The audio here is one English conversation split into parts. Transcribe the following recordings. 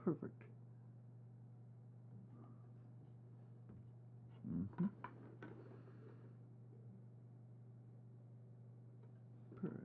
Perfect. Mm-hmm. Perfect.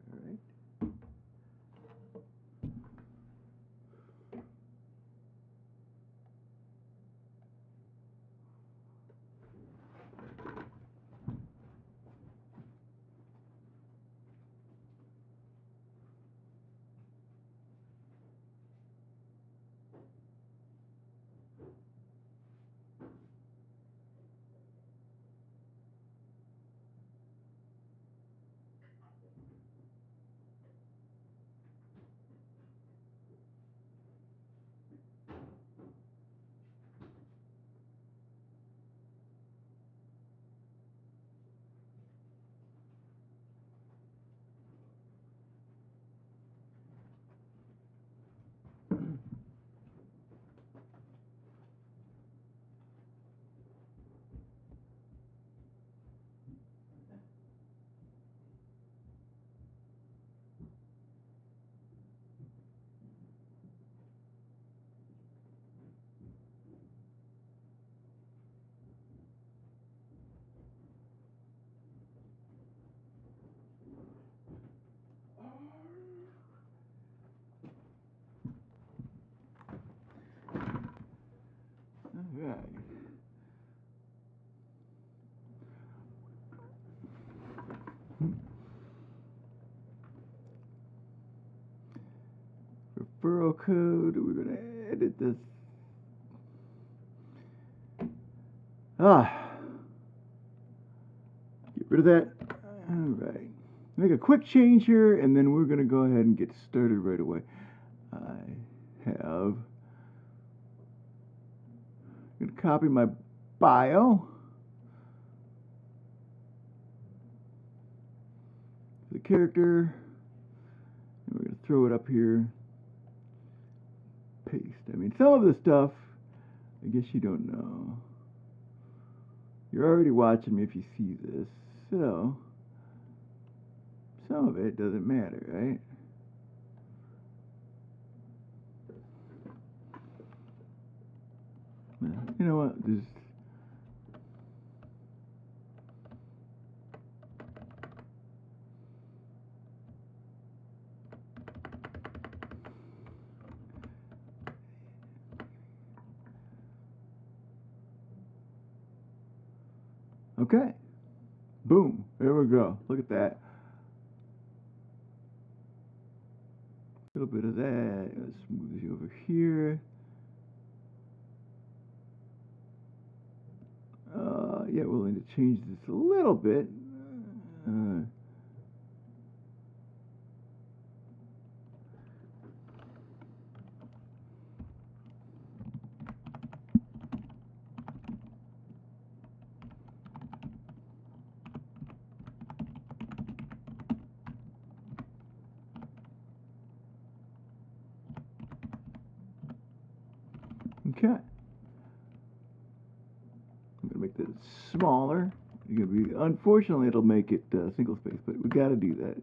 All right. Referral code. We're gonna edit this. Get rid of that. All right. Make a quick change here, and then we're gonna go ahead and get started right away. I have. I'm gonna copy my bio. The character. And we're gonna throw it up here. Paste. I mean, some of the stuff, I guess you don't know. You're already watching me if you see this, so some of it doesn't matter, right? You know what? Just okay. Boom. There we go. Look at that. A little bit of that. Let's move this over here. Yeah, we'll need to change this a little bit. Okay. I'm gonna make this smaller. Unfortunately, it'll make it single space, but we got to do that.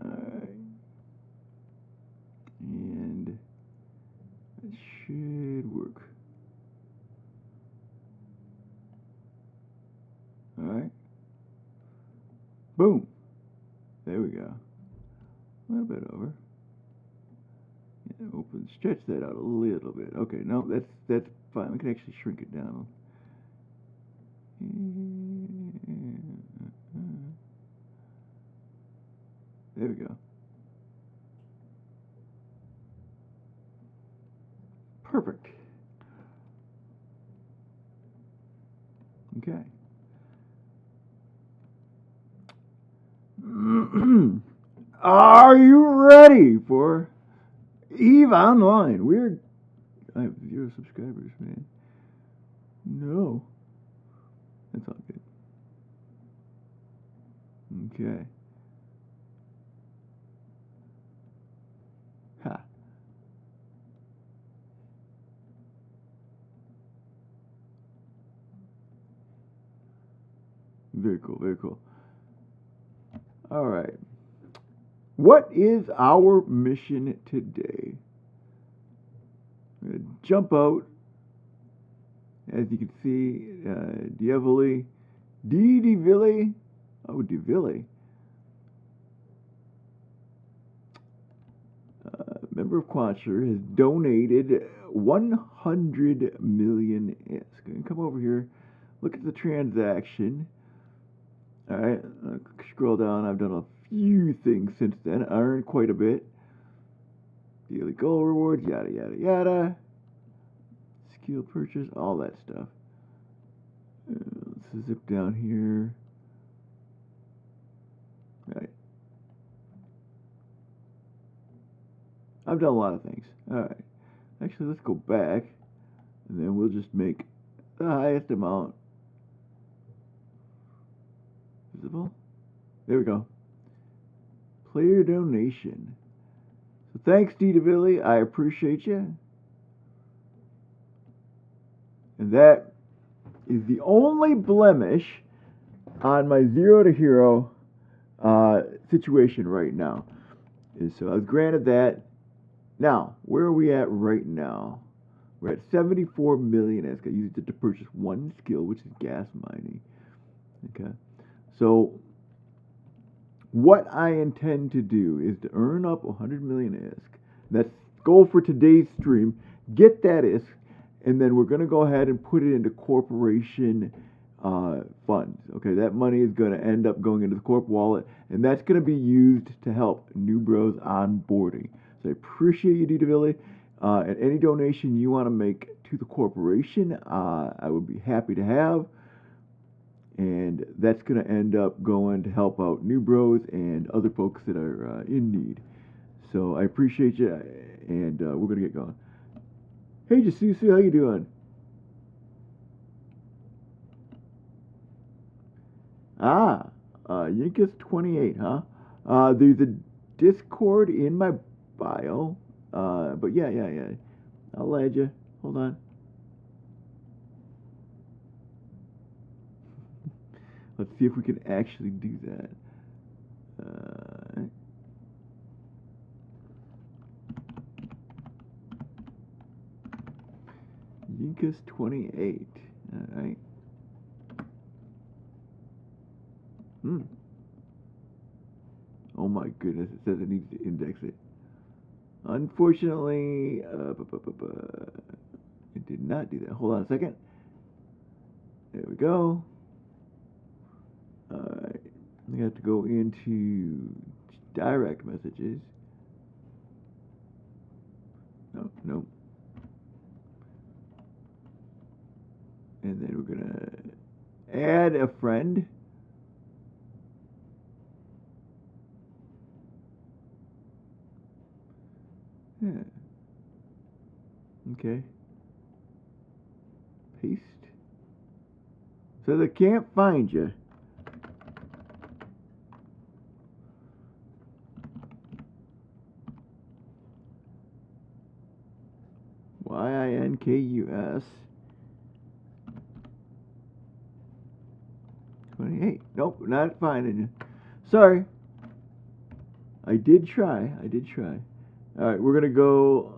All right. And it should work. All right. Boom. There we go. A little bit over. Yeah, open. Stretch that out a little bit. Okay. No, that's fine. We can actually shrink it down. There we go. Perfect. Okay. Are you ready for Eve Online? I have 0 subscribers, man. No. That's all good. Okay. Ha. Very cool, very cool. All right. What is our mission today? I'm going to jump out. As you can see, Diavoli, Divilli, oh, Divilli. Member of Quancher has donated 100 million ISK. Come over here, look at the transaction. All right, scroll down. I've done a few things since then. I earned quite a bit. Daily goal rewards, yada yada yada. Skill purchase, all that stuff. Let's zip down here. Right. I've done a lot of things. Alright. Actually, let's go back. And then we'll just make the highest amount visible. There we go. Player donation. So thanks, DeVilly. I appreciate you. And that is the only blemish on my 0 to hero situation right now. So I was granted that. Now, where are we at right now? We're at 74 million ISK. I used it to purchase one skill, which is gas mining. Okay. So what I intend to do is to earn up 100 million ISK. That's the goal for today's stream. Get that ISK, and then we're going to go ahead and put it into corporation funds. Okay, that money is going to end up going into the corp wallet, and that's going to be used to help new bros onboarding. So I appreciate you, DeVilly. And any donation you want to make to the corporation, I would be happy to have. And that's going to end up going to help out new bros and other folks that are in need. So I appreciate you, and we're going to get going. Hey, Jasusu, how you doing? Yinkus28, huh? There's a Discord in my bio. But yeah. I'll add you. Hold on. Let's see if we can actually do that. Yinkus28. Alright. Oh my goodness, it says it needs to index it. Unfortunately, it did not do that. Hold on a second. There we go. Alright. I have to go into direct messages. No. And then we're going to add a friend. Yeah. Okay. Paste. So they can't find you. YINKUS 28. Nope, not finding you. Sorry. I did try. Alright, we're gonna go.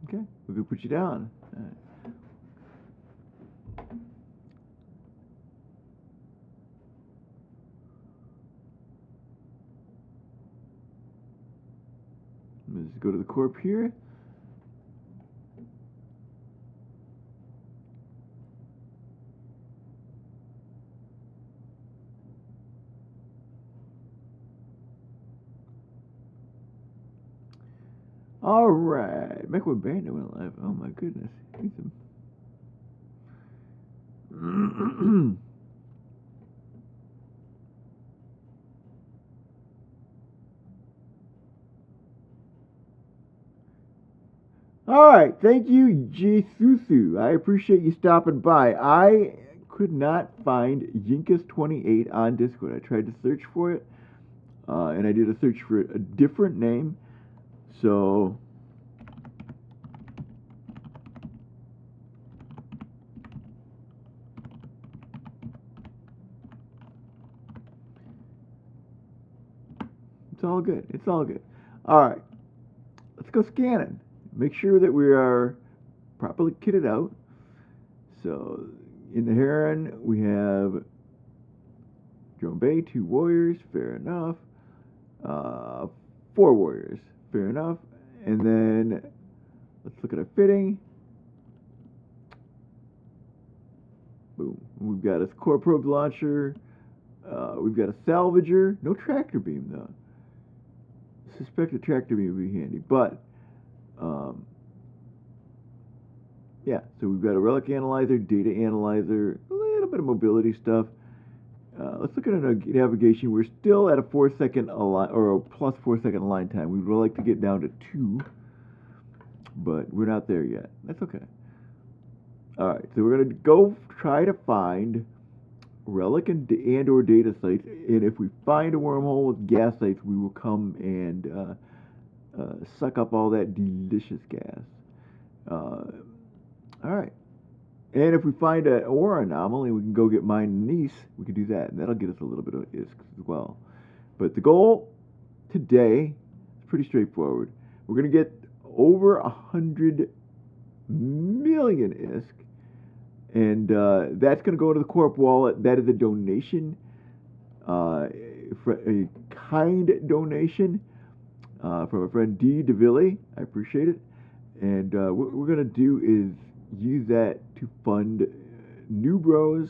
Okay, we're gonna put you down. Right. Let's go to the corp here. All right, Mechwood Bandit went live. Oh my goodness. All right, thank you, Jisusu. I appreciate you stopping by. I could not find Yinkus28 on Discord. I tried to search for it, and I did a search for a different name. So It's all good. It's all good. All right. Let's go scanning. Make sure that we are properly kitted out. So in the Heron, we have Drone Bay, 2 warriors, fair enough. 4 warriors, fair enough. And then let's look at our fitting. Boom. We've got a core probe launcher. We've got a salvager. No tractor beam though. Suspect a tractor beam would be handy, but yeah. So we've got a relic analyzer, data analyzer, a little bit of mobility stuff. Let's look at our navigation. We're still at a 4-second align, or a plus 4-second align time. We would like to get down to 2, but we're not there yet. That's okay. All right, so we're gonna go try to find relic and or data sites, and if we find a wormhole with gas sites, we will come and suck up all that delicious gas. All right. And if we find an ore anomaly, we can go get mine and Nice. We can do that, and that'll get us a little bit of ISK as well. But the goal today is pretty straightforward. We're going to get over 100 million ISK, and that's going to go to the Corp wallet. That is a donation, for a kind donation from a friend D. DeVille. I appreciate it. And what we're going to do is use that to fund new bros,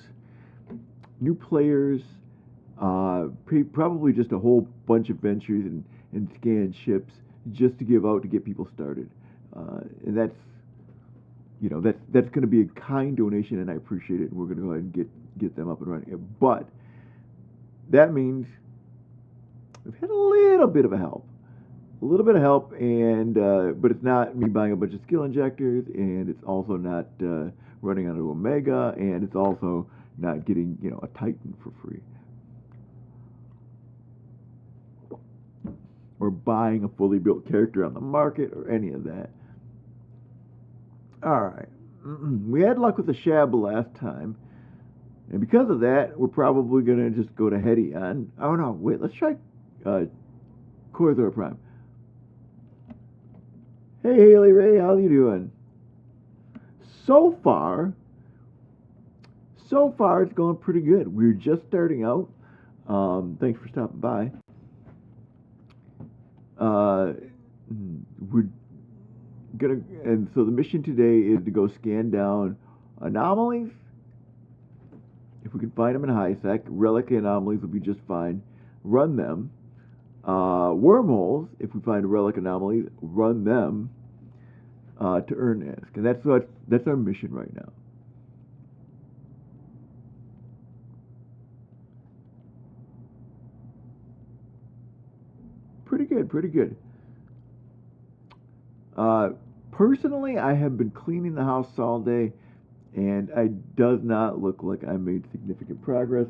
new players, probably just a whole bunch of ventures and scan ships just to give out to get people started. And that's, that's going to be a kind donation, and I appreciate it. And we're going to go ahead and get them up and running. But that means we've had a little bit of help. And but it's not me buying a bunch of skill injectors, and it's also not running onto Omega, and it's also not getting a Titan for free, or buying a fully built character on the market, or any of that. All right, we had luck with the Shab last time, and because of that, we're probably gonna just go to Hetty on. Oh no, wait, let's try Corthor Prime. Hey, Haley Ray, how you doing? So far, it's going pretty good. We're just starting out. Thanks for stopping by. We're gonna, and so the mission today is to go scan down anomalies. If we can find them in high sec, relic anomalies will be just fine. Run them. Wormholes, if we find a relic anomaly, run them to earn ISK. And that's our mission right now. Pretty good. Personally, I have been cleaning the house all day, and it does not look like I made significant progress.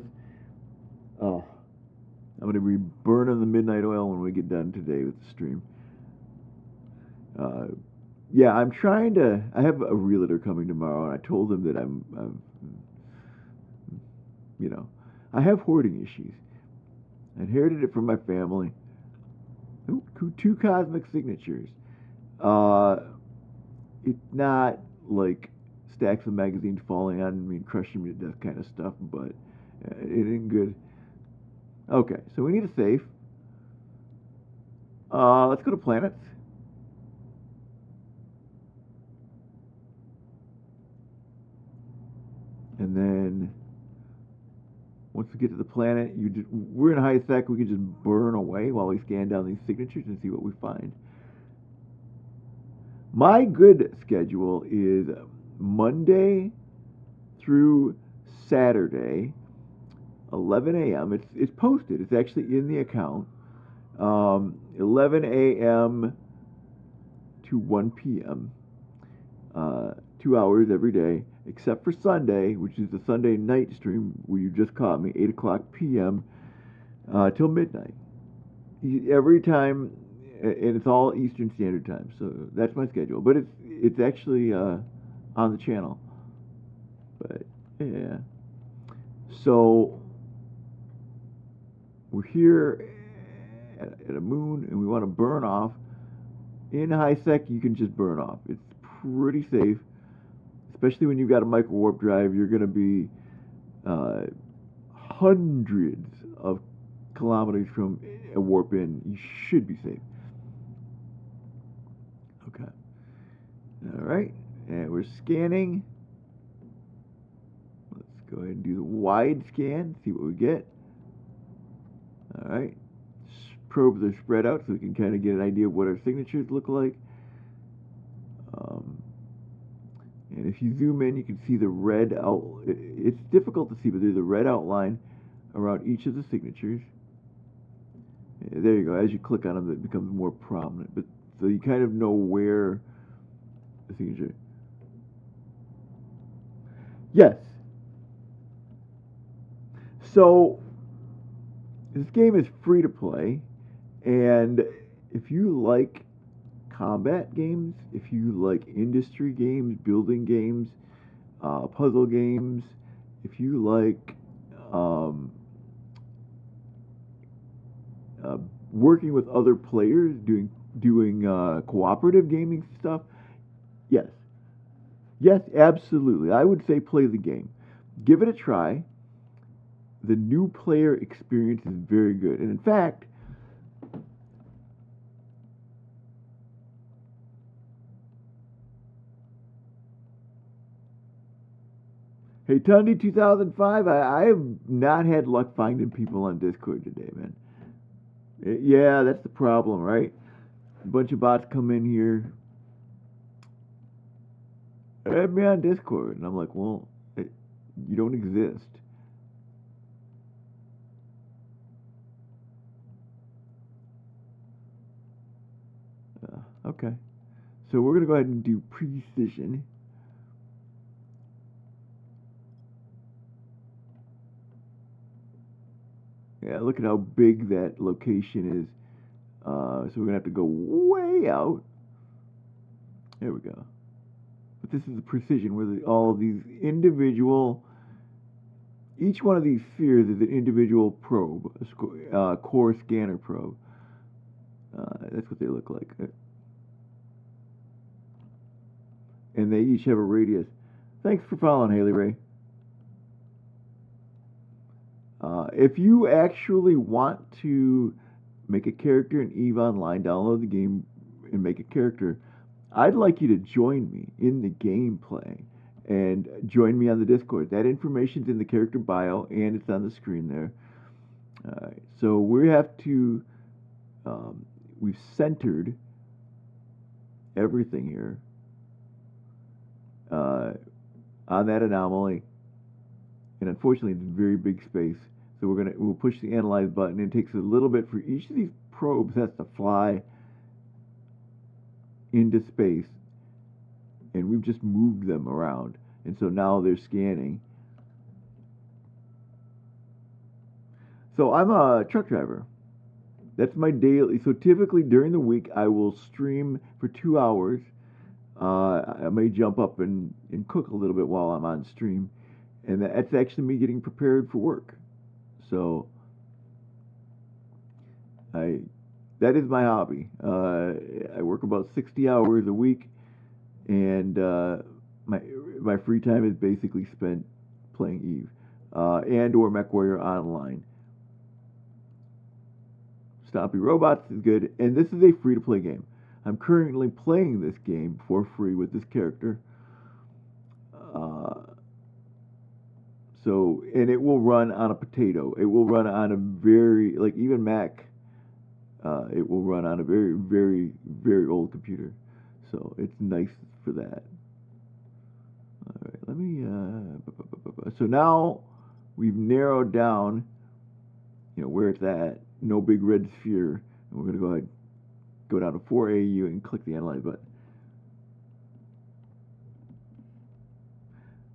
Oh, I'm going to be burning the midnight oil when we get done today with the stream. Yeah, I'm trying to. I have a realtor coming tomorrow, and I told him that I have hoarding issues. I inherited it from my family. Ooh, 2 cosmic signatures. It's not like stacks of magazines falling on me and crushing me to death kind of stuff, but it ain't good. Okay, so we need a safe. Let's go to planets. And then once we get to the planet, we're in high sec. We can just burn away while we scan down these signatures and see what we find. My good schedule is Monday through Saturday, 11 a.m. It's posted. It's actually in the account. 11 a.m. to 1 p.m. 2 hours every day, except for Sunday, which is the Sunday night stream where you just caught me, 8 o'clock p.m. Till midnight. Every time, and it's all Eastern Standard Time, so that's my schedule. But it's actually on the channel. But yeah, so we're here at a moon and we want to burn off. In high sec, you can just burn off. It's pretty safe, especially when you've got a micro warp drive. You're going to be hundreds of kilometers from a warp in. You should be safe. Okay. All right. And we're scanning. Let's go ahead and do the wide scan, see what we get. All right. Probes are spread out so we can kind of get an idea of what our signatures look like. And if you zoom in, you can see the red out. It's difficult to see, but there's a red outline around each of the signatures. There you go. As you click on them, it becomes more prominent. But so you kind of know where the signature. Yes. So this game is free to play, and if you like combat games, if you like industry games, building games, puzzle games, if you like working with other players, doing cooperative gaming stuff, yes, absolutely. I would say play the game, give it a try. The new player experience is very good, and in fact, hey, Tundi 2005, I have not had luck finding people on Discord today, man. Yeah, that's the problem, right? A bunch of bots come in here, add me on Discord, and I'm like, well, you don't exist. Okay, so we're going to go ahead and do precision. Yeah, look at how big that location is. So we're going to have to go way out. There we go. But this is the precision where all of these individual, each one of these spheres is an individual probe, a core scanner probe. That's what they look like. And they each have a radius. Thanks for following, Haley Ray. If you actually want to make a character in EVE Online, download the game and make a character, I'd like you to join me in the gameplay and join me on the Discord. That information's in the character bio and it's on the screen there. Alright, so we have to, we've centered everything here on that anomaly, and unfortunately it's a very big space. So we'll push the analyze button. It takes a little bit for each of these probes has to fly into space, and we've just moved them around, and so now they're scanning. So I'm a truck driver. That's my daily. So typically during the week I will stream for 2 hours. I may jump up and cook a little bit while I'm on stream, and that's actually me getting prepared for work. So that is my hobby. I work about 60 hours a week, and my free time is basically spent playing EVE and or MechWarrior Online. Stompy Robots is good, and this is a free-to-play game. I'm currently playing this game for free with this character. So, and it will run on a potato. It will run on a very, like even Mac, it will run on a very, very, very old computer. So it's nice for that. All right, let me, so now we've narrowed down, where it's at. No big red sphere. And we're going to go ahead, go down to 4AU and click the Analyze button.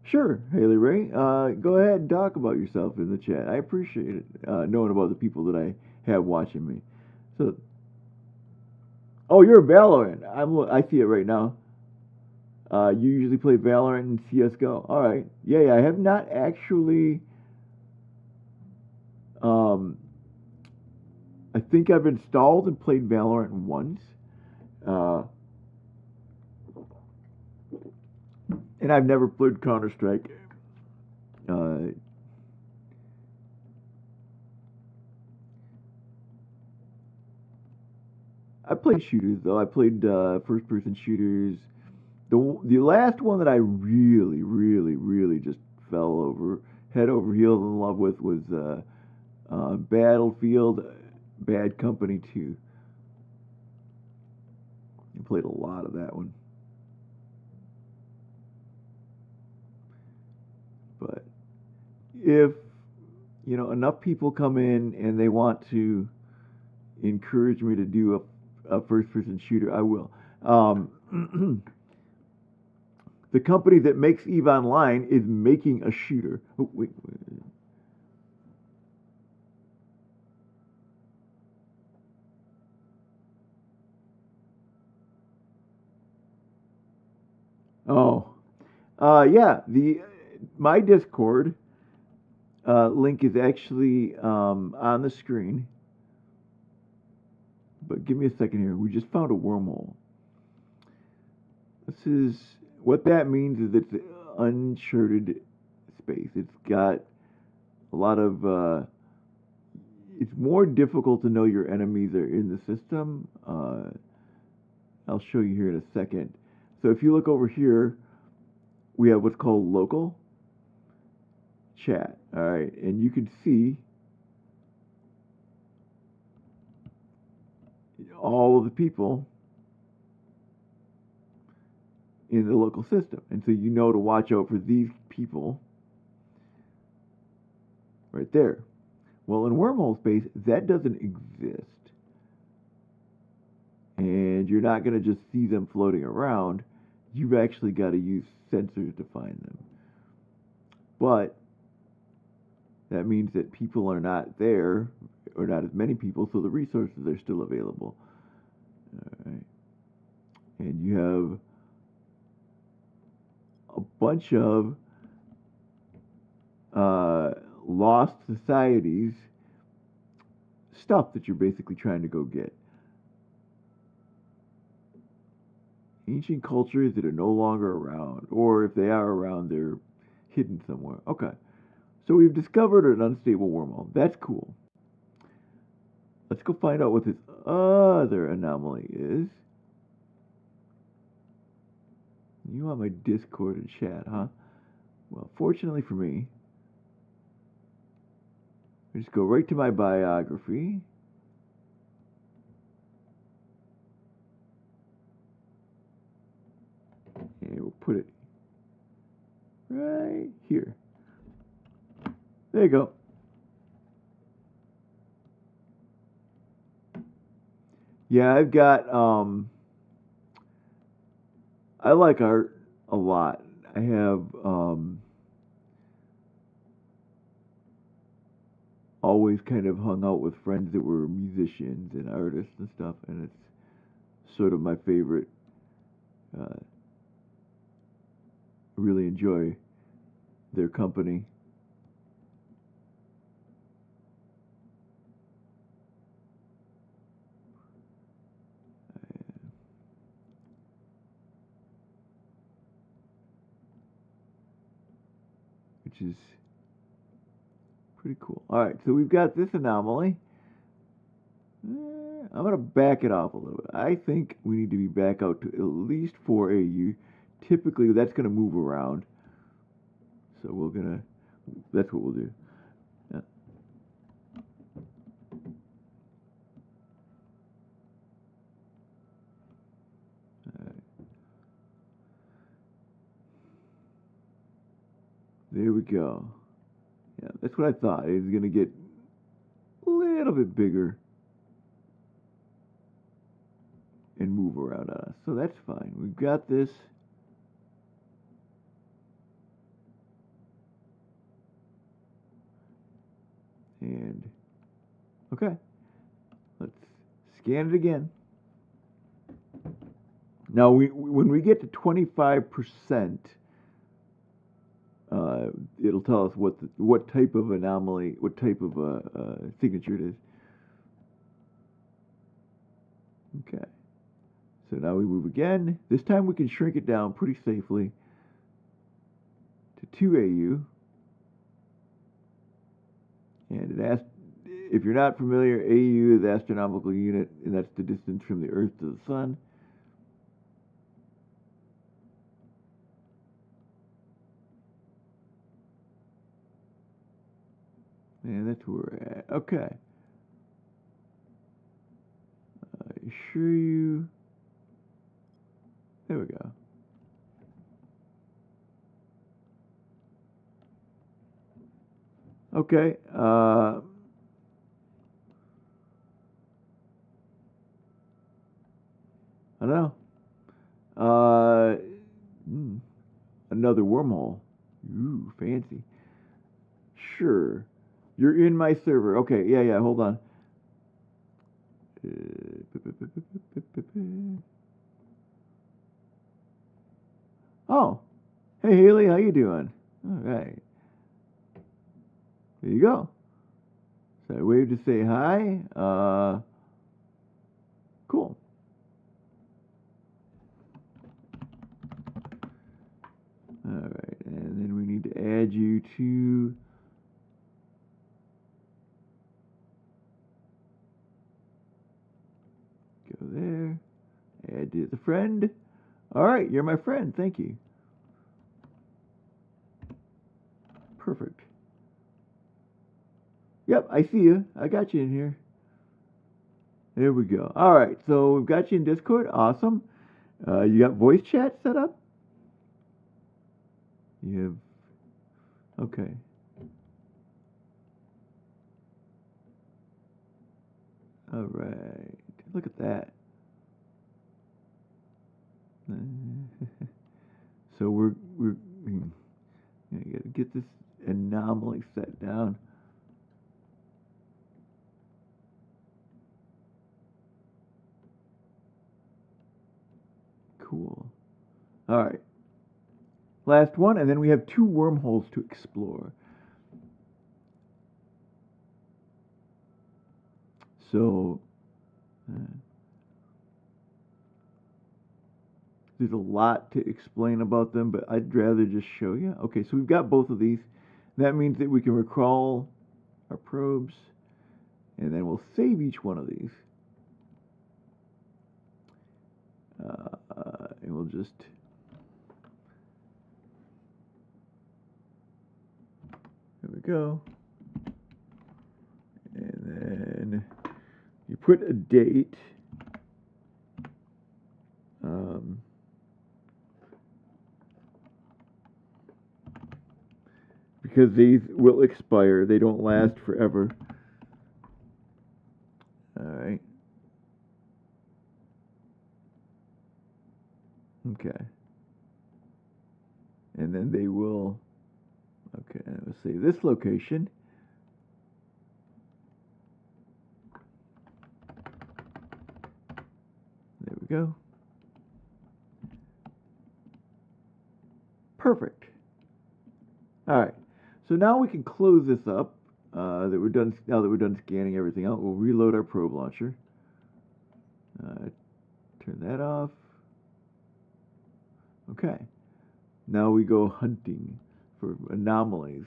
Sure, Haley Ray. Go ahead and talk about yourself in the chat. I appreciate it, knowing about the people that I have watching me. So, oh, you're a Valorant. I see it right now. You usually play Valorant and CS:GO. All right. Yeah. I have not actually. I I think I've installed and played Valorant once. Uh, and I've never played Counter Strike. Uh, I played shooters though. I played first person shooters. The last one that I really, really, really just fell over head over heels in love with was Battlefield Bad Company 2. I played a lot of that one. But if enough people come in and they want to encourage me to do a first person shooter, I will. The company that makes EVE Online is making a shooter. Oh, wait. Oh, yeah. The my Discord link is actually on the screen. But give me a second here. We just found a wormhole. This is what that means is it's uncharted space. It's got a lot of. It's more difficult to know your enemies are in the system. I'll show you here in a second. So if you look over here, we have what's called local chat. All right, and you can see all of the people in the local system. And so you know to watch out for these people right there. Well, in wormhole space, that doesn't exist. And you're not going to just see them floating around. You've actually got to use sensors to find them. But that means that people are not there, or not as many people, so the resources are still available. All right. And you have a bunch of lost societies stuff that you're basically trying to go get. Ancient cultures that are no longer around, or if they are around, they're hidden somewhere. Okay. So we've discovered an unstable wormhole. That's cool. Let's go find out what this other anomaly is. You on my Discord and chat, huh? Well, fortunately for me, I just go right to my biography. And we'll put it right here. There you go. Yeah, I've got I like art a lot. I have always kind of hung out with friends that were musicians and artists and stuff, and it's sort of my favorite. Uh, really enjoy their company. Which is pretty cool. All right, so we've got this anomaly. I'm going to back it off a little bit. I think we need to be back out to at least 4 AU. Typically, that's going to move around. So that's what we'll do. Yeah. All right. There we go. Yeah, that's what I thought. It's going to get a little bit bigger and move around on us. So that's fine. We've got this. And okay, let's scan it again. Now, when we get to 25%, it'll tell us what type of anomaly, what type of signature it is. Okay. So now we move again. This time we can shrink it down pretty safely to 2 AU. And it asks, if you're not familiar, AU is astronomical unit, and that's the distance from the Earth to the Sun. And that's where we're at. Okay. I assure you. There we go. Okay. I don't know. Another wormhole. Ooh, fancy. Sure. You're in my server. Okay, yeah, hold on. Oh, hey Haley, how you doing? All right. There you go. So I wave to say hi. Cool. All right, and then we need to add you to. Go there. Add to the friend. All right, you're my friend. Thank you. Perfect. Yep, I see you. I got you in here. There we go. All right, so we've got you in Discord. Awesome. You got voice chat set up? You have. Okay. All right. Look at that. So we're gotta get this anomaly set down. Cool. All right. Last one, and then we have 2 wormholes to explore. So there's a lot to explain about them, but I'd rather just show you. Okay, so we've got both of these. That means that we can recrawl our probes, and then we'll save each one of these. And we'll just there we go. And then you put a date. Because these will expire. They don't last forever. All right. Okay. And then they will. Okay, let's see this location. There we go. Perfect. All right. So now we can close this up. Now that we're done scanning everything out, we'll reload our probe launcher. Turn that off. Okay. Now we go hunting for anomalies.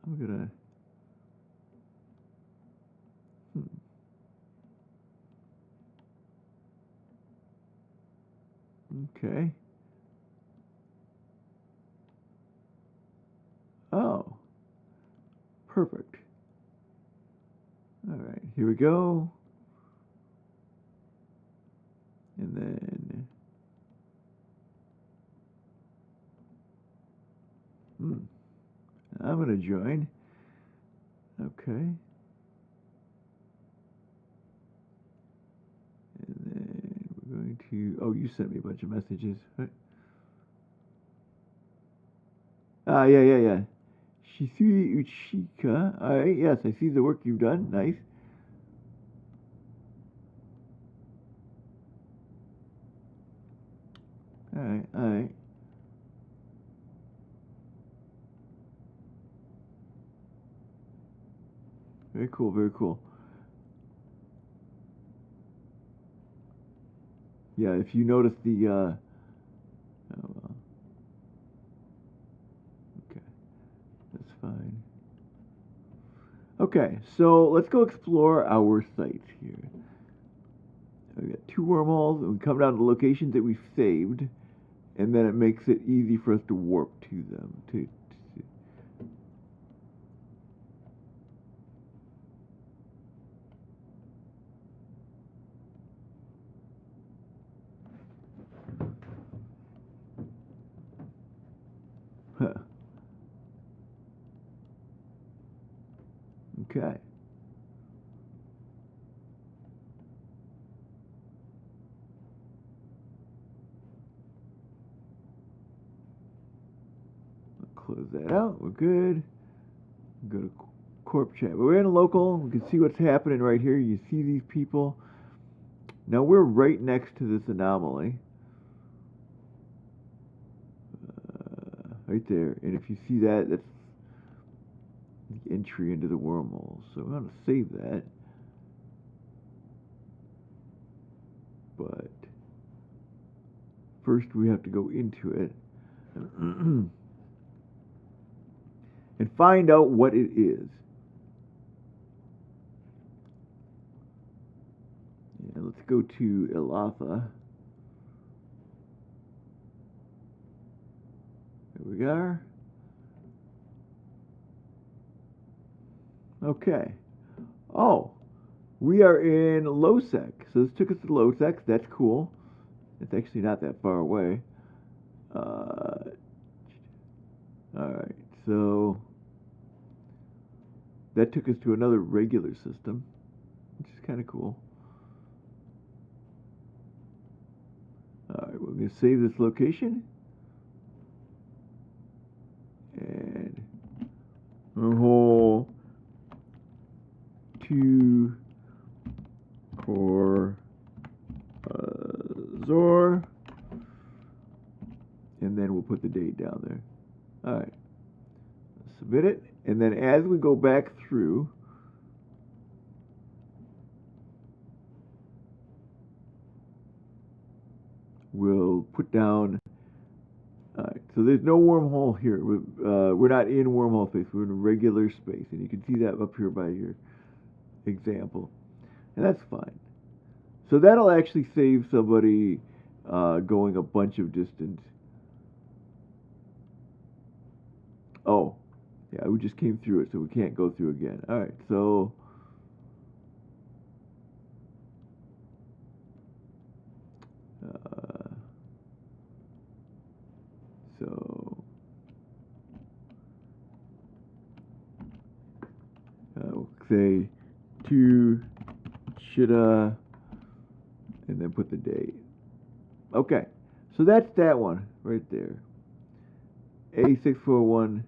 I'm gonna. Okay. Oh. Perfect. All right. Here we go. And then. I'm gonna join. Okay. And then we're going to. Oh, you sent me a bunch of messages. Yeah. Shisui Uchika. All right, yes, I see the work you've done. Nice. All right. Very cool. Yeah, if you notice the oh, well. Okay, that's fine. Okay, so let's go explore our site here. We got 2 wormholes, and we come down to locations that we've saved, and then it makes it easy for us to warp to them. Huh. Okay. Close that out. We're good. Go to Corp Chat. But we're in a local. We can see what's happening right here. You see these people. Now we're right next to this anomaly. Right there. And if you see that, that's the entry into the wormhole. So we're going to save that. But first we have to go into it and find out what it is. Yeah, let's go to Elatha. There we are. Okay. Oh, we are in Losec. So this took us to Losec. That's cool. It's actually not that far away. Alright, so that took us to another regular system, which is kind of cool. Alright, we're going to save this location. And wormhole 2 core Zor. And then we'll put the date down there. Alright. Submit it. And then as we go back through, we'll put down. Alright, so there's no wormhole here. We're not in wormhole space. We're in regular space. And you can see that up here by your example. And that's fine. So that'll actually save somebody going a bunch of distance. Oh, yeah, we just came through it, so we can't go through again. Alright, so we'll say to Shida and then put the date. Okay, so that's that one right there. A641,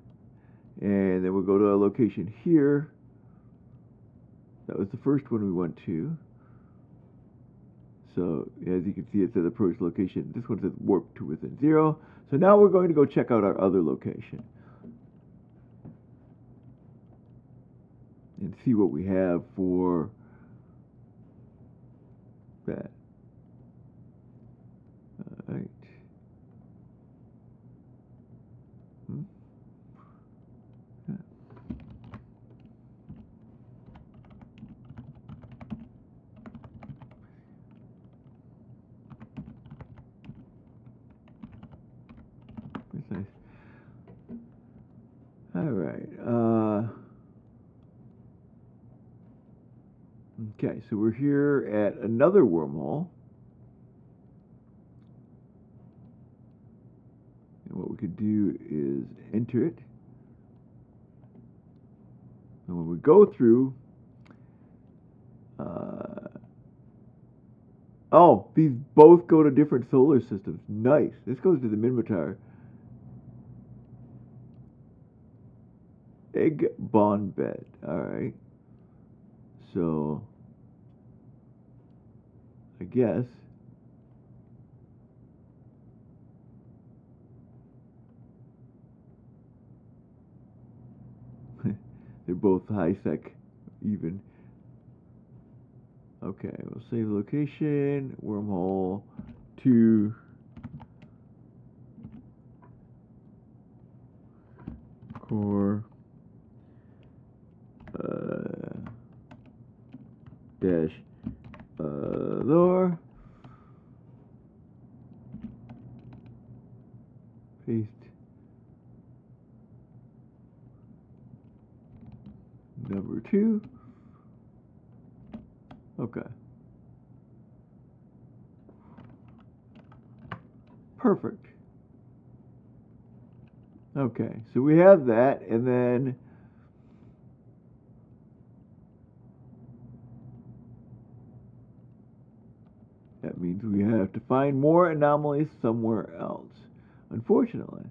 and then we'll go to our location here. That was the first one we went to. So as you can see, it says approach location. This one says warp to within 0. So now we're going to go check out our other location and see what we have for that. All right. Yeah. That's nice. All right. Okay, so we're here at another wormhole. And what we could do is enter it. And when we go through, oh, these both go to different solar systems. Nice. This goes to the Minmatar. Egg bond bed. All right. So, I guess they're both high sec even. Okay, we'll save location, wormhole to core dash lore, paste number 2. Okay. Perfect. Okay, so we have that, and then that means we have to find more anomalies somewhere else. Unfortunately.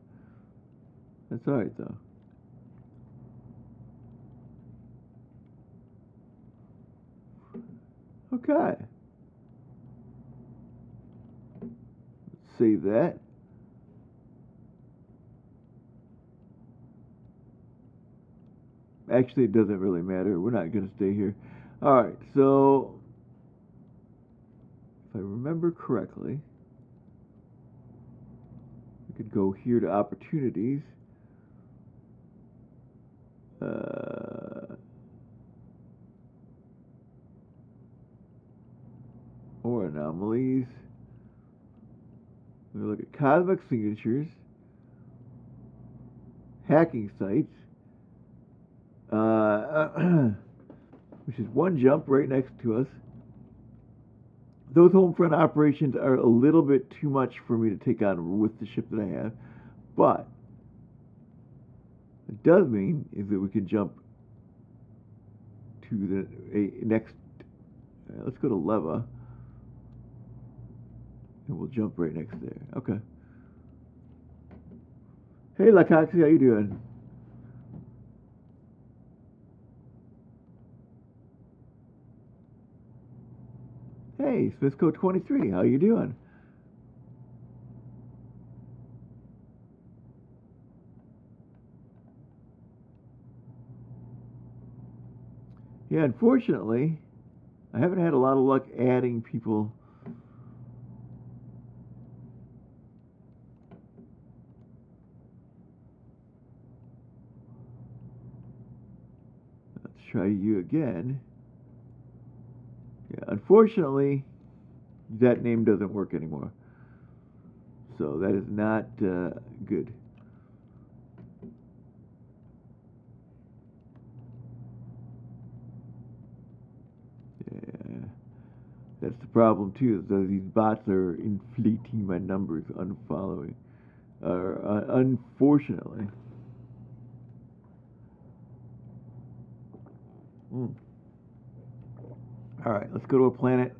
That's alright though. Okay. Let's save that. Actually, it doesn't really matter. We're not going to stay here. Alright, so if I remember correctly, we could go here to opportunities. Or anomalies. We look at cosmic signatures, hacking sites, which is one jump right next to us. Those home front operations are a little bit too much for me to take on with the ship that I have, but it does mean is that we can jump to the next. Let's go to Leva, and we'll jump right next there. Okay. Hey, Lacoxy, how you doing? Hey, Smithco 23, how you doing? Yeah, unfortunately, I haven't had a lot of luck adding people. Let's try you again. Yeah, unfortunately, that name doesn't work anymore. So that is not good. Yeah, that's the problem too. Is that these bots are inflating my numbers, unfollowing, unfortunately. All right, let's go to a planet.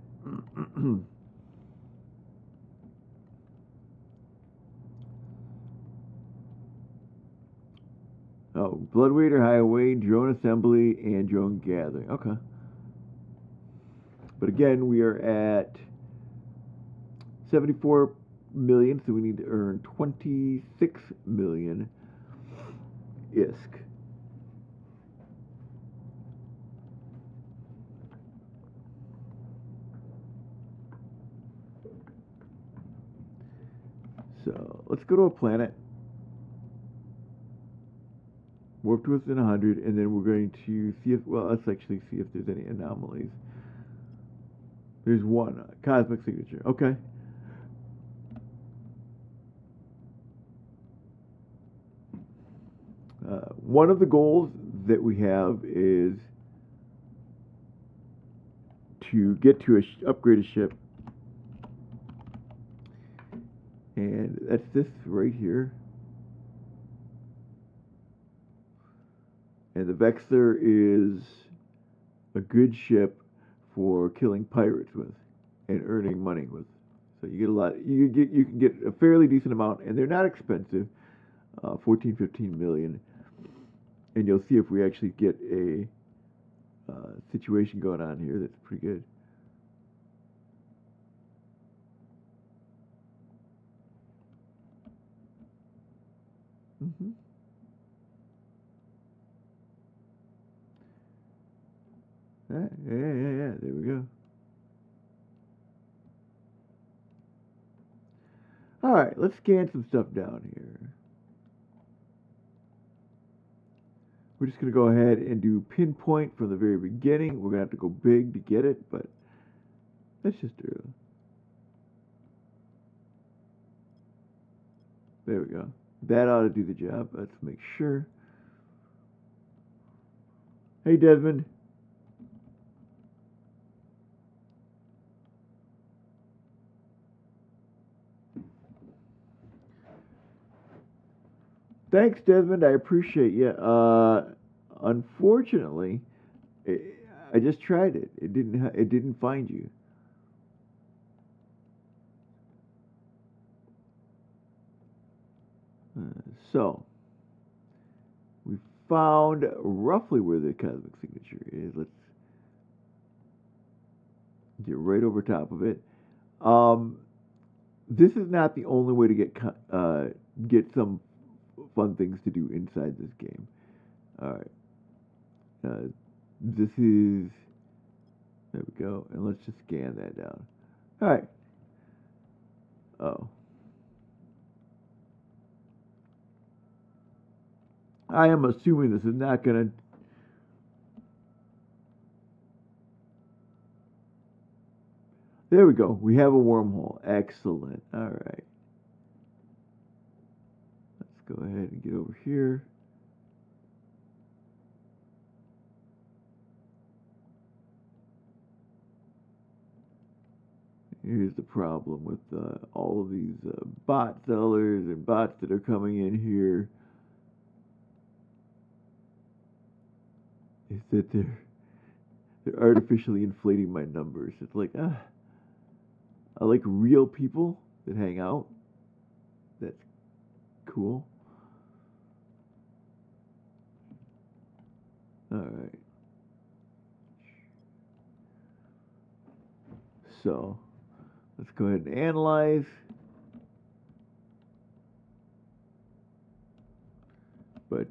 Oh, Blood Raider Highway, drone assembly, and drone gathering. Okay. But again, we are at 74 million, so we need to earn 26 million ISK. So let's go to a planet. Warp to within 100, and then we're going to see if, well, let's actually see if there's any anomalies. There's one, cosmic signature. Okay. One of the goals that we have is to get to upgrade a ship, and that's this right here. And the Vexler is a good ship for killing pirates with and earning money with. So you get a lot. You can get a fairly decent amount, and they're not expensive. 14, 15 million, and you'll see if we actually get a situation going on here that's pretty good. Mm-hmm. Yeah. There we go. Alright, let's scan some stuff down here. We're just going to go ahead and do pinpoint from the very beginning. We're going to have to go big to get it, but let's just do it. There we go. That ought to do the job. Let's make sure. Hey, Desmond. Thanks, Desmond. I appreciate you. Unfortunately, I just tried it. It didn't find you. So we found roughly where the cosmic signature is. Let's get right over top of it. This is not the only way to get some fun things to do inside this game. All right. This is, there we go, and let's just scan that down. All right. Oh. I am assuming this is not going to... There we go. We have a wormhole. Excellent. All right. Let's go ahead and get over here. Here's the problem with all of these bot sellers and bots that are coming in here. Is that they're artificially inflating my numbers. It's like, I like real people that hang out. That's cool. All right. So let's go ahead and analyze. But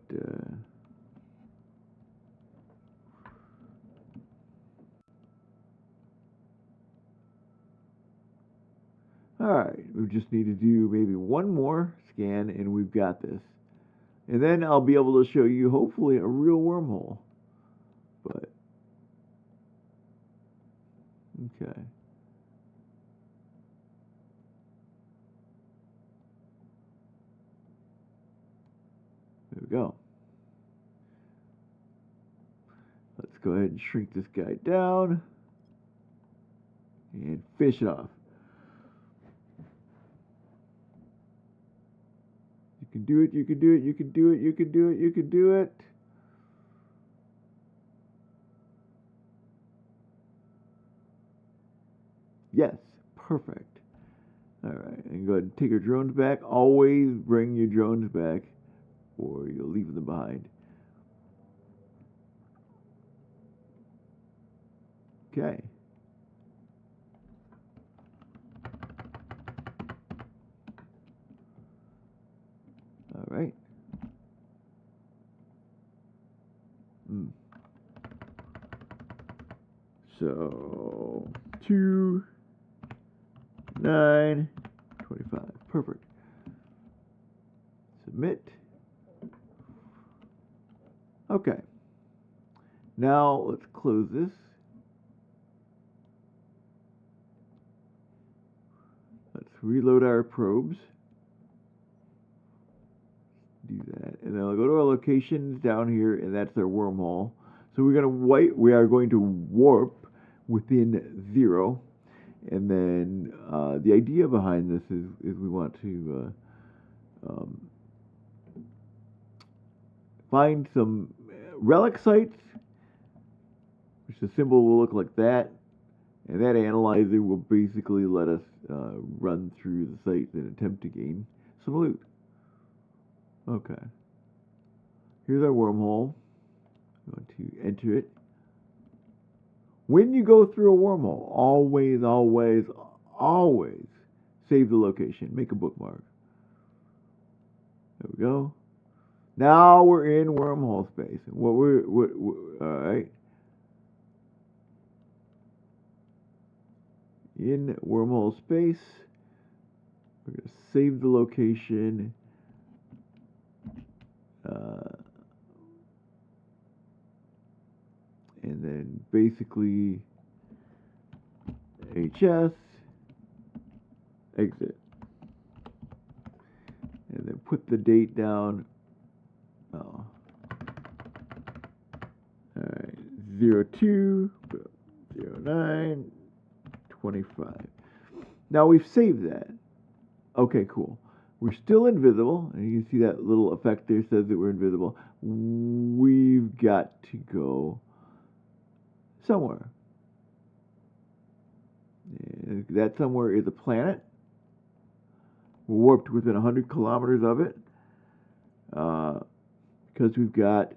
all right, we just need to do maybe one more scan and we've got this. And then I'll be able to show you hopefully a real wormhole. But okay. There we go. Let's go ahead and shrink this guy down and finish it off. You can do it, you can do it, you can do it, you can do it, you can do it. Yes, perfect. All right, and go ahead and take your drones back. Always bring your drones back or you'll leave them behind. Okay. All right. So 2, 9, 25. Perfect. Submit. Okay. Now let's close this. Let's reload our probes. Do that, and then I'll go to our locations down here, and that's our wormhole. So we are going to warp within 0, and then the idea behind this is we want to find some relic sites, which the symbol will look like that, and that analyzer will basically let us run through the site and attempt to gain some loot. Okay. Here's our wormhole. I'm going to enter it. When you go through a wormhole, always, always, always save the location. Make a bookmark. There we go. Now we're in wormhole space. All right. In wormhole space. We're going to save the location. And then basically HS, exit. And then put the date down. Oh. Alright, 02, 09, 25. Now we've saved that. Okay, cool. We're still invisible, and you can see that little effect there says that we're invisible. We've got to go somewhere. And that somewhere is a planet. We're warped within 100 kilometers of it, because we've got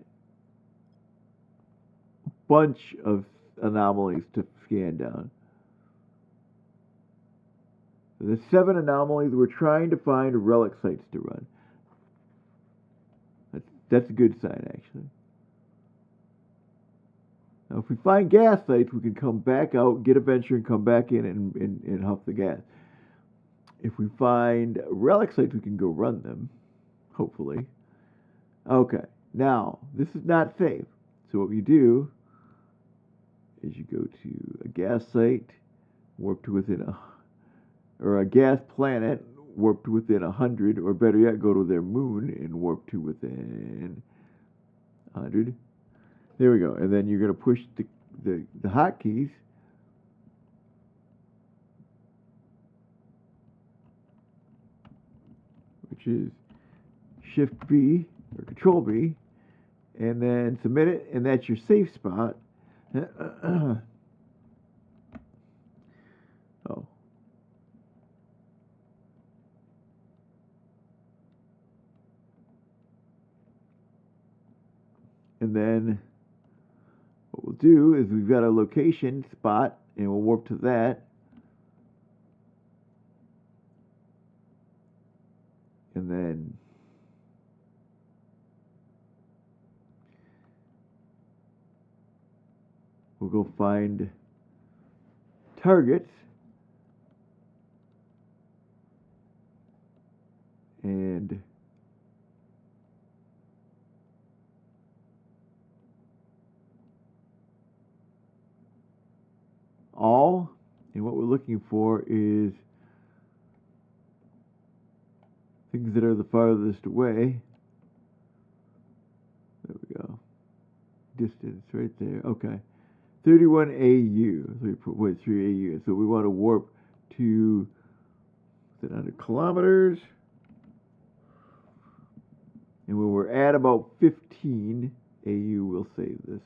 a bunch of anomalies to scan down. There's 7 anomalies. We're trying to find relic sites to run. That's a good sign, actually. Now, if we find gas sites, we can come back out, get a venture, and come back in and huff the gas. If we find relic sites, we can go run them, hopefully. Okay, now, this is not safe. So what you do is you go to a gas site, warp to within or a gas planet, warp to within 100, or better yet, go to their moon and warp to within 100. There we go. And then you're going to push the hotkeys. Which is Shift B or Control B. And then submit it, and that's your safe spot. Oh. And then what we'll do is we've got a location spot, and we'll warp to that. And then we'll go find targets. And all, and what we're looking for is things that are the farthest away. There we go. Distance right there. Okay. 31 AU. So we put 3 AU. So we want to warp to 100 kilometers. And when we're at about 15 AU, we'll save this.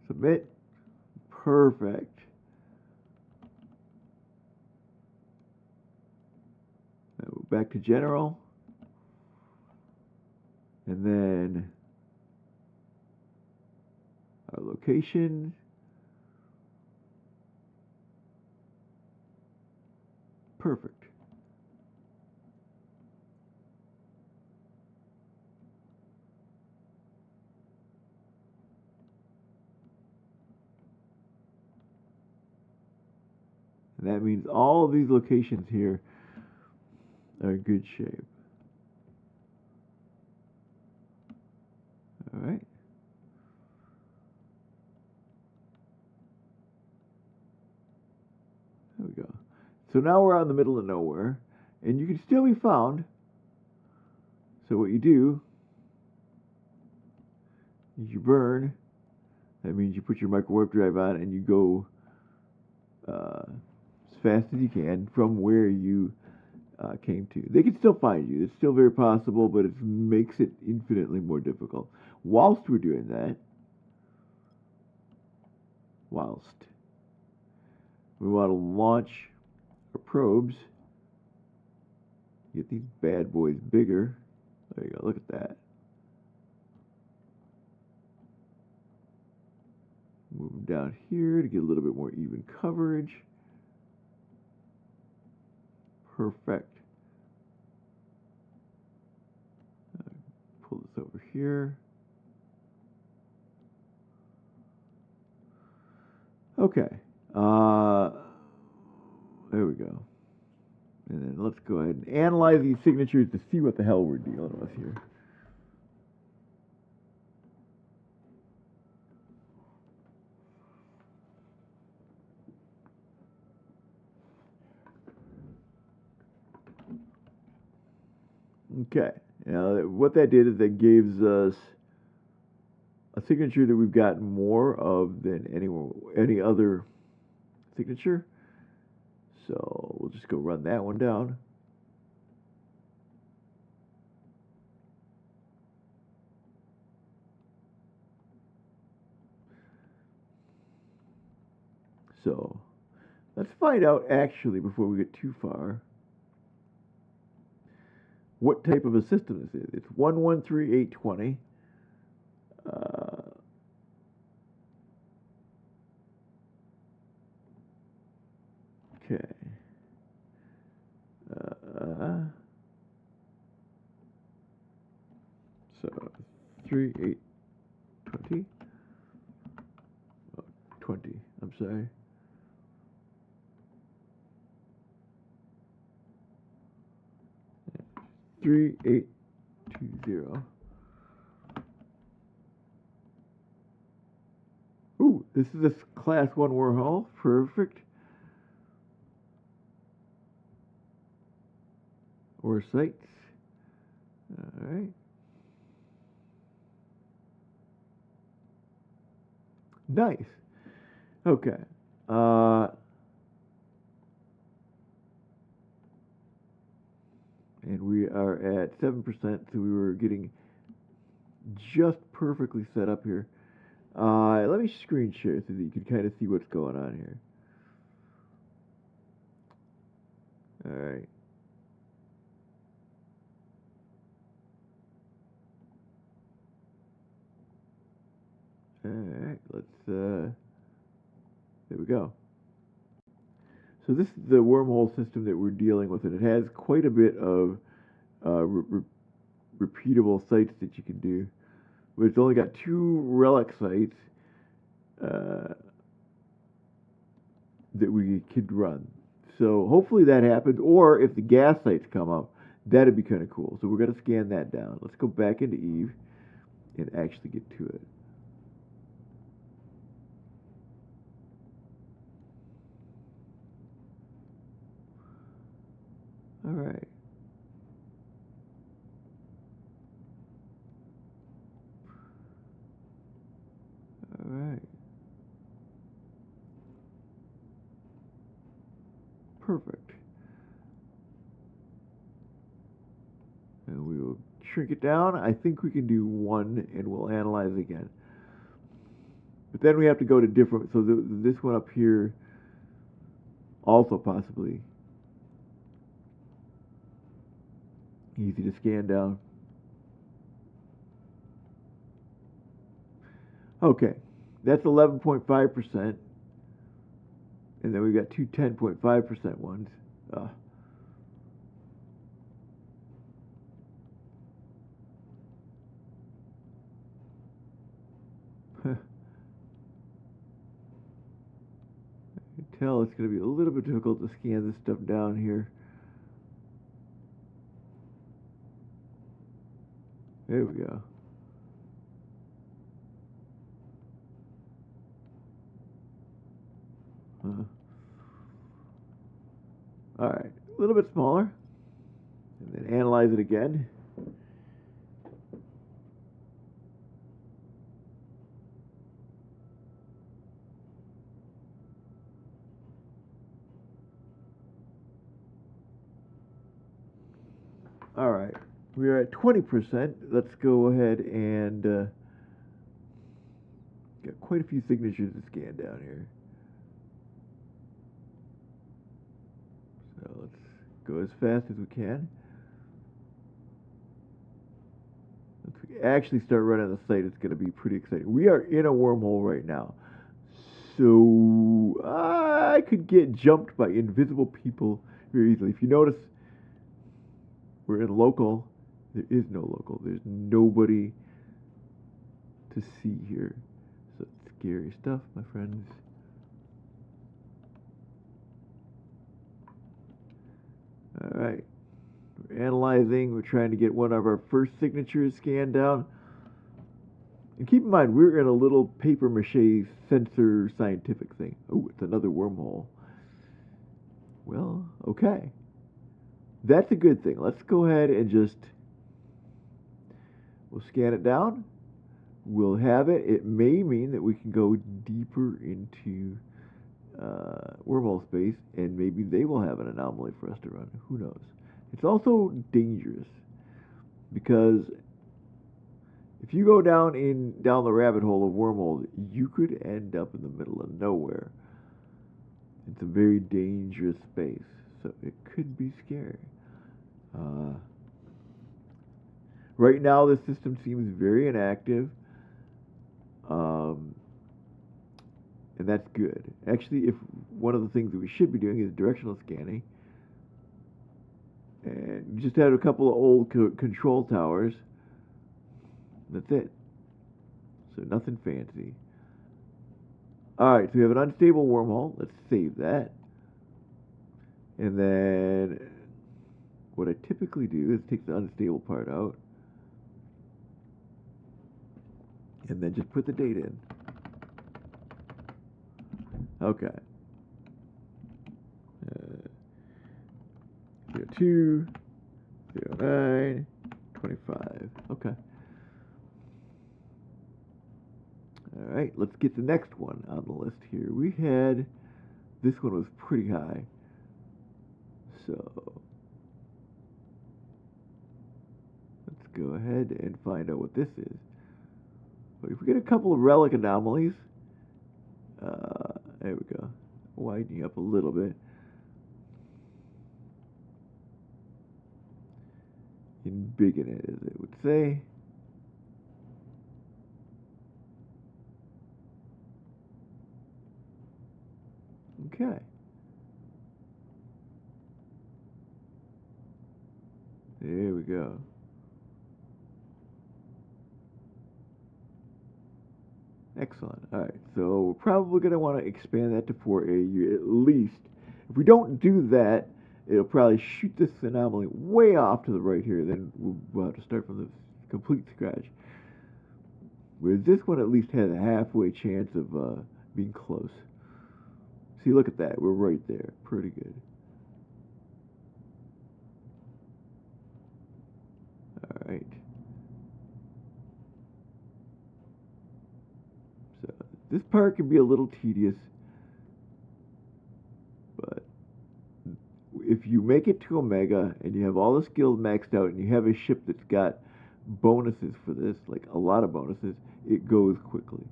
Submit. Perfect. Back to general. And then our location. Perfect. And that means all of these locations here are in good shape. All right. There we go. So now we're out in the middle of nowhere, and you can still be found. So what you do is you burn. That means you put your micro warp drive on and you go as fast as you can from where you came to. They can still find you. It's still very possible, but it makes it infinitely more difficult. Whilst we're doing that, we want to launch our probes. Get these bad boys bigger. There you go. Look at that. Move them down here to get a little bit more even coverage. Perfect. Pull this over here. Okay. There we go. And then let's go ahead and analyze these signatures to see what the hell we're dealing with here. Okay. Now, what that did is that gives us a signature that we've gotten more of than any other signature. So we'll just go run that one down. So let's find out actually before we get too far what type of a system this is. It's 113820. Okay. So 3820. 20. I'm sorry. Yeah. 3820. Ooh, this is a class 1 wormhole. Perfect. Or sites. Alright. Nice. Okay. And we are at 7%, so we were getting just perfectly set up here. Let me screen share so that you can kind of see what's going on here. Alright. Alright, let's, there we go. So this is the wormhole system that we're dealing with, and it has quite a bit of repeatable sites that you can do. But it's only got 2 relic sites that we could run. So hopefully that happens, or if the gas sites come up, that'd be kind of cool. So we're going to scan that down. Let's go back into Eve and actually get to it. All right. All right. Perfect. And we will shrink it down. I think we can do 1, and we'll analyze again. But then we have to go to different, so this one up here also possibly easy to scan down. Okay, that's 11.5%. And then we've got 2 10.5% ones. I can tell it's going to be a little bit difficult to scan this stuff down here. There we go. All right, a little bit smaller. And then analyze it again. All right, we are at 20%. Let's go ahead and got quite a few signatures to scan down here. So let's go as fast as we can. Once we actually start running the site, it's going to be pretty exciting. We are in a wormhole right now. So I could get jumped by invisible people very easily. If you notice, we're in local. There is no local. There's nobody to see here. So it's scary stuff, my friends. Alright. We're analyzing. We're trying to get one of our first signatures scanned down. And keep in mind, we're in a little paper mache sensor scientific thing. Oh, it's another wormhole. Well, okay. That's a good thing. Let's go ahead and just... We'll scan it down. We'll have it. It may mean that we can go deeper into wormhole space, and maybe they will have an anomaly for us to run. Who knows? It's also dangerous, because if you go down the rabbit hole of wormholes, you could end up in the middle of nowhere. It's a very dangerous space, so it could be scary. Right now, the system seems very inactive, and that's good. Actually, if one of the things that we should be doing is directional scanning, and we just had a couple of old control towers. That's it. So nothing fancy. Alright, so we have an unstable wormhole. Let's save that. And then what I typically do is take the unstable part out. And then just put the data in. Okay. 02, 09, 25. Okay. Alright, let's get the next one on the list here. We had, this one was pretty high. So, let's go ahead and find out what this is. But if we get a couple of relic anomalies, there we go. Widening up a little bit. And bigging it, as it would say. Okay. There we go. Excellent. All right, so we're probably going to want to expand that to 4A at least. If we don't do that, it'll probably shoot this anomaly way off to the right here. Then we'll have to start from the complete scratch. Whereas this one at least has a halfway chance of being close. See, look at that. We're right there. Pretty good. All right. So this part can be a little tedious, but if you make it to Omega and you have all the skills maxed out and you have a ship that's got bonuses for this, like a lot of bonuses, it goes quickly.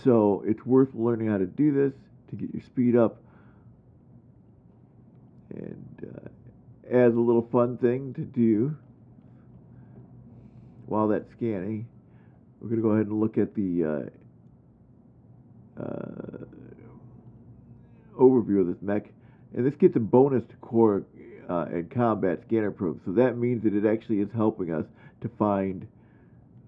So it's worth learning how to do this to get your speed up. And as a little fun thing to do while that's scanning, we're going to go ahead and look at the overview of this mech. And this gets a bonus to core and combat scanner probes. So that means that it actually is helping us to find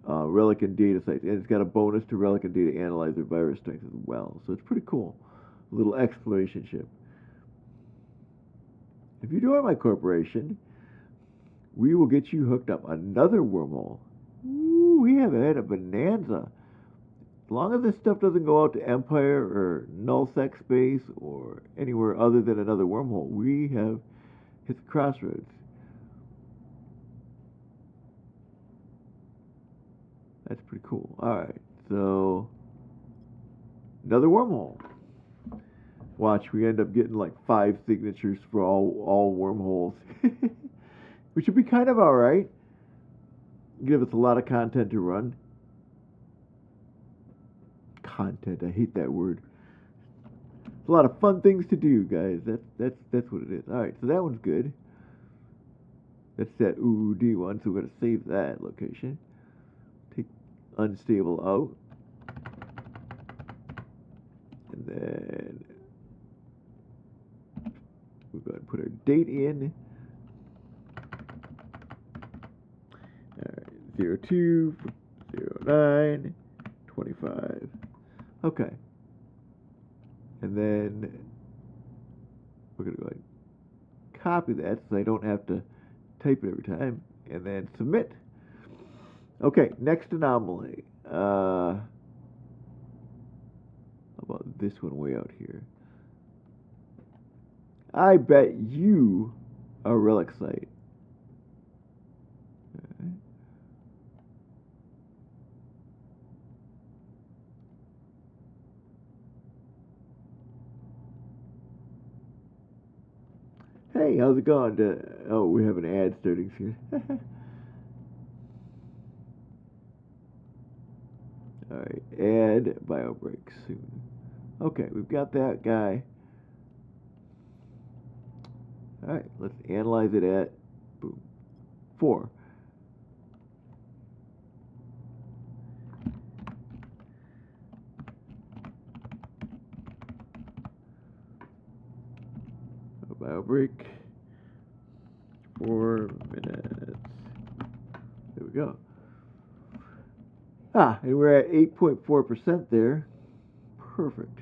relic and data sites. And it's got a bonus to relic and data analyzer virus strength as well. So it's pretty cool. A little exploration ship. If you join my corporation, we will get you hooked up another wormhole. Ooh, we have had a bonanza. As long as this stuff doesn't go out to Empire or nullsec space or anywhere other than another wormhole, we have hit the crossroads. That's pretty cool. Alright, so another wormhole. Watch, we end up getting like 5 signatures for all wormholes. Which would be kind of alright. Give us a lot of content to run. Content, I hate that word. It's a lot of fun things to do, guys. That's what it is. Alright, so that one's good. That's that OOD one, so we're going to save that location. Take unstable out. And then we're going to put our date in. Alright, 02, 09, 25. Okay. And then we're going to go ahead and copy that so I don't have to type it every time, and then submit. Okay, next anomaly. How about this one way out here? I bet you a relic site. Okay. Hey, how's it going? Oh, we have an ad starting soon. Alright, add bio break soon. Okay, we've got that guy. Alright, let's analyze it at, boom, 4. A bio break, 4 minutes. There we go. Ah, and we're at 8.4% there. Perfect.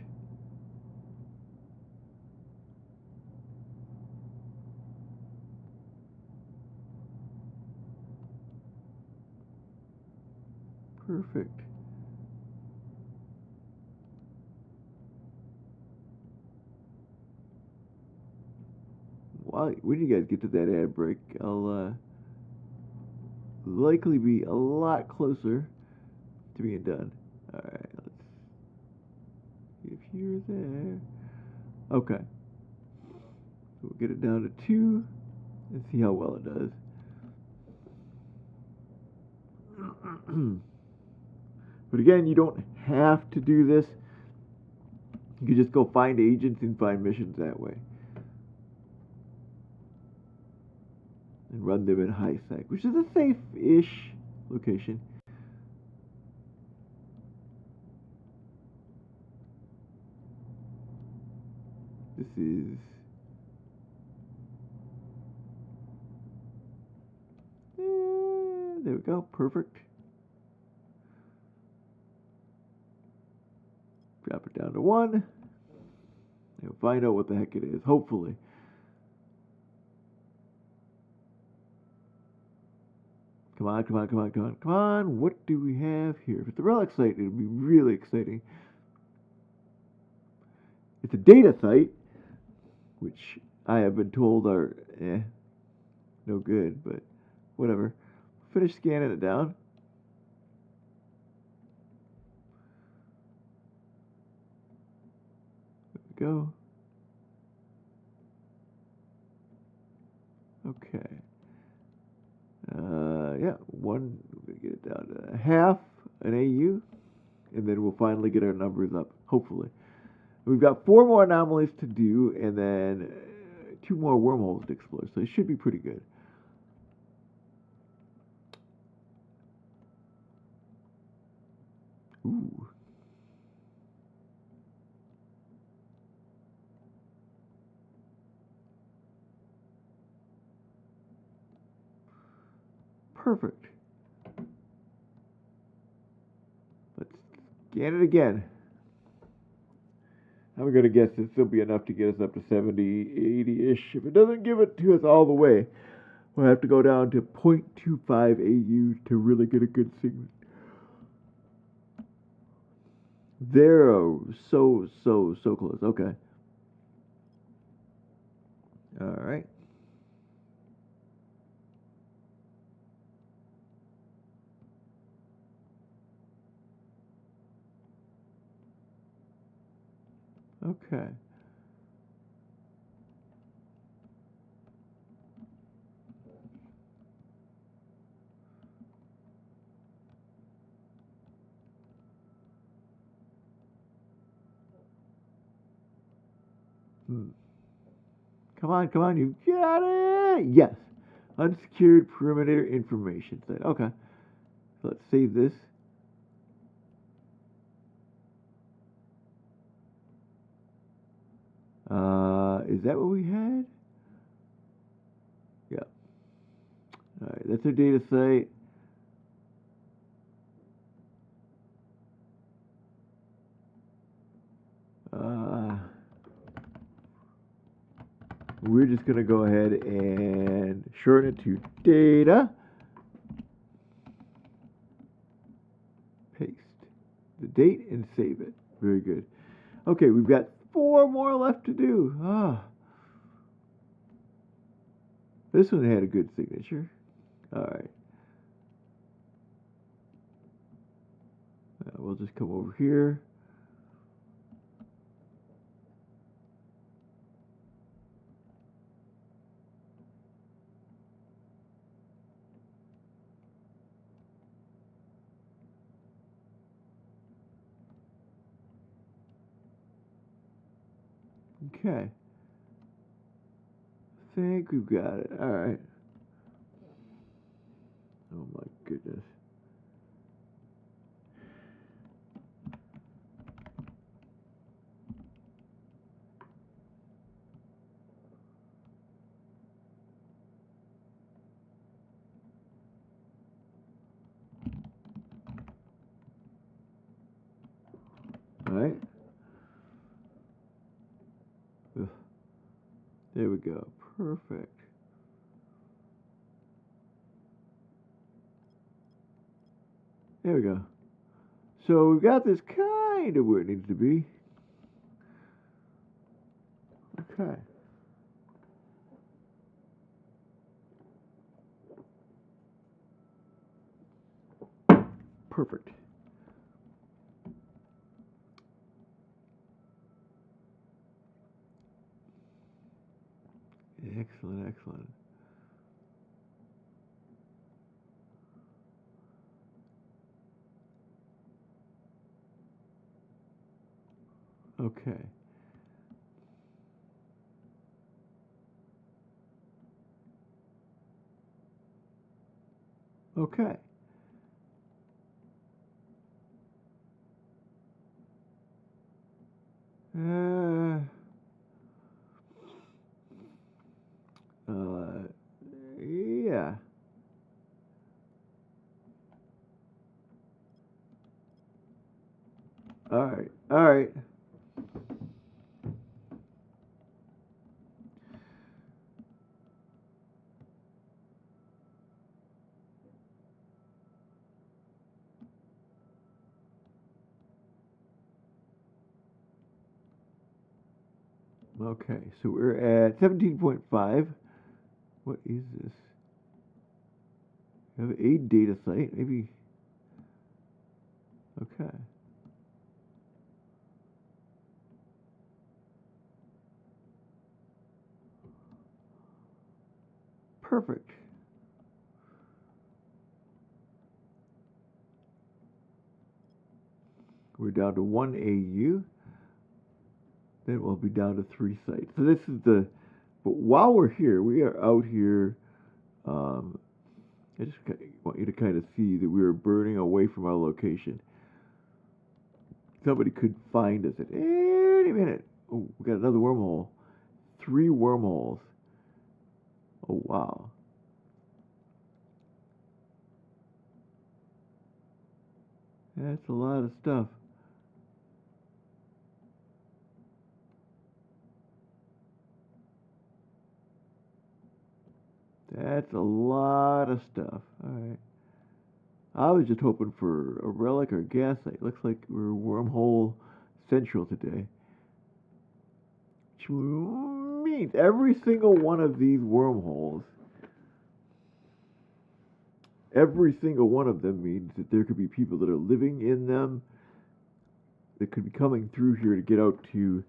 Perfect. Well, when you guys get to that ad break, I'll likely be a lot closer to being done. Alright, let's see if you're there. Okay. So we'll get it down to 2 and see how well it does. But again, you don't have to do this. You can just go find agents and find missions that way. And run them in high sec, which is a safe-ish location. This is... there we go, perfect. Drop it down to 1. And find out what the heck it is, hopefully. Come on, come on, come on, come on, come on. What do we have here? If it's a relic site, it would be really exciting. It's a data site, which I have been told are, no good, but whatever. Finish scanning it down. There we go. Okay. Yeah, we're gonna get it down to half an AU, and then we'll finally get our numbers up, hopefully. We've got 4 more anomalies to do, and then 2 more wormholes to explore, so it should be pretty good. Ooh. Perfect. Let's scan it again. I'm going to guess this will be enough to get us up to 70, 80-ish. If it doesn't give it to us all the way, we'll have to go down to 0.25 AU to really get a good signal. There, so close. Okay. All right. Okay. Come on, you got it! Yes. Unsecured perimeter information set. Okay. So let's save this. Is that what we had? Yeah. Alright, that's our data site. We're just going to go ahead and shorten it to data. Paste the date and save it. Very good. Okay, we've got 4 more left to do. This one had a good signature. All right. We'll just come over here. Okay. I think we've got it. All right. Oh my goodness. All right. Ugh. There we go. Perfect. There we go. So we've got this kind of where it needs to be. Okay. Perfect. Excellent, excellent. Okay. Okay. Uh, yeah. All right. All right. Okay. So we're at 17.5. What is this? We have a data site. Maybe. Okay. Perfect. We're down to 1 AU. Then we'll be down to 3 sites. So this is the. But while we're here, we are out here. I just want you to kind of see that we are burning away from our location. Somebody could find us at any minute. Oh, we got another wormhole. 3 wormholes. Oh, wow. That's a lot of stuff. That's a lot of stuff. All right. I was just hoping for a relic or a gas site. Looks like we're wormhole central today. Which means every single one of these wormholes, every single one of them means that there could be people that are living in them that could be coming through here to get out to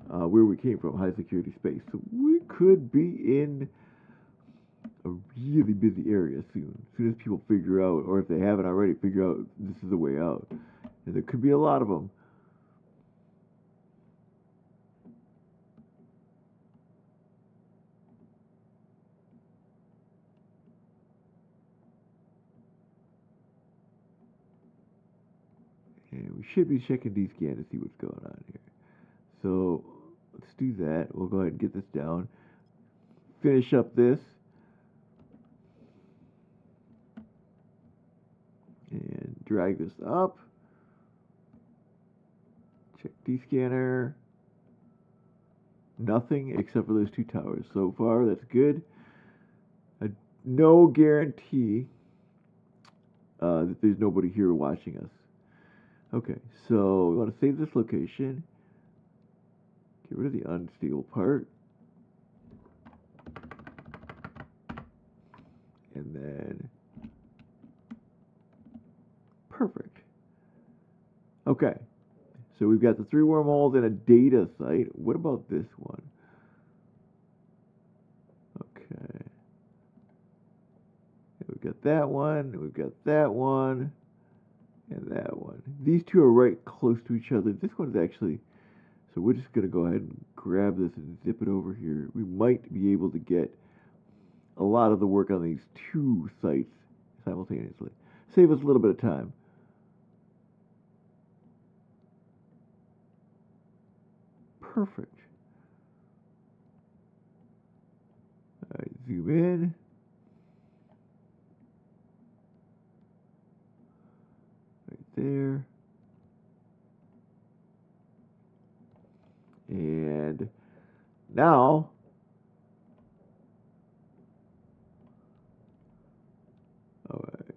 where we came from, high security space. So we could be in a really busy area soon. As soon as people figure out, or if they haven't already, figure out this is the way out. And there could be a lot of them. And we should be checking D-scan to see what's going on here. So let's do that. We'll go ahead and get this down. Finish up this. And drag this up. Check D-scanner. Nothing except for those two towers. So far, that's good. No guarantee that there's nobody here watching us. Okay, so we want to save this location. Get rid of the unstable part. And then, perfect. Okay, so we've got the 3 wormholes and a data site. What about this one? Okay. We've got that one, we've got that one, and that one. These two are right close to each other. This one's actually, so we're just going to go ahead and grab this and zip it over here. We might be able to get a lot of the work on these 2 sites simultaneously. Save us a little bit of time. Perfect. All right, zoom in. Right there. And now, all right,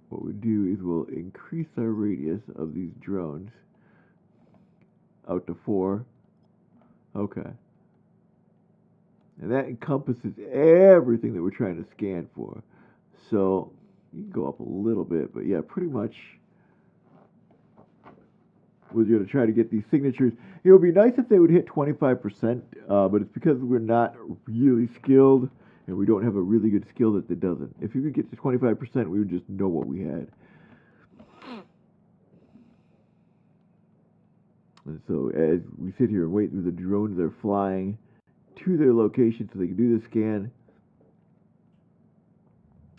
what we do is we'll increase our radius of these drones out to 4. Okay. And that encompasses everything that we're trying to scan for. So you can go up a little bit, but yeah, pretty much we're going to try to get these signatures. It would be nice if they would hit 25%, but it's because we're not really skilled and we don't have a really good skill that it doesn't. If you could get to 25%, we would just know what we had. And so as we sit here and wait through the drones, they're flying to their location so they can do the scan.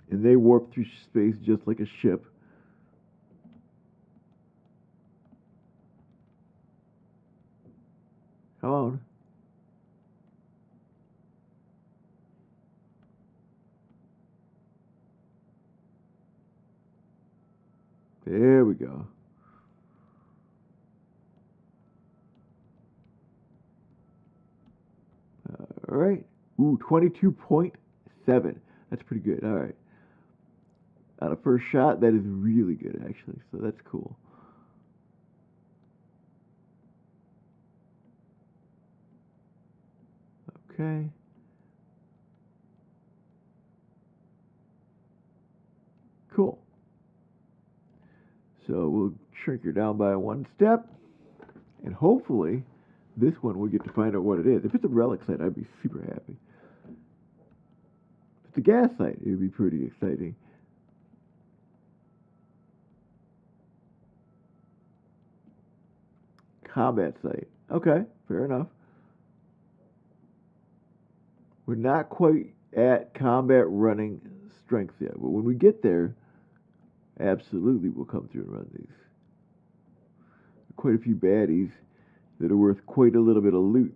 And they warp through space just like a ship. Come on. There we go. All right. Ooh, 22.7. That's pretty good. All right. On a first shot, that is really good, actually. So that's cool. Okay. Cool. So we'll shrink her down by 1 step. And hopefully, this one we'll get to find out what it is. If it's a relic site, I'd be super happy. If it's a gas site, it would be pretty exciting. Combat site. Okay, fair enough. We're not quite at combat running strength yet, but when we get there, absolutely we'll come through and run these. Quite a few baddies that are worth quite a little bit of loot.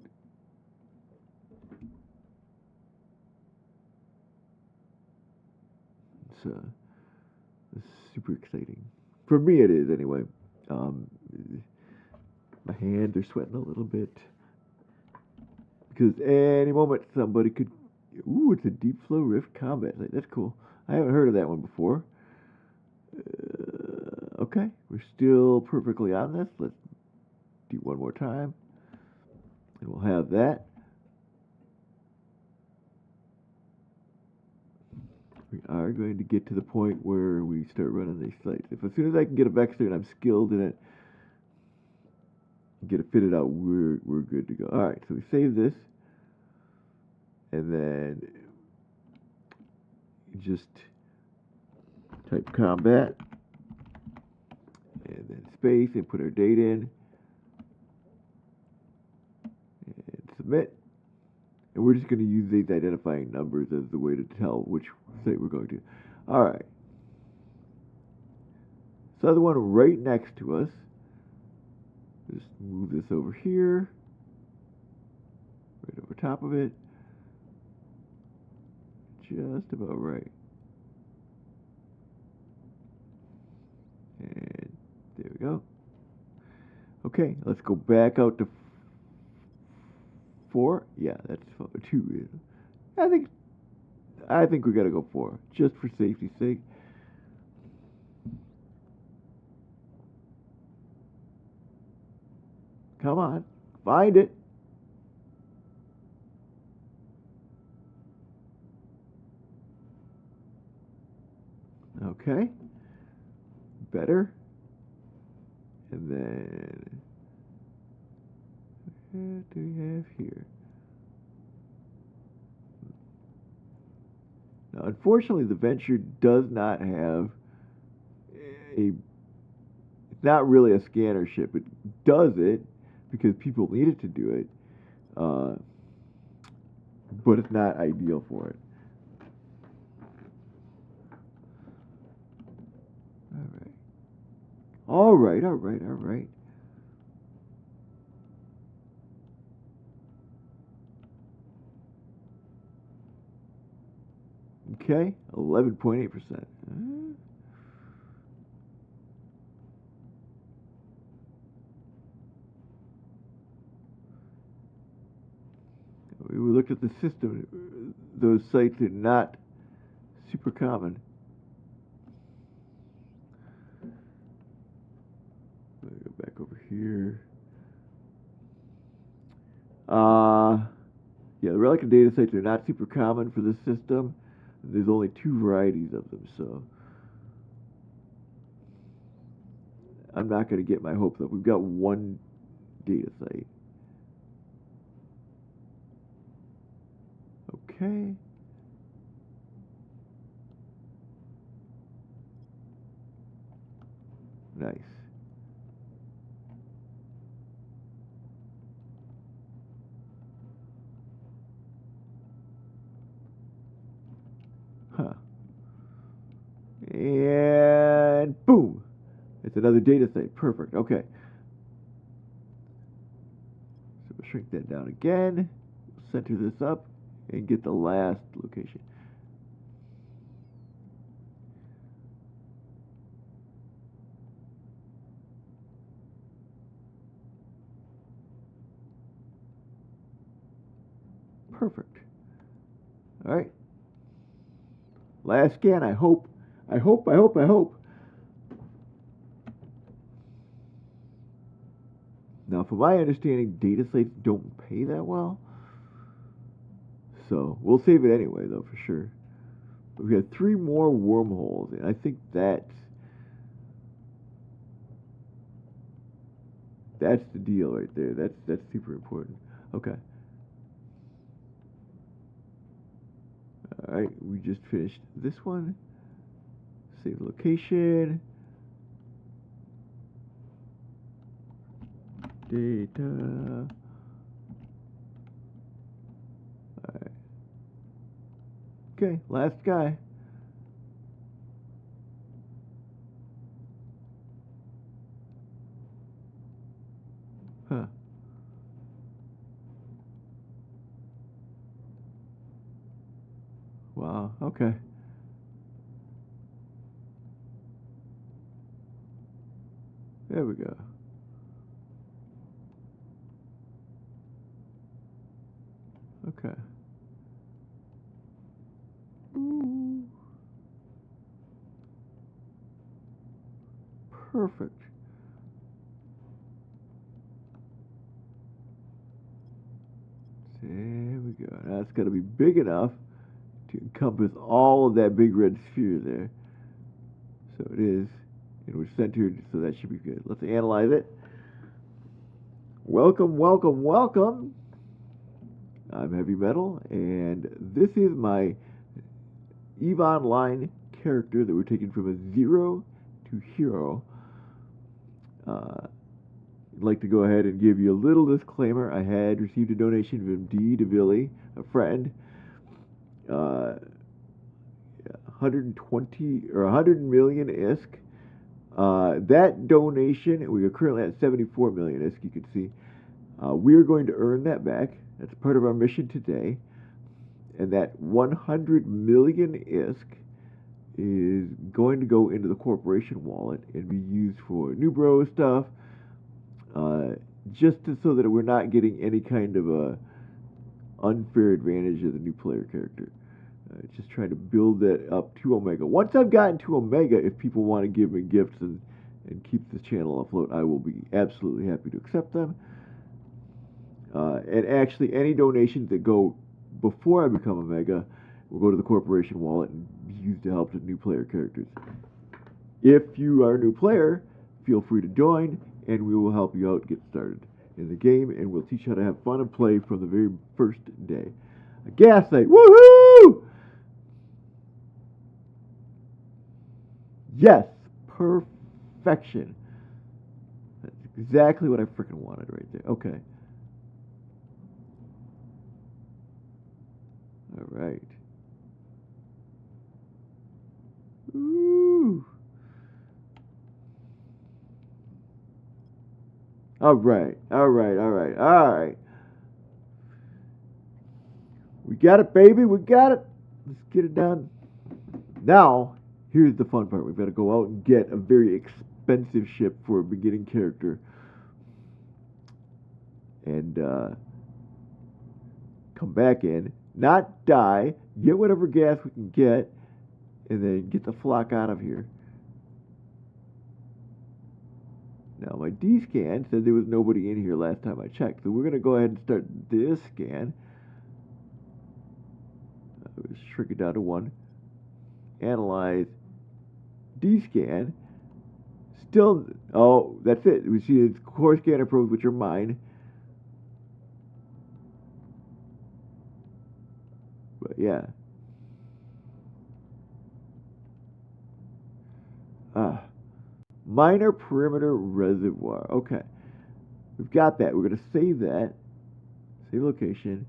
It's super exciting. For me, it is anyway. My hands are sweating a little bit because any moment somebody could. Ooh, it's a deep flow rift combat site. That's cool. I haven't heard of that one before. Okay, we're still perfectly on this. Let's do one more time, and we'll have that. We are going to get to the point where we start running these sites. If as soon as I can get a Vexter and I'm skilled in it, get it fitted out, we're good to go. All right, so we save this, and then just type combat, and then space, and put our date in, and submit. And we're just going to use these identifying numbers as the way to tell which site we're going to. All right. So the one right next to us. Just move this over here, right over top of it. Just about right. And there we go. Okay, let's go back out to 4? Yeah, that's 2. I think I think we gotta go 4, just for safety's sake. Come on, find it. Okay, better. And then what do we have here? Now, unfortunately, the Venture does not have a. It's not really a scanner ship. It does it because people need it to do it, uh, but it's not ideal for it. All right. All right. All right. All right. Okay, 11.8%. We looked at the system. Those sites are not super common. Let me go back over here. Yeah, the relic and data sites are not super common for this system. There's only 2 varieties of them, so I'm not going to get my hopes up. We've got 1 data site. Okay. Nice. Huh. And boom. It's another data site. Perfect. Okay. So we'll shrink that down again. Center this up and get the last location. Perfect. All right. Last scan, I hope. I hope. Now, from my understanding, data sites don't pay that well. So, we'll save it anyway, though, for sure. We have 3 more wormholes, and I think that's the deal right there. That's super important. Okay. All right, we just finished this one. Save location. Data. All right. Okay, last guy. Huh. Wow, okay. There we go. Okay. Ooh. Perfect. There we go. That's got to be big enough to encompass all of that big red sphere there. So it is. It was centered, so that should be good. Let's analyze it. Welcome, welcome, welcome. I'm Haevy Metall, and this is my EVE Online character that we're taking from a 0 to hero. I'd like to go ahead and give you a little disclaimer. I had received a donation from D. DeVilly, a friend. 120 or 100 million ISK. That donation, we are currently at 74 million ISK, you can see. We're going to earn that back. That's part of our mission today. And that 100 million ISK is going to go into the corporation wallet and be used for New Bro stuff, just so that we're not getting any kind of a unfair advantage of the new player character. Just trying to build that up to Omega. Once I've gotten to Omega, if people want to give me gifts and keep the channel afloat, I will be absolutely happy to accept them. And actually, any donations that go before I become Omega will go to the corporation wallet and be used to help the new player characters. If you are a new player, feel free to join, and we will help you out get started in the game, and we'll teach you how to have fun and play from the very first day. A gas light, woohoo! Yes, perfection. That's exactly what I freaking wanted right there. Okay. All right. Ooh. All right. All right. All right. All right. We got it, baby. We got it. Let's get it done. Now, here's the fun part. We've got to go out and get a very expensive ship for a beginning character. And come back in, not die, get whatever gas we can get, and then get the flock out of here. Now, my D scan said there was nobody in here last time I checked, so we're going to go ahead and start this scan. Let's shrink it down to 1. Analyze. D scan. Still, oh, that's it. We see the core scanner probes, which are mine. But yeah. Minor perimeter reservoir. Okay. We've got that. We're going to save that. Save location.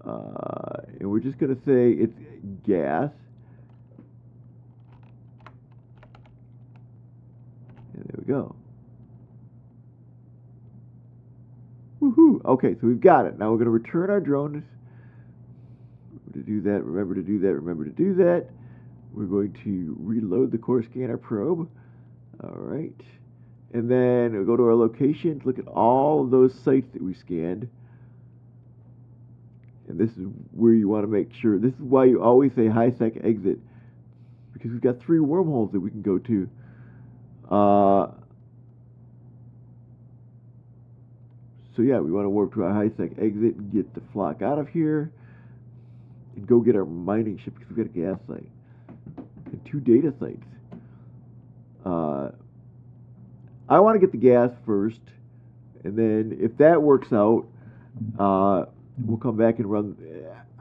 And we're just going to say it's gas. And there we go. Woohoo! Okay, so we've got it. Now we're going to return our drones. Remember to do that. Remember to do that. Remember to do that. We're going to reload the core scanner probe. All right. And then we'll go to our locations, look at all of those sites that we scanned. And this is where you want to make sure. This is why you always say high sec exit, because we've got 3 wormholes that we can go to. So yeah, we want to warp to our high sec exit and get the flock out of here and go get our mining ship, because we've got a gas site and 2 data sites. I want to get the gas first, and then if that works out, we'll come back and run.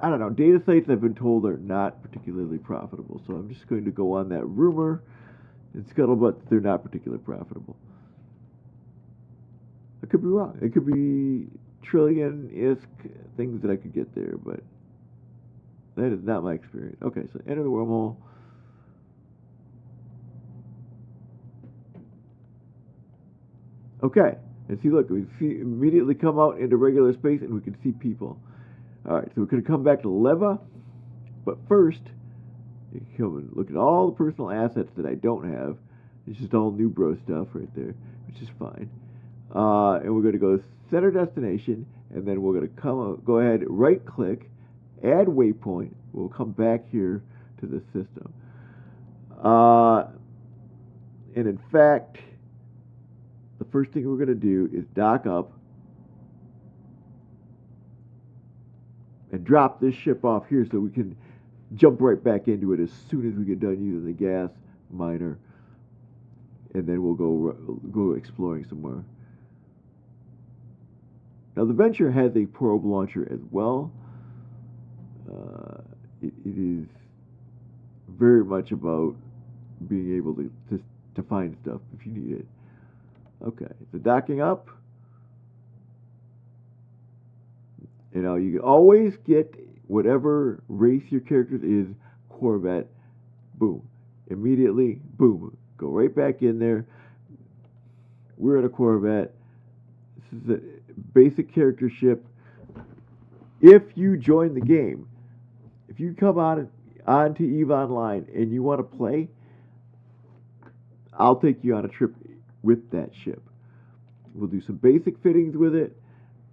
I don't know. Data sites, I've been told, are not particularly profitable, so I'm just going to go on that rumor and scuttlebutt that they're not particularly profitable. I could be wrong. It could be trillion-esque things that I could get there, but that is not my experience. Okay, so enter the wormhole. Okay, and see, look, we see immediately come out into regular space, and we can see people. All right, so we're going to come back to Leva, but first, you can come and look at all the personal assets that I don't have. It's just all new bro stuff right there, which is fine. And we're going to go center destination, and then we're going to go ahead, right-click, add waypoint. We'll come back here to the system. And in fact, the first thing we're going to do is dock up and drop this ship off here so we can jump right back into it as soon as we get done using the gas miner, and then we'll go exploring some more. Now the Venture has a probe launcher as well. It is very much about being able to find stuff if you need it. Okay, so docking up. You know, you can always get whatever race your character is, Corvette, boom. Immediately, boom. Go right back in there. We're in a Corvette. This is a basic character ship. If you join the game, if you come onto EVE Online and you want to play, I'll take you on a trip with that ship. We'll do some basic fittings with it,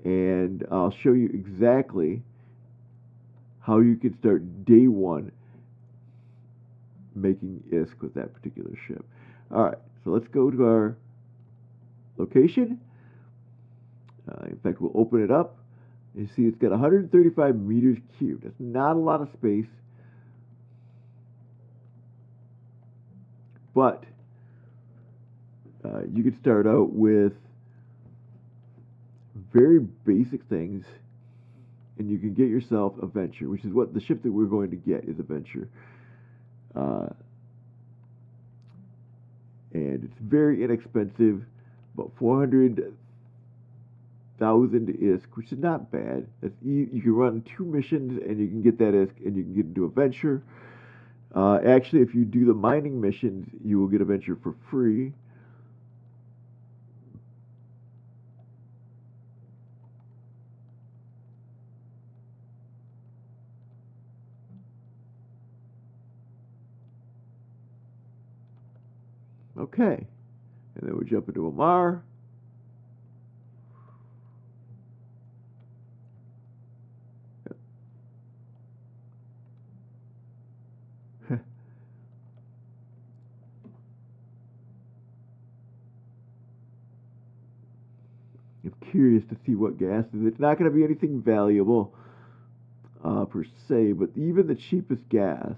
and I'll show you exactly how you can start day one making ISK with that particular ship. All right, so let's go to our location. In fact, we'll open it up. You see it's got 135 meters cubed. That's not a lot of space, but you could start out with very basic things, and you can get yourself a Venture, which is what the ship that we're going to get is a Venture. And it's very inexpensive, about 400,000 ISK, which is not bad. You can run 2 missions, and you can get that ISK, and you can get into a Venture. Actually, if you do the mining missions, you will get a Venture for free. Okay, and then we jump into Amar. I'm curious to see what gas is. It's not going to be anything valuable per se, but even the cheapest gas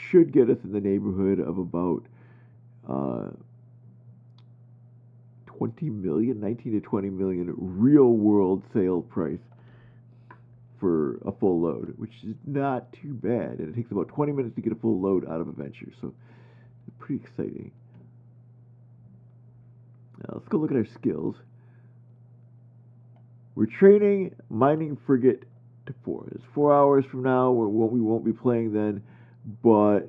should get us in the neighborhood of about 20 million, 19 to 20 million real world sale price for a full load, which is not too bad. And it takes about 20 minutes to get a full load out of a Venture, so it's pretty exciting. Now let's go look at our skills. We're training mining frigate to 4. It's 4 hours from now. We won't be playing then, but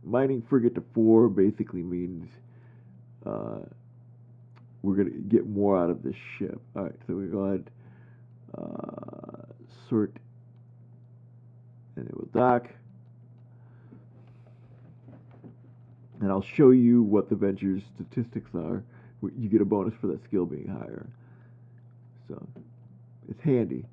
mining frigate to 4 basically means we're going to get more out of this ship. All right, so we go ahead, sort, and it will dock. And I'll show you what the Venture's statistics are. You get a bonus for that skill being higher. So it's handy.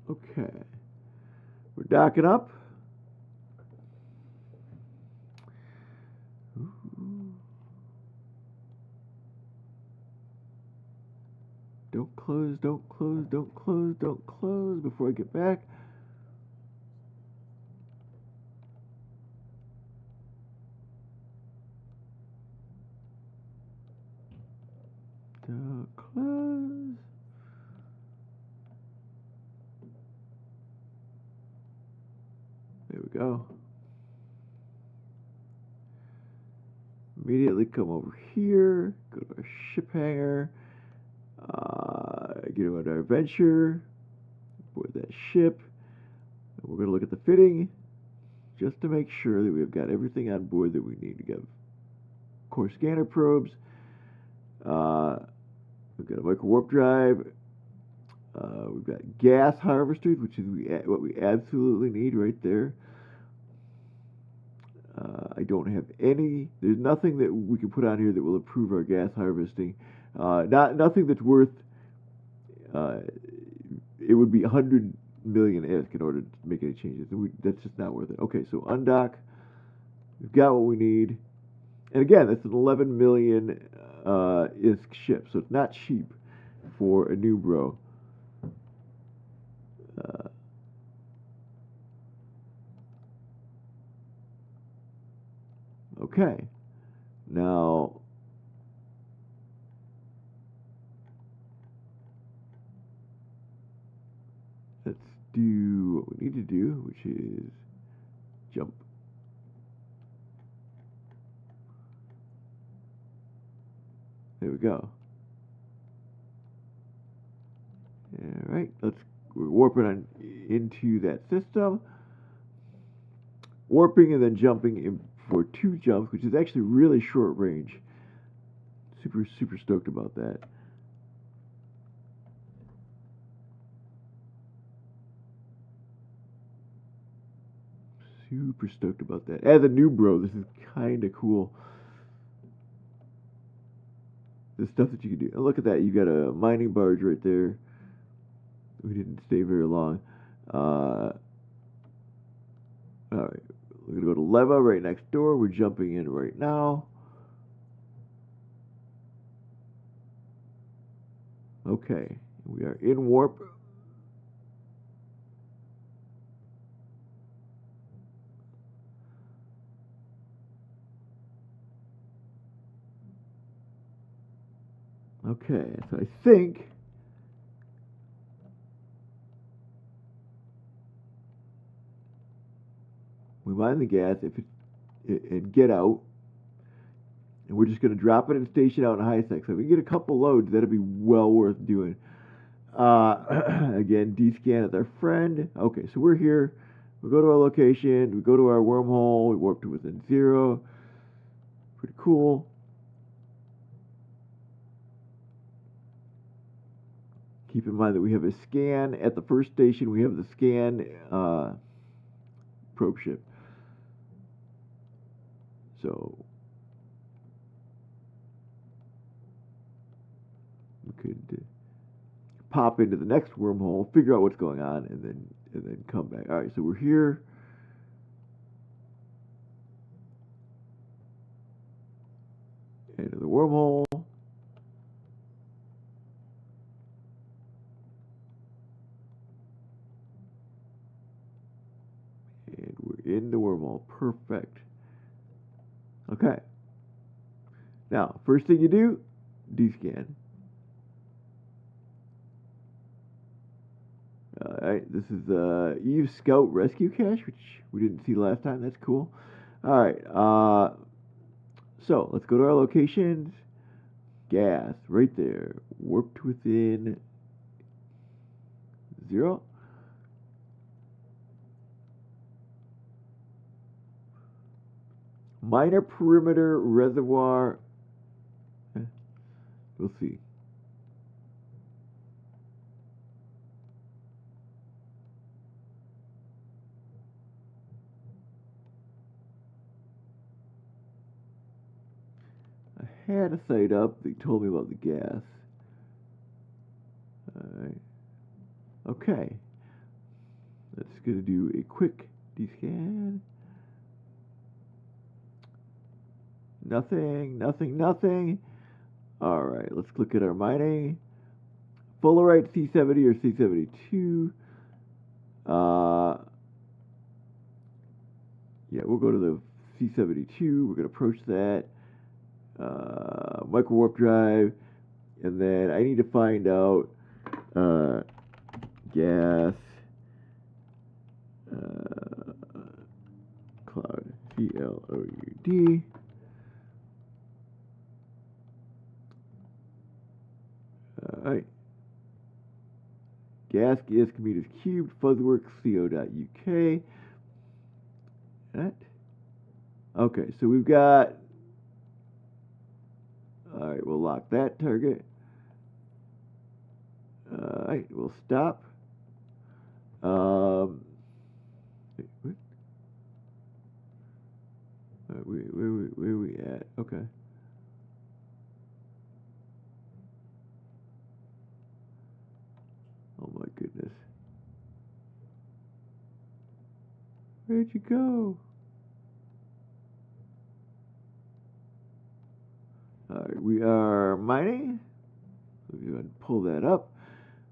Okay, we're docking up. Don't close, don't close, don't close, don't close before I get back. Don't close. There we go. Immediately come over here, go to our ship hangar, get on our Venture, board that ship. And we're going to look at the fitting just to make sure that we've got everything on board that we need. We got core scanner probes, we've got a micro warp drive, we've got gas harvesters, which is what we absolutely need right there. I don't have any. There's nothing that we can put on here that will improve our gas harvesting. Nothing that's worth. It would be 100 million ISK in order to make any changes. That's just not worth it. Okay, so undock. We've got what we need. And again, that's an 11 million ISK ship, so it's not cheap for a new bro. Okay, now let's do what we need to do, which is jump. There we go. All right, we're warping on into that system. Warping and then jumping for 2 jumps, which is actually really short range. Super stoked about that. Super stoked about that. As a new bro, this is kind of cool. The stuff that you can do. And look at that. You got a mining barge right there. We didn't stay very long. All right. We're going to go to Leva right next door. We're jumping in right now. Okay. We are in warp. Okay. So I think we mine the gas and get out. And we're just going to drop it and station out in high sec. So if we can get a couple loads, that'd be well worth doing. Again, D-scan is our friend. Okay, so we're here. We go to our location. We go to our wormhole. We warp to within 0. Pretty cool. Keep in mind that we have a scan at the first station. We have the scan probe ship. So we could pop into the next wormhole, figure out what's going on, and then come back. All right, so we're here. Into the wormhole. And we're in the wormhole. Perfect. Okay. Now, first thing you do, D-scan. Alright, this is Eve Scout Rescue Cache, which we didn't see last time. That's cool. Alright, so let's go to our locations. Gas, right there. Warped within 0. Minor perimeter reservoir. We'll see. I had a site up. They told me about the gas. Alright. Okay. That's going to do a quick D-scan. Nothing. Alright, let's look at our mining. Fullerite C70 or C72. Yeah, we'll go to the C72. We're going to approach that. Micro warp drive. And then I need to find out gas cloud. CLOUD. Alright. Gas commute is cubed, fuzzworks, co.uk. That. Okay, so we've got. Alright, we'll lock that target. Alright, we'll stop. Wait, what? Where are we at? Okay. Oh my goodness. Where'd you go? Alright, we are mining. So we're going to pull that up.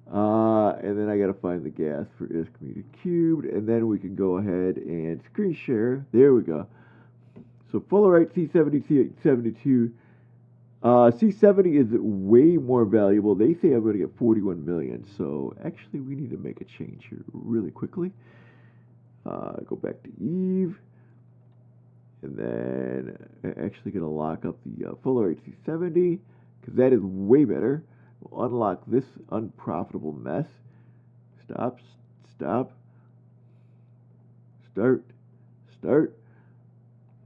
And then I got to find the gas for is commuted cubed. And then we can go ahead and screen share. There we go. So Fullerite C70, C72. C70 is way more valuable. They say I'm going to get 41 million. So actually, we need to make a change here really quickly. Go back to Eve. And then I'm actually going to lock up the Fullerite C70 because that is way better. We'll unlock this unprofitable mess. Stop. Start.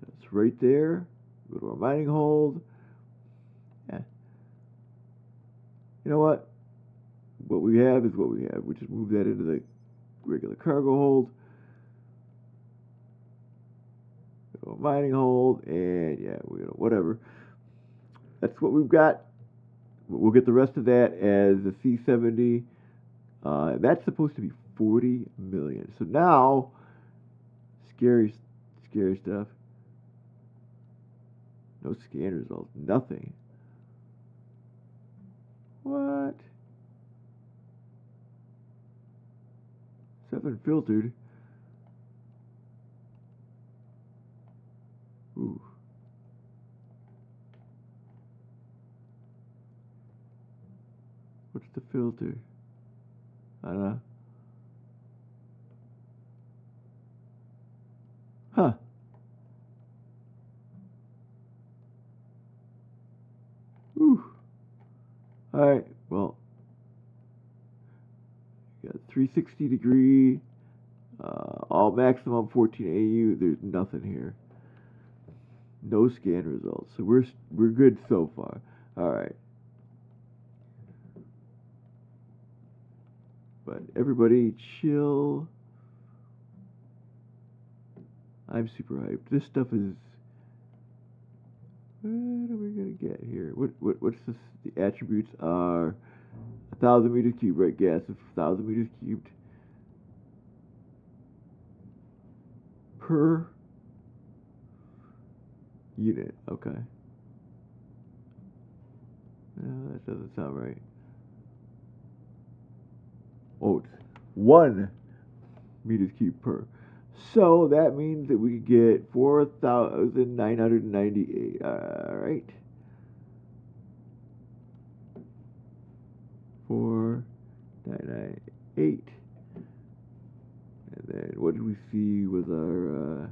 Let's It's right there. Go to our mining hold. Yeah. You know what? What we have is what we have. We just move that into the regular cargo hold. Go to a mining hold, and yeah, whatever. That's what we've got. We'll get the rest of that as the C70. That's supposed to be 40 million. So now, scary stuff. No scan results. Nothing. What? 7 filtered. Ooh. What's the filter? I don't know. Huh. Ooh. Alright, well. Got 360 degree. All maximum 14 AU. There's nothing here. No scan results. So we're good so far. Alright. But everybody chill. I'm super hyped. This stuff is. What are we gonna get here? What's this? The attributes are 1,000 meters cubed, right? Gas of 1,000 meters cubed per unit. Okay. No, that doesn't sound right. Oh, it's 1 meters cubed per. So that means that we could get 4,998. All right. 4,998. And then what did we see was our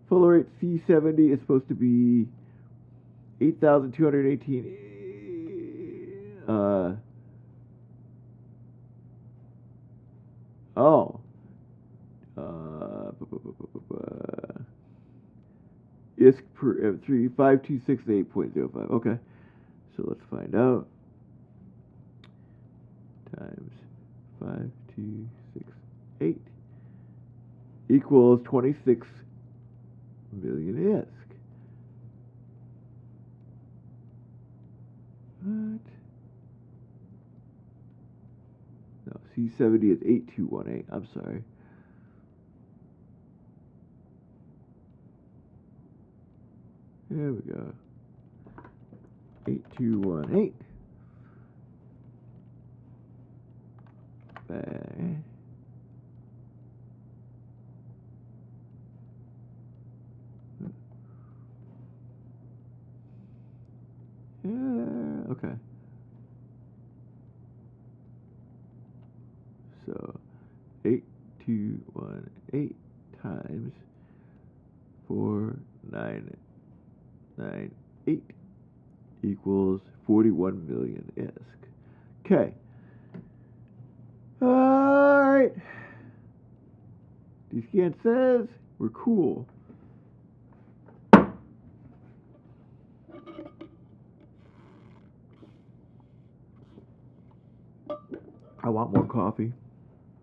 full rate C70 is supposed to be 8,218. Oh. ISK per M3 5268.05. Okay. So let's find out. Times 5268 equals 26 million ISK. What? No, C70 is 8218. I'm sorry. There we go. 8218. Bang. Yeah, okay. So 8218 times 4998 equals 41 million ISK. Okay. Alright. D-scan says we're cool. I want more coffee,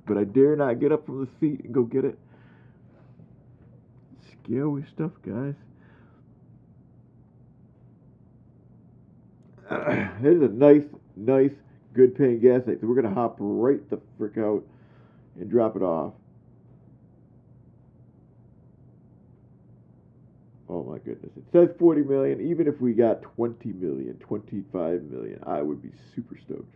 but I dare not get up from the seat and go get it. Scary stuff, guys. This is a nice, good paying gas station. So we're gonna hop right the frick out and drop it off. Oh my goodness. It says 40 million. Even if we got 20 million, 25 million, I would be super stoked.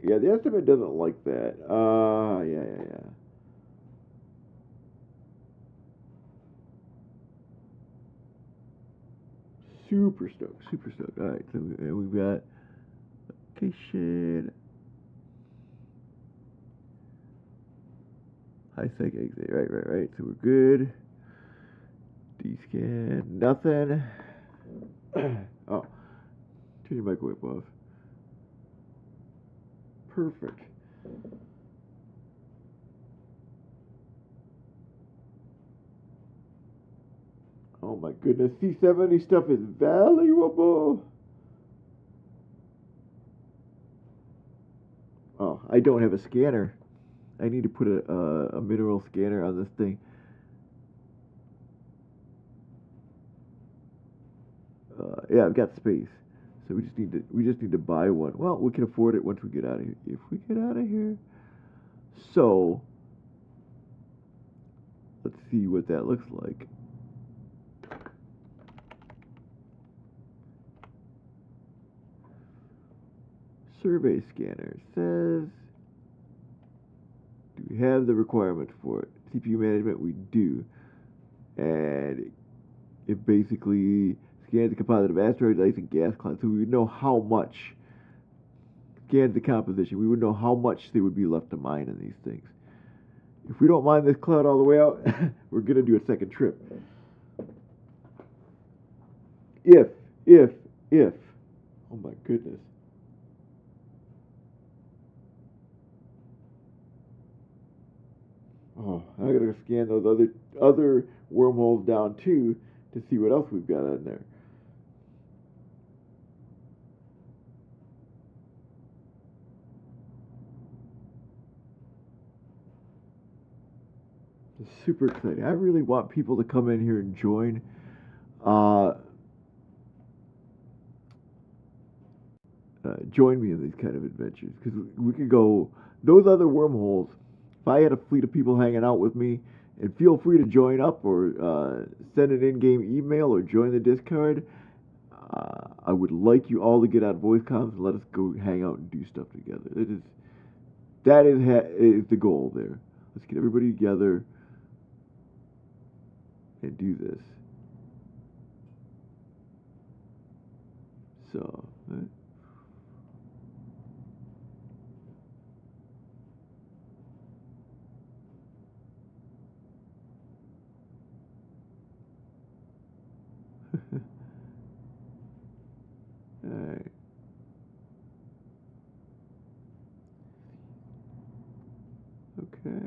Yeah, the estimate doesn't like that. Yeah. Super stoked. Alright, so we've got location. High sec exit. Right. So we're good. D-scan. Nothing. Oh. Turn your microwave off. Perfect. Oh my goodness, C70 stuff is valuable. Oh, I don't have a scanner. I need to put a mineral scanner on this thing. Yeah, I've got space, so we just need to buy one. Well, we can afford it once we get out of here. If we get out of here, so let's see what that looks like. Survey scanner says, do we have the requirements for it? CPU management, we do, and it basically scans the composite of asteroids, ice, and gas clouds, so we would know how much. Scans the composition, we would know how much there would be left to mine in these things. If we don't mine this cloud all the way out, we're gonna do a second trip. If, if, if. Oh my goodness. Oh, I gotta scan those other wormholes down too to see what else we've got in there. It's super exciting. I really want people to come in here and join. Uh, join me in these kind of adventures because we could go those other wormholes. If I had a fleet of people hanging out with me, and feel free to join up or send an in-game email or join the Discord. I would like you all to get on voice comms and let us go hang out and do stuff together. That is the goal there. Let's get everybody together and do this. So. Alright. Okay.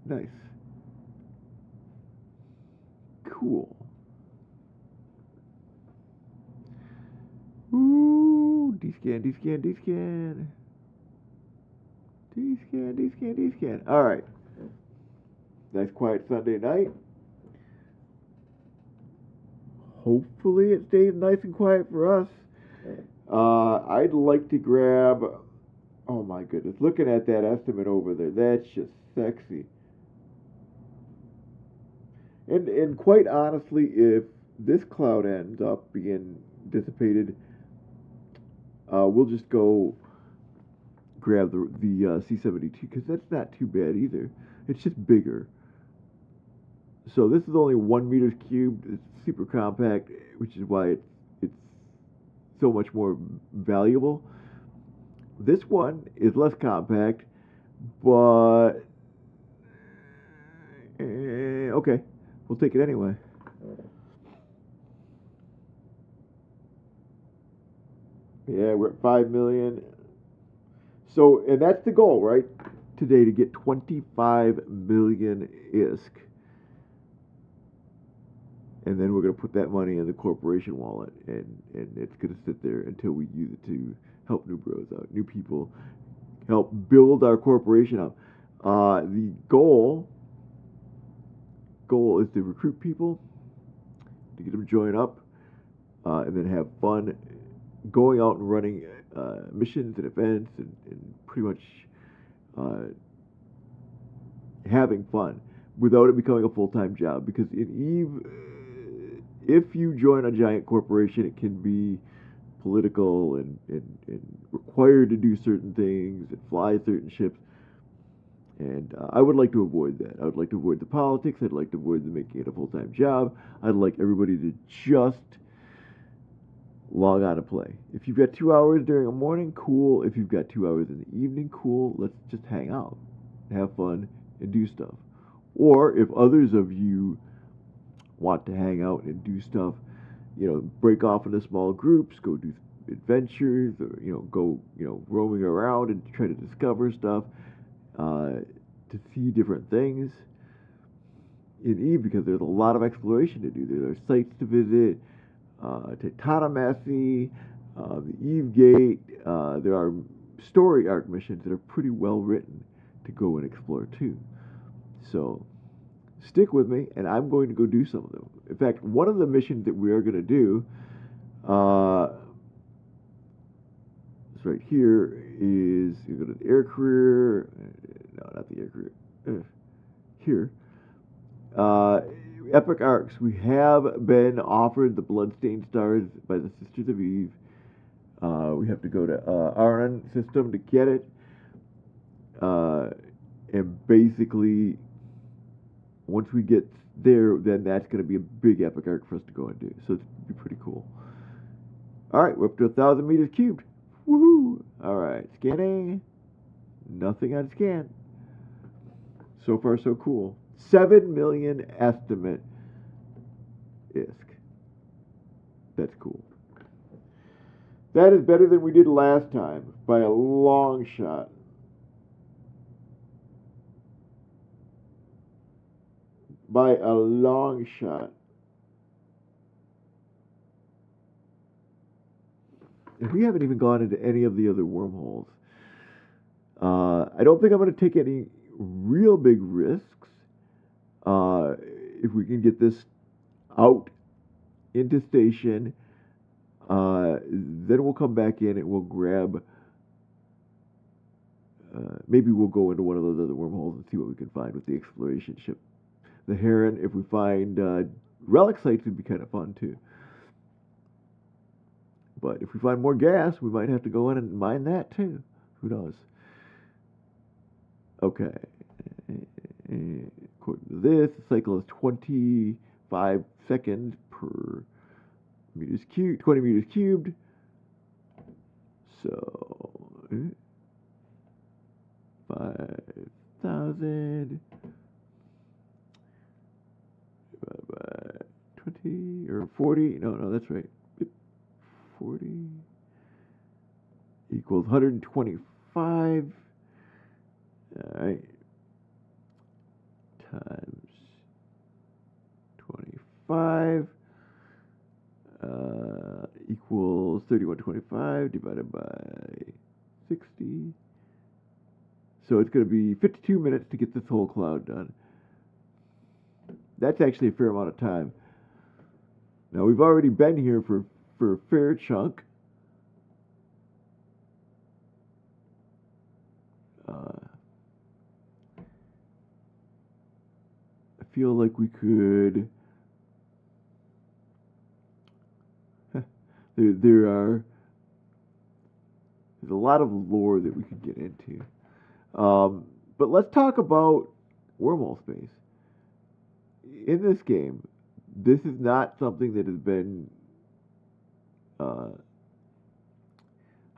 Nice. Cool. Ooh, D-scan, D-scan, D-scan. D-scan, D-scan, D-scan. Alright. Nice quiet Sunday night. Hopefully it stays nice and quiet for us. I'd like to grab. Oh my goodness! Looking at that estimate over there, that's just sexy. And quite honestly, if this cloud ends up being dissipated, we'll just go grab the C72 because that's not too bad either. It's just bigger. So this is only 1 meters cubed. It's super compact, which is why it's so much more valuable. This one is less compact, but okay, we'll take it anyway. Yeah, we're at 5 million. So, and that's the goal, right? Today to get 25 million ISK, and then we're gonna put that money in the corporation wallet, and it's gonna sit there until we use it to help new bros out, new people, help build our corporation up. The goal is to recruit people, to get them to join up, and then have fun going out and running missions and events and pretty much uh, having fun without it becoming a full-time job. Because in Eve, if you join a giant corporation, it can be political and required to do certain things and fly certain ships. And I would like to avoid that. I would like to avoid the politics. I'd like to avoid the making it a full-time job. I'd like everybody to just log on and play. If you've got 2 hours during a morning, cool. If you've got 2 hours in the evening, cool. Let's just hang out, have fun, and do stuff. Or if others of you want to hang out and do stuff, break off into small groups, go do adventures, or go roaming around and try to discover stuff, to see different things in Eve, because there's a lot of exploration to do. There are sites to visit, Titanomacy, the Eve Gate. There are story arc missions that are pretty well written to go and explore too. So stick with me, and I'm going to go do some of them. In fact, one of the missions that we are going to do, it's right here, is you go to the air career. No, not the air career. Here. Epic Arcs. We have been offered the Bloodstained Stars by the Sisters of Eve. We have to go to Arnon system to get it. And basically, once we get there, then that's going to be a big epic arc for us to go and do. So it's going to be pretty cool. All right, we're up to 1,000 meters cubed. Woohoo! All right, scanning. Nothing on scan. So far, so cool. 7 million estimate ISK. That's cool. That is better than we did last time by a long shot. By a long shot. And we haven't even gone into any of the other wormholes. I don't think I'm going to take any real big risks. If we can get this out into station, then we'll come back in and we'll grab, maybe we'll go into one of those other wormholes and see what we can find with the exploration ship. The Heron, if we find relic sites, would be kind of fun too. But if we find more gas, we might have to go in and mine that too. Who knows? Okay. According to this, the cycle is 25 seconds per meters cubed, 20 meters cubed. So 5,000 divided by 20 or 40. No, that's right. 40 equals 125. All right. Times 25 equals 3125 divided by 60. So it's going to be 52 minutes to get this whole cloud done. That's actually a fair amount of time. Now, we've already been here for a fair chunk. I feel like we could... There's a lot of lore that we could get into. But let's talk about wormhole space. In this game, this is not something that has been... how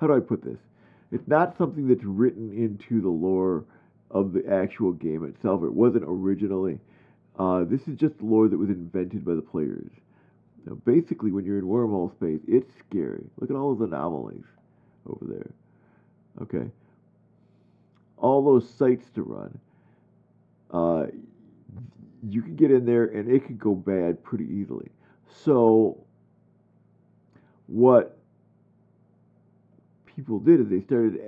do I put this? It's not something that's written into the lore of the actual game itself. It wasn't originally. This is just lore that was invented by the players. Now, basically, when you're in wormhole space, it's scary. Look at all those anomalies over there. Okay. All those sites to run. You can get in there, and it could go bad pretty easily. So, what people did is they started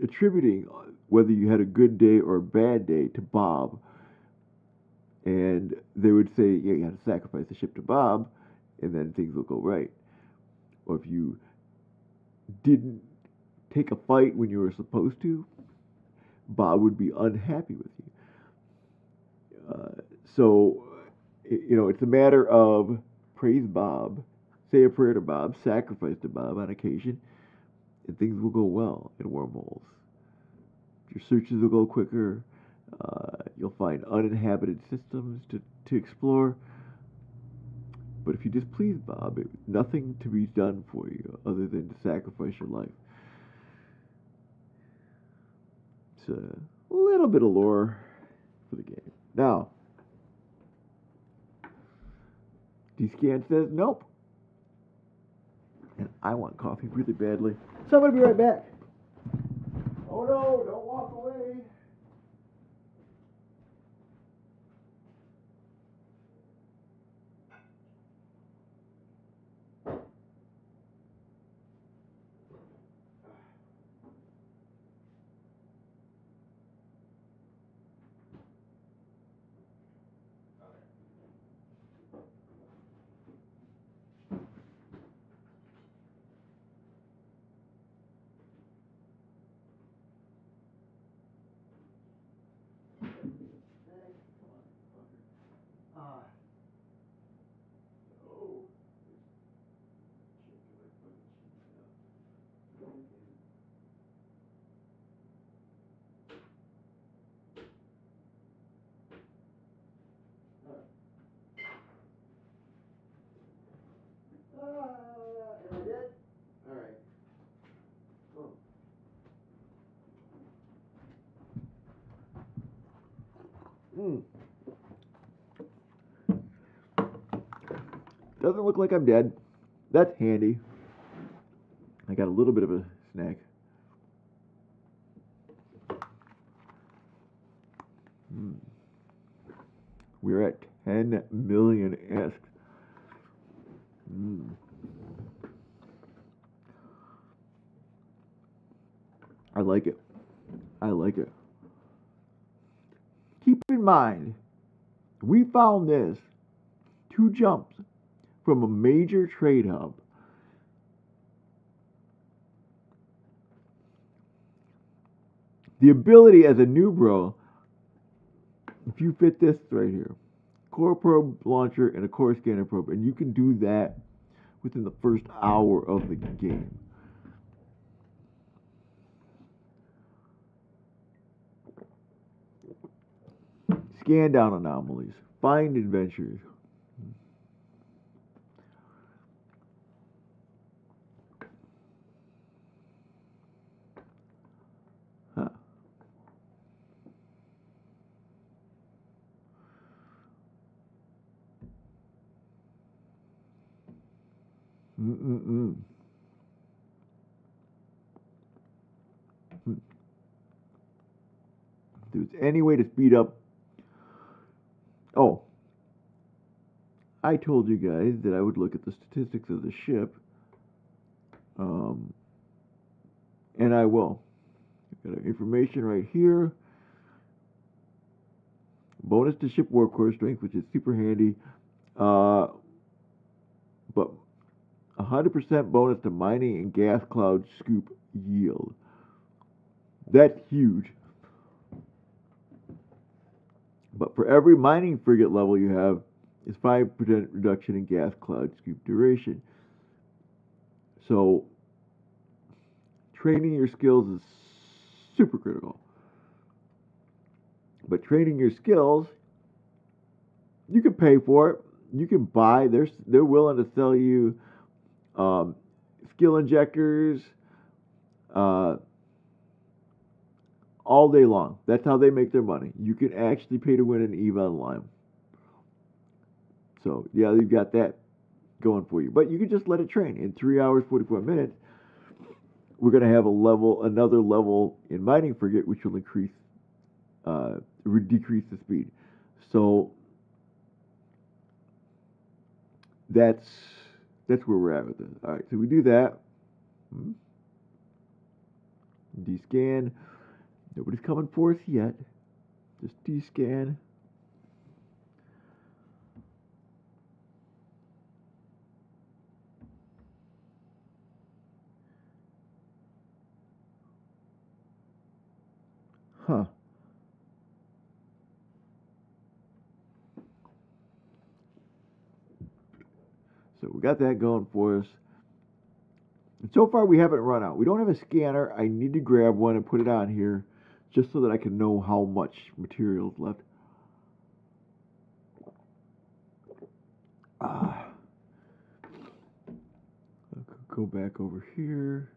attributing whether you had a good day or a bad day to Bob. And they would say, yeah, you have to sacrifice the ship to Bob, and then things will go right. Or if you didn't take a fight when you were supposed to, Bob would be unhappy with you. So, it's a matter of praise Bob, say a prayer to Bob, sacrifice to Bob on occasion, and things will go well in wormholes. Your searches will go quicker. You'll find uninhabited systems to explore. But if you displease Bob, nothing to be done for you other than to sacrifice your life. It's a little bit of lore for the game. Now, D-Scan says nope. I want coffee really badly. So I'm going to be right back. Oh no, don't walk away. Am I dead? All right. Doesn't look like I'm dead. That's handy. I got a little bit of a snack. We're at 10 million asks. I like it. I like it. Keep in mind, we found this 2 jumps from a major trade hub. The ability as a new bro, if you fit this right here, core probe launcher and a core scanner probe, and you can do that within the first hour of the game. Scan down anomalies, find adventures. Huh. If there's any way to speed up. Oh, I told you guys that I would look at the statistics of the ship. And I will. Got information right here. Bonus to ship workhorse strength, which is super handy. But 100% bonus to mining and gas cloud scoop yield. That's huge. But for every mining frigate level you have, is 5% reduction in gas cloud scoop duration. So training your skills is super critical. But training your skills, you can pay for it. You can buy. They're willing to sell you skill injectors all day long. That's how they make their money. You can actually pay to win an EVE Online. So yeah, you've got that going for you. But you can just let it train. In 3 hours, 44 minutes, we're going to have another level in mining frigate, which will decrease the speed. So that's where we're at with this. All right, so we do that. D-scan. Nobody's coming for us yet. Just D-scan. Huh. So we got that going for us. And so far we haven't run out. We don't have a scanner. I need to grab one and put it on here just so that I can know how much material is left. I'll go back over here.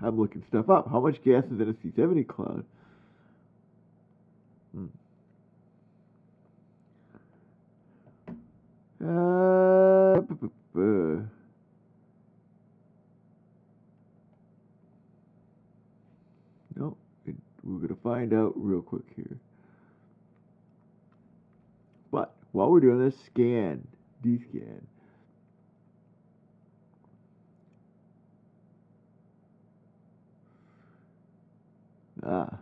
I'm looking stuff up. How much gas is in a C70 cloud? Hmm. No, we're going to find out real quick here. But while we're doing this, scan, descan. Ah.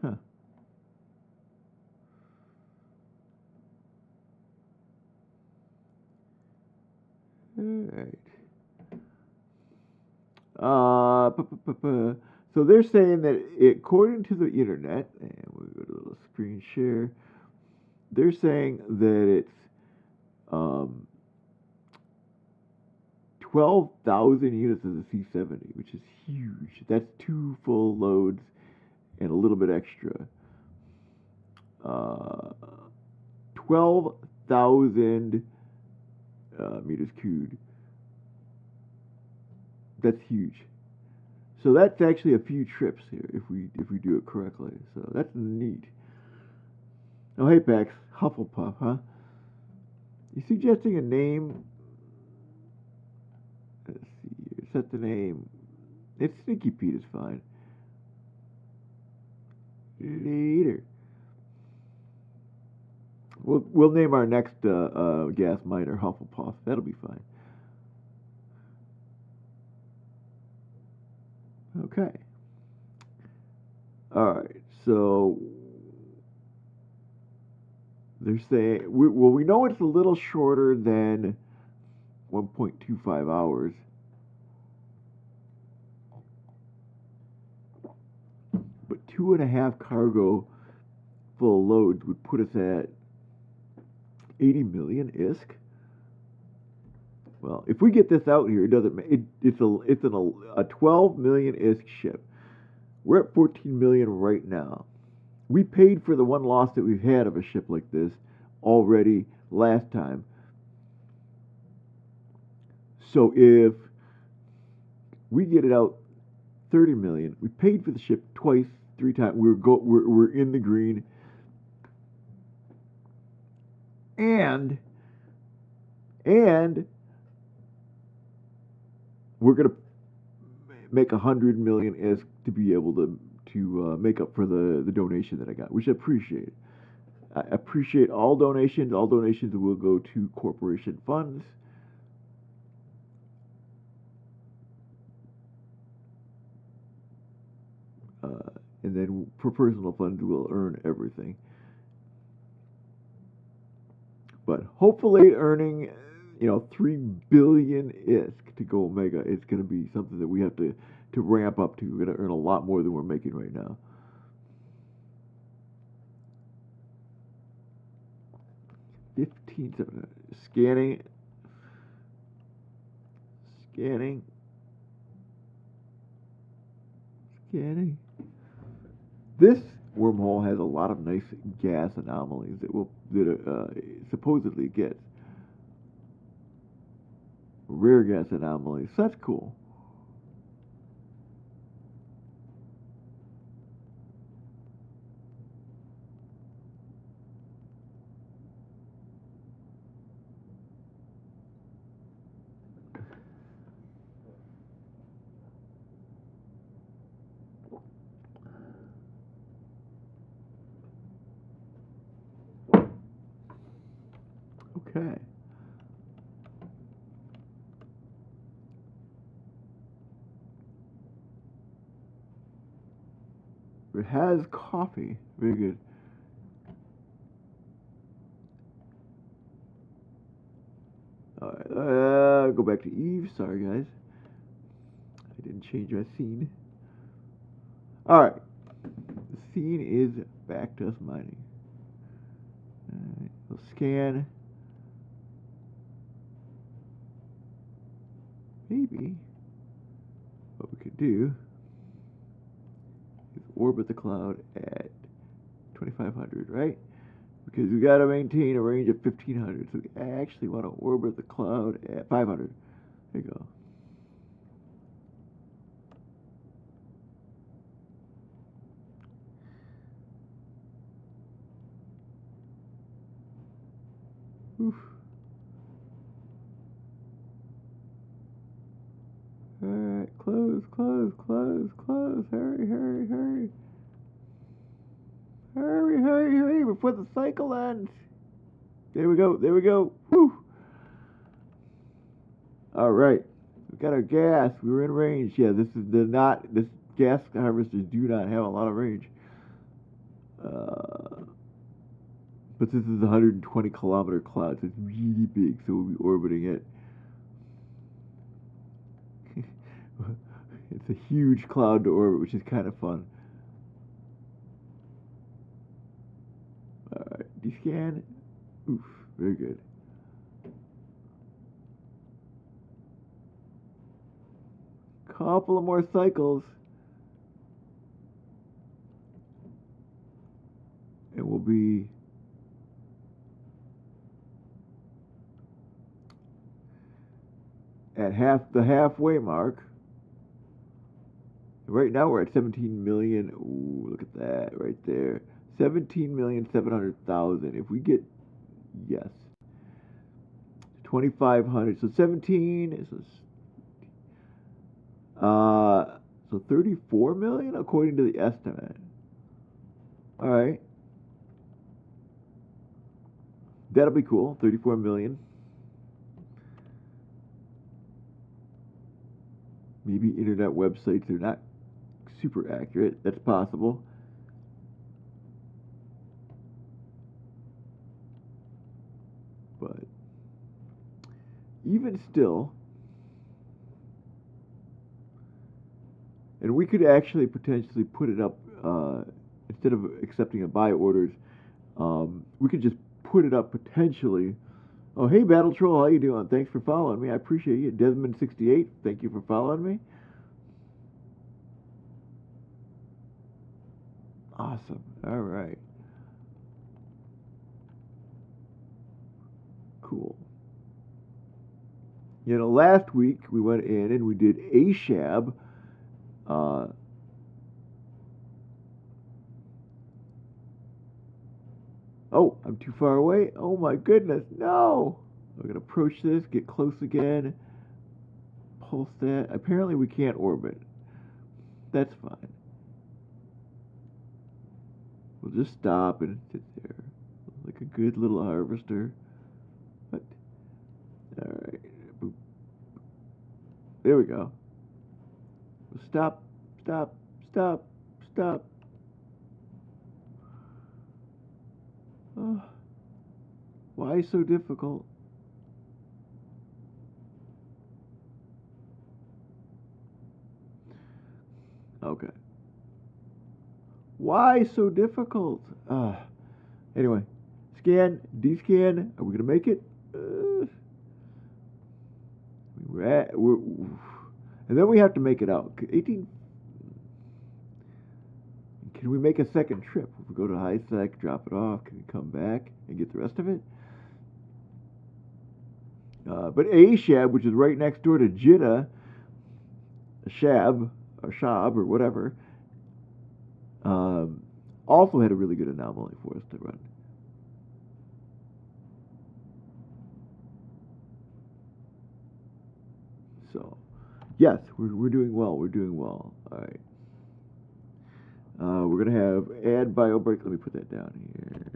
Huh. Alright. So they're saying that according to the internet, and we'll go to a little screen share, they're saying that it's 12,000 units of the C70, which is huge. That's 2 full loads and a little bit extra. 12,000 meters cubed. That's huge. So that's actually a few trips here if we do it correctly. So that's neat. Oh, hey, Pax, Hufflepuff, huh? You suggesting a name? Let's see. Set the name. It's Sneaky Pete is fine. Later. We'll name our next gas miner Hufflepuff. That'll be fine. Okay. All right. So they're saying we know it's a little shorter than 1.25 hours. But 2.5 cargo full loads would put us at 80 million ISK. Well, if we get this out here, it doesn't. It's a 12 million ISK ship. We're at 14 million right now. We paid for the one loss that we've had of a ship like this already last time. So if we get it out 30 million, we paid for the ship twice, 3 times. We're in the green. And we're gonna make 100 million ISK to be able to make up for the donation that I got, which I appreciate. I appreciate all donations. All donations will go to corporation funds. And then for personal funds, we'll earn everything. But hopefully, earning 3 billion ISK to go Omega is going to be something that we have to ramp up to. We're going to earn a lot more than we're making right now. 15 scanning. This wormhole has a lot of nice gas anomalies that supposedly gets rare gas anomalies. So that's cool. Okay. It has coffee. Very good. Alright, go back to Eve. Sorry, guys. I didn't change my scene. Alright. The scene is back to us mining. Alright, we'll scan. Maybe what we could do is orbit the cloud at 2,500, right? Because we got to maintain a range of 1,500. So we actually want to orbit the cloud at 500. There you go. Oof. Alright, close, close, close, close. Hurry, hurry, hurry. Hurry, hurry, hurry before the cycle ends. There we go, there we go. Whew. Alright. We got our gas. We were in range. Yeah, this gas harvesters do not have a lot of range. But this is a 120 kilometer cloud, so it's really big, so we'll be orbiting it. It's a huge cloud to orbit, which is kind of fun. Alright, descan. Oof, very good. Couple of more cycles. And we'll be at the halfway mark. Right now we're at 17 million. Ooh, look at that right there. 17,700,000. If we get, yes, 2,500. So 17 so 34 million according to the estimate. All right. That'll be cool. 34 million. Maybe internet websites are not super accurate. That's possible. But even still, and we could actually potentially put it up, instead of accepting a buy orders, we could just put it up potentially. Oh, hey, Battle Troll, how you doing? Thanks for following me. I appreciate you. Desmond68, thank you for following me. Awesome. All right. Cool. You know, last week we went in and we did ASHAB. Oh, I'm too far away. Oh my goodness, no. We're going to approach this, get close again. Pulse that. Apparently we can't orbit. That's fine. We'll just stop and sit there. Like a good little harvester. What? Alright. Boop. There we go. Stop, stop, stop, stop. Oh, why so difficult? Okay. Why so difficult? Anyway, scan, descan. Are we gonna make it? And then we have to make it out. 18. Can we make a second trip? If we go to high sec, drop it off, can we come back and get the rest of it? But ASHAB, which is right next door to Jeddah, Shab, or Shab, or whatever, also had a really good anomaly for us to run. So, yes, we're doing well. We're doing well. All right. We're going to have add bio break. Let me put that down here.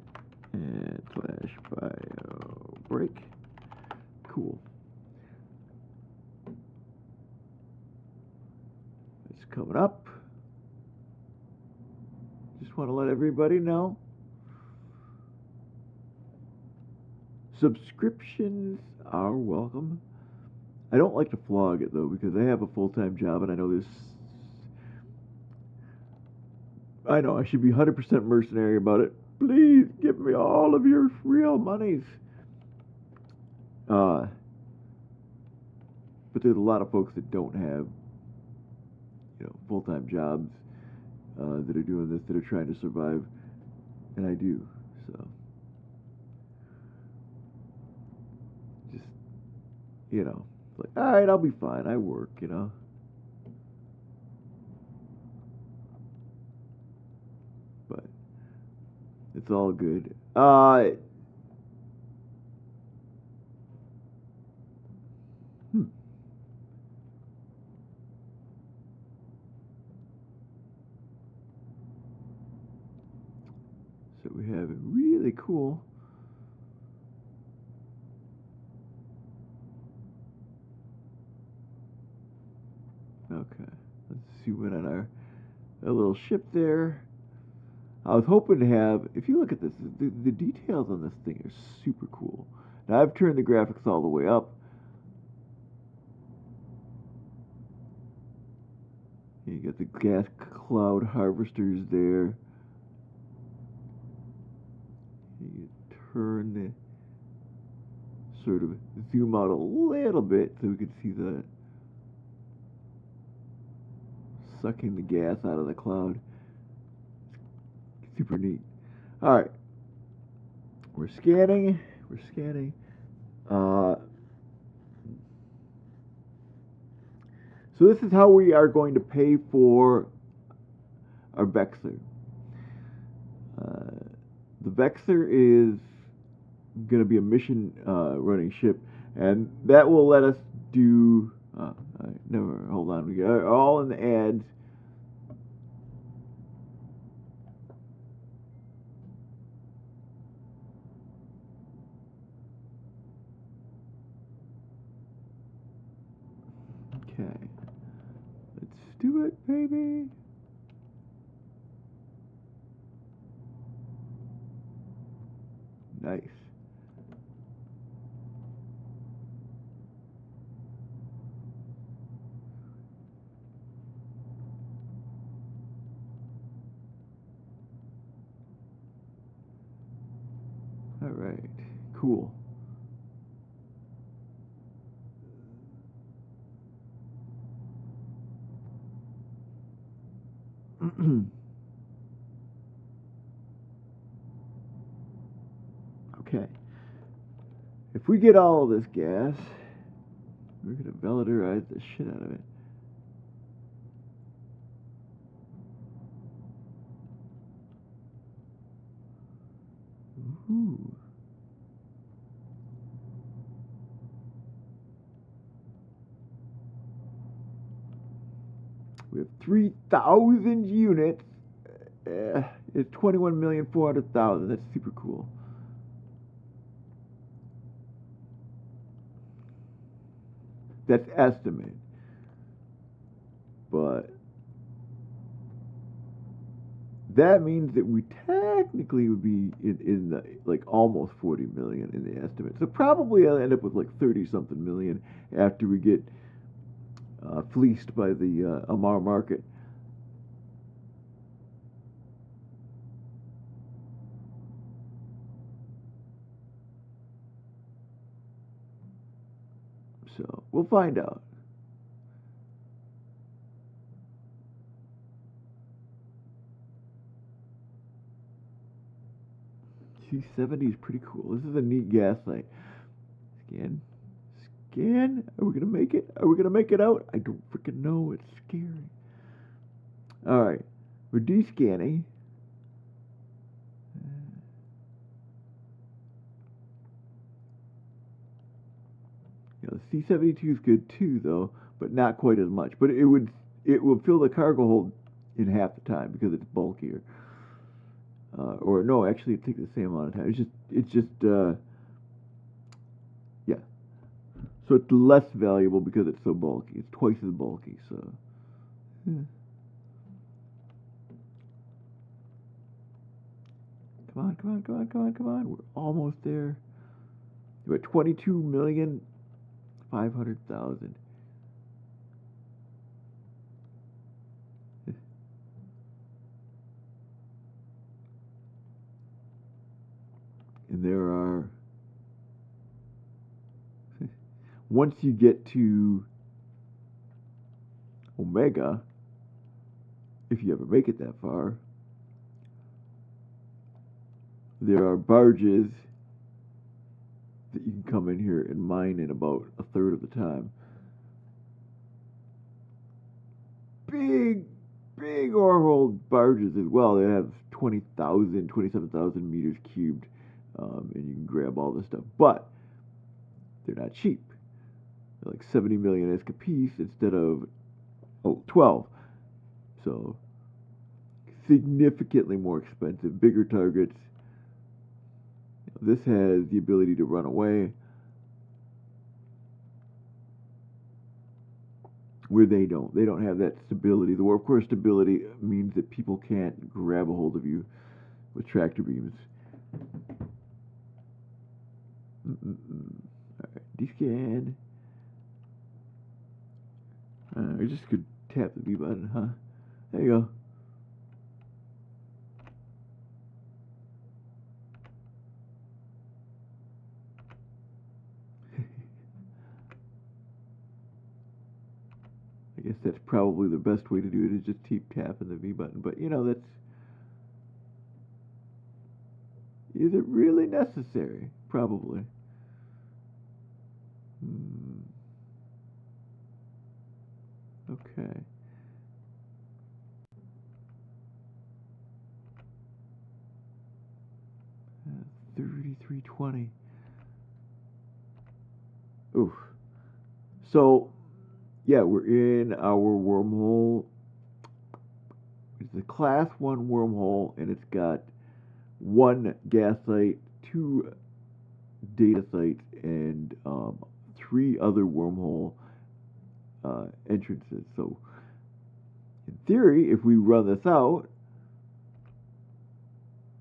Add slash bio break. Cool. It's coming up. Just want to let everybody know. Subscriptions are welcome. I don't like to flog it though because I have a full-time job and I know this. I know I should be 100% mercenary about it. Please give me all of your real monies. But there's a lot of folks that don't have, full-time jobs that are doing this, that are trying to survive, and I do. So, just, It's like, all right, I'll be fine. I work, you know. But it's all good. Hmm. So we have it really cool. Okay, let's zoom in on our little ship there. I was hoping to have, if you look at this, the details on this thing are super cool. Now I've turned the graphics all the way up. You got the gas cloud harvesters there. You turn the, sort of zoom out a little bit so we can see the sucking the gas out of the cloud. Super neat. All right, we're scanning. We're scanning. So this is how we are going to pay for our Vexer. The Vexer is going to be a mission running ship, and that will let us do. Never. Hold on. We got all in the ads. Okay. Let's do it, baby. Nice. All right. Cool. Okay. If we get all of this gas, we're going to veloderize the shit out of it. Ooh. We have 3,000 units. It's 21,400,000. That's super cool. That's estimate. But that means that we technically would be in the, like almost 40 million in the estimate. So probably I'll end up with like 30 something million after we get fleeced by the Amar market. So we'll find out. C70 is pretty cool. This is a neat gas light. Scan. Scan. Are we going to make it? Are we going to make it out? I don't freaking know. It's scary. Alright. We're descanning. You know, the C72 is good too, though, but not quite as much. But it would fill the cargo hold in half the time because it's bulkier. Or no, actually, it takes the same amount of time. It's just yeah. So it's less valuable because it's so bulky. It's twice as bulky. So. Yeah. Come on, come on, come on, come on, come on. We're almost there. We're at 22,500,000. And there are, once you get to Omega, if you ever make it that far, there are barges that you can come in here and mine in about a third of the time. big, big ore-hold barges as well. They have 20,000, 27,000 meters cubed, and you can grab all this stuff. But they're not cheap. They're like 70 million ISK a piece instead of 12. So significantly more expensive, bigger targets. This has the ability to run away, where they don't. They don't have that stability. The warp core stability means that people can't grab a hold of you with tractor beams. Alright, descan. I just could tap the B button, huh? There you go. I guess that's probably the best way to do it, is just keep tapping the V button. But, you know, that's... Is it really necessary? Probably. Okay. Uh, 3320. Oof. So, yeah, we're in our wormhole. It's a class 1 wormhole, and it's got 1 gas site, 2 data sites, and 3 other wormhole entrances. So, in theory, if we run this out,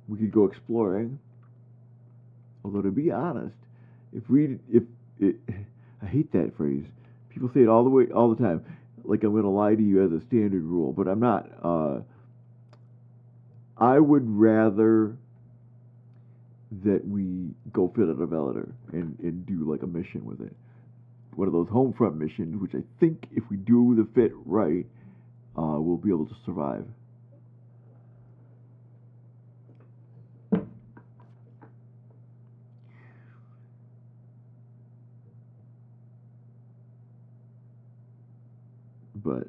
we could go exploring. Although, to be honest, I hate that phrase. People say it all the time. Like I'm going to lie to you as a standard rule, but I'm not. I would rather that we go fit out a velator and do like a mission with it. One of those home front missions, which I think if we do the fit right, we'll be able to survive. But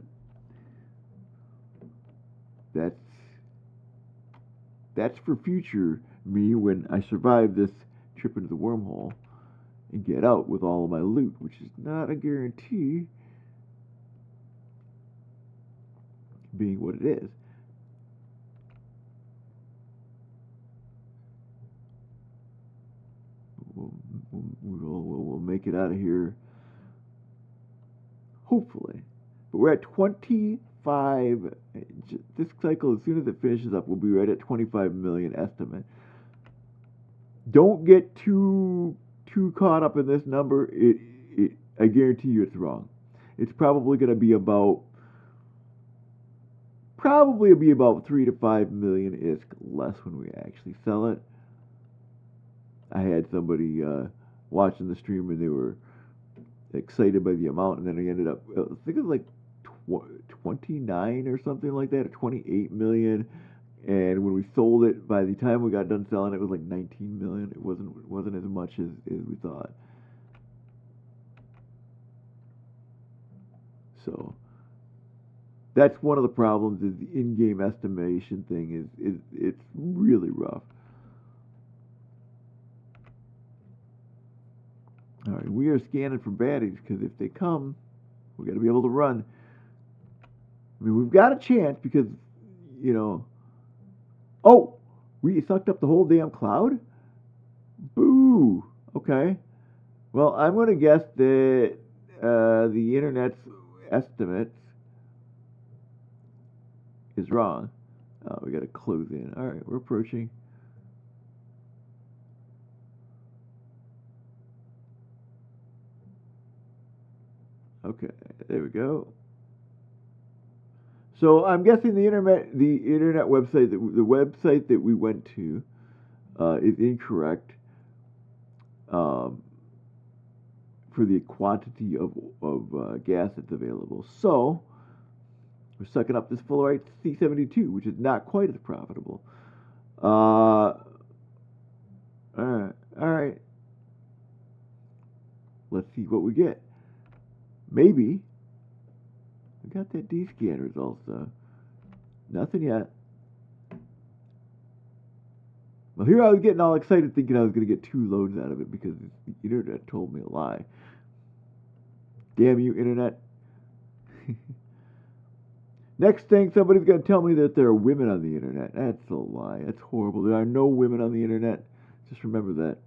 that's for future me when I survive this trip into the wormhole and get out with all of my loot, which is not a guarantee, being what it is. We'll make it out of here, hopefully. But we're at 25. This cycle, as soon as it finishes up, we'll be right at 25 million estimate. Don't get too caught up in this number. I guarantee you it's wrong. It's probably going to be about 3 to 5 million ISK less when we actually sell it. I had somebody watching the stream and they were excited by the amount, and then I ended up, I think it was like 29 or something like that, or 28 million. And when we sold it, by the time we got done selling it, was like 19 million. It wasn't as much as we thought. So that's one of the problems, is the in-game estimation thing is it's really rough. All right, we are scanning for baddies, because if they come, we got to be able to run. I mean, we've got a chance because, you know. Oh, we sucked up the whole damn cloud? Boo. Okay. Well, I'm going to guess that the internet's estimate is wrong. Oh, we got to close in. All right, we're approaching. Okay, there we go. So I'm guessing the internet website, the website that we went to, is incorrect for the quantity of gas that's available. So we're sucking up this Fullerite C72, which is not quite as profitable. All right. Let's see what we get. Maybe I got that D-scan results though. Nothing yet. Well, here I was getting all excited thinking I was going to get 2 loads out of it because the internet told me a lie. Damn you, internet. Next thing, somebody's going to tell me that there are women on the internet. That's a lie. That's horrible. There are no women on the internet. Just remember that.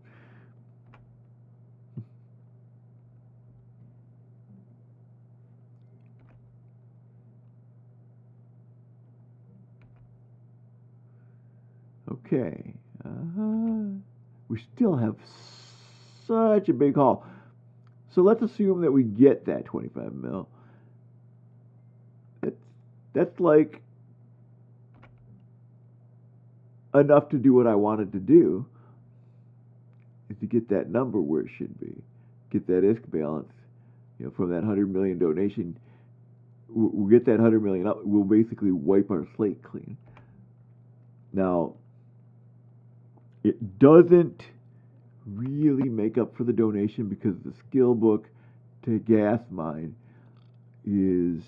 Okay. We still have such a big haul. So let's assume that we get that 25 mil. That's like enough to do what I wanted to do, is to get that number where it should be. Get that ISK balance, from that 100 million donation. We'll get that 100 million up. We'll basically wipe our slate clean. Now, it doesn't really make up for the donation because the skill book to gas mine is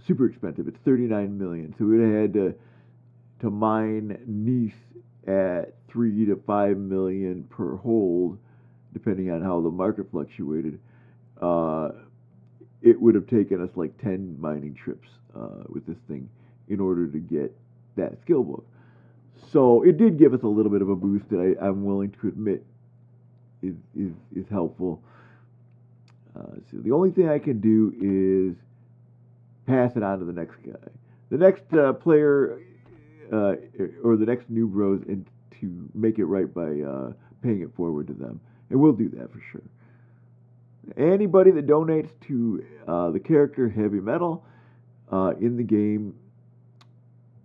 super expensive. It's 39 million. So we would have had to mine Nice at 3 to 5 million per hold, depending on how the market fluctuated. It would have taken us like 10 mining trips with this thing in order to get that skill book. So it did give us a little bit of a boost that I'm willing to admit is helpful. So the only thing I can do is pass it on to the next guy. The next player or the next new bros, and to make it right by paying it forward to them. And we'll do that for sure. Anybody that donates to the character Haevy Metall in the game,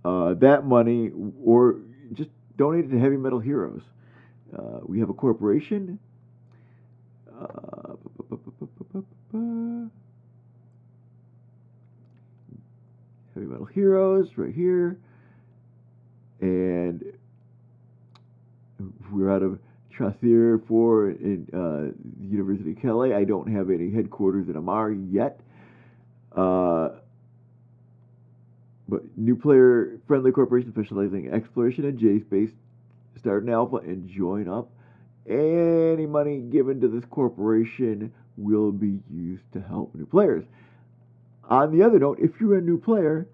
that money, or just donate it to Haevy Metall Heroes. We have a corporation. Haevy Metall Heroes right here. And we're out of Trathir 4 in the University of Calais. I don't have any headquarters in Amar yet. But new player friendly corporation specializing in exploration and J-Space. Start an alpha and join up. Any money given to this corporation will be used to help new players. On the other note, if you're a new player,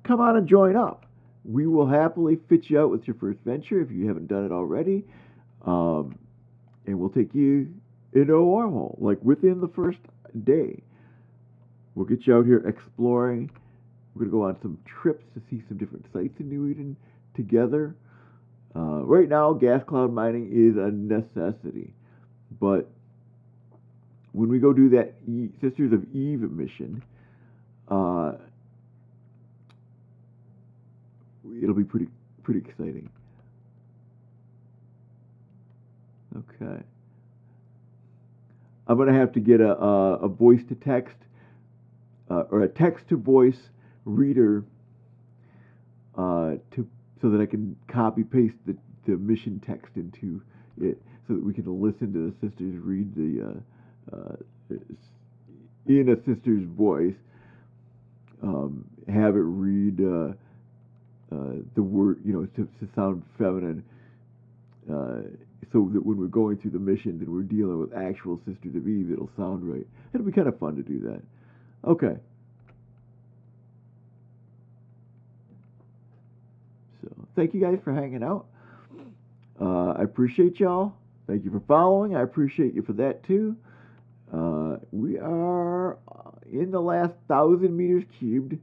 come on and join up. We will happily fit you out with your first venture if you haven't done it already. And we'll take you into a wormhole, like within the first day. We'll get you out here exploring. We're going to go on some trips to see some different sites in New Eden together. Right now, gas cloud mining is a necessity. But when we go do that Sisters of Eve mission, it'll be pretty exciting. Okay. I'm going to have to get a voice-to-text or a text-to-voice reader so that I can copy-paste the mission text into it so that we can listen to the sisters read in a sister's voice, have it read the word, to sound feminine, so that when we're going through the missions and we're dealing with actual Sisters of Eve, it'll sound right. It'll be kind of fun to do that. Okay. So, thank you guys for hanging out. I appreciate y'all. Thank you for following. I appreciate you for that too. We are in the last 1,000 meters cubed.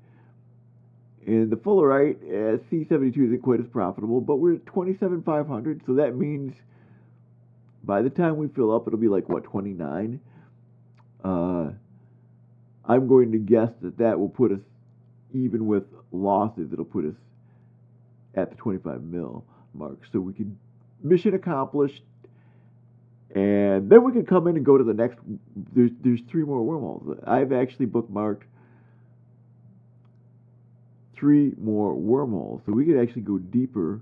And the Fullerite at C72 isn't quite as profitable, but we're at 27,500, so that means by the time we fill up, it'll be like, what, 29? I'm going to guess that will put us, even with losses, it'll put us at the 25 mil mark. So we can mission accomplished, and then we can come in and go to the next. There's 3 more wormholes. I've actually bookmarked 3 more wormholes, so we could actually go deeper.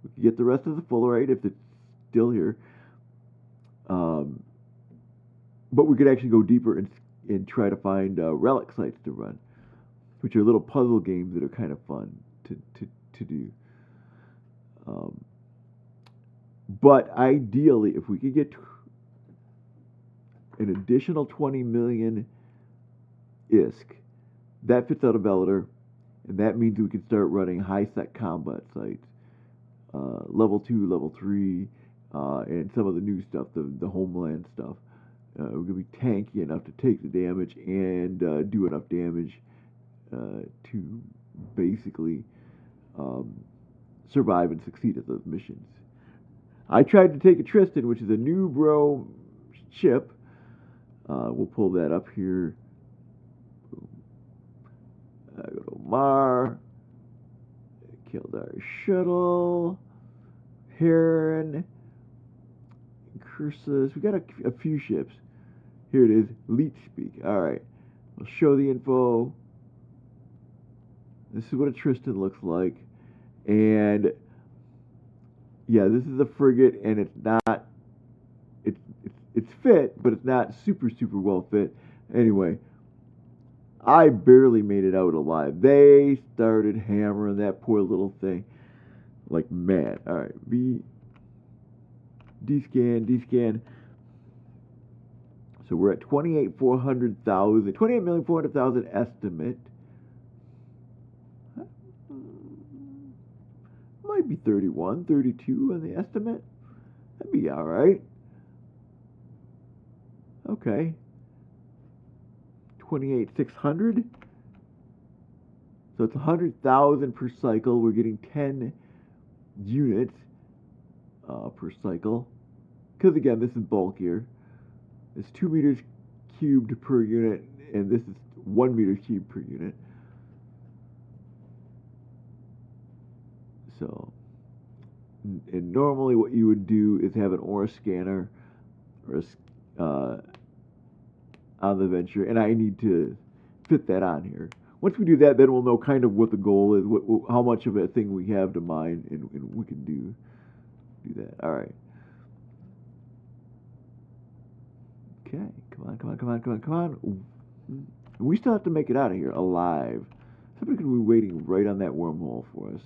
We could get the rest of the Fullerite if it's still here. but we could actually go deeper and try to find relic sites to run, which are little puzzle games that are kind of fun to do. Um, but ideally, if we could get an additional 20 million ISK, that fits out of Bellator, and that means we can start running high-sec combat sites, level 2, level 3, and some of the new stuff, the homeland stuff. We're going to be tanky enough to take the damage and do enough damage to basically um, survive and succeed at those missions. I tried to take a Tristan, which is a new bro ship. We'll pull that up here. Go to Mar. Killed our shuttle. Heron. Cursus. We got a few ships. Here it is. Leech Speak. Alright. We'll show the info. This is what a Tristan looks like. And yeah, this is a frigate, and it's not. It's fit, but it's not super well fit. Anyway, I barely made it out alive. They started hammering that poor little thing like mad. All right, D-scan. So we're at 28,400,000 estimate. Might be 31, 32 on the estimate. That'd be all right. Okay. 28,600. So it's 100,000 per cycle. We're getting 10 units per cycle. Because again, this is bulkier. It's 2 meters cubed per unit, and this is 1 meter cubed per unit. So, and normally what you would do is have an aura scanner or on the Venture, and I need to fit that on here. Once we do that, then we'll know kind of what the goal is, how much of a thing we have to mine, and we can do that. All right. Okay, come on. We still have to make it out of here alive. Somebody could be waiting right on that wormhole for us.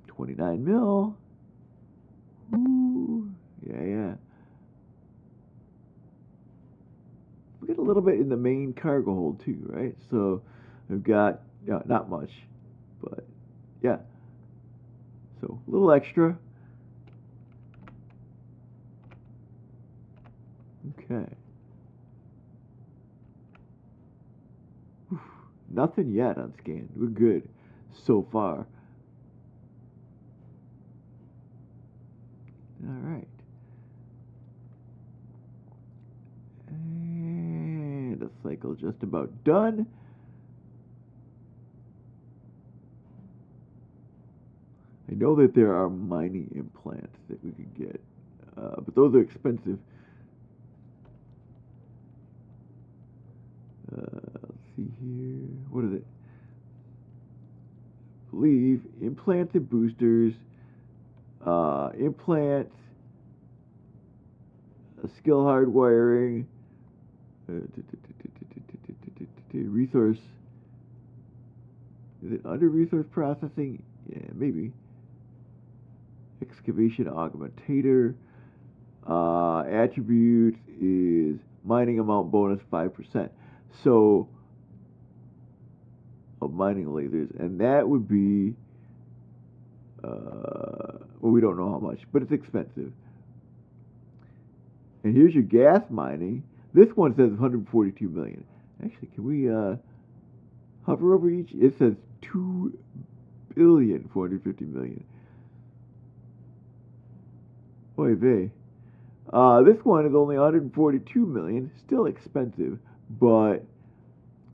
29 mil. Ooh, yeah. We get a little bit in the main cargo hold too, right? So we've got, not much, but yeah. So a little extra. Okay. Whew. Nothing yet on scan. We're good so far. All right. And the cycle just about done. I know that there are mining implants that we could get, but those are expensive. Let's see here. What is it? I believe implants and boosters, implants, skill hardwiring, resource. Is it under resource processing? Yeah, maybe. Excavation augmentator. Attribute is mining amount bonus 5%. So, of mining lasers, and that would be, well, we don't know how much, but it's expensive. And here's your gas mining. This one says 142 million. Actually, can we hover over each? It says 2,450,000,000. Oy vey. This one is only 142 million. Still expensive, but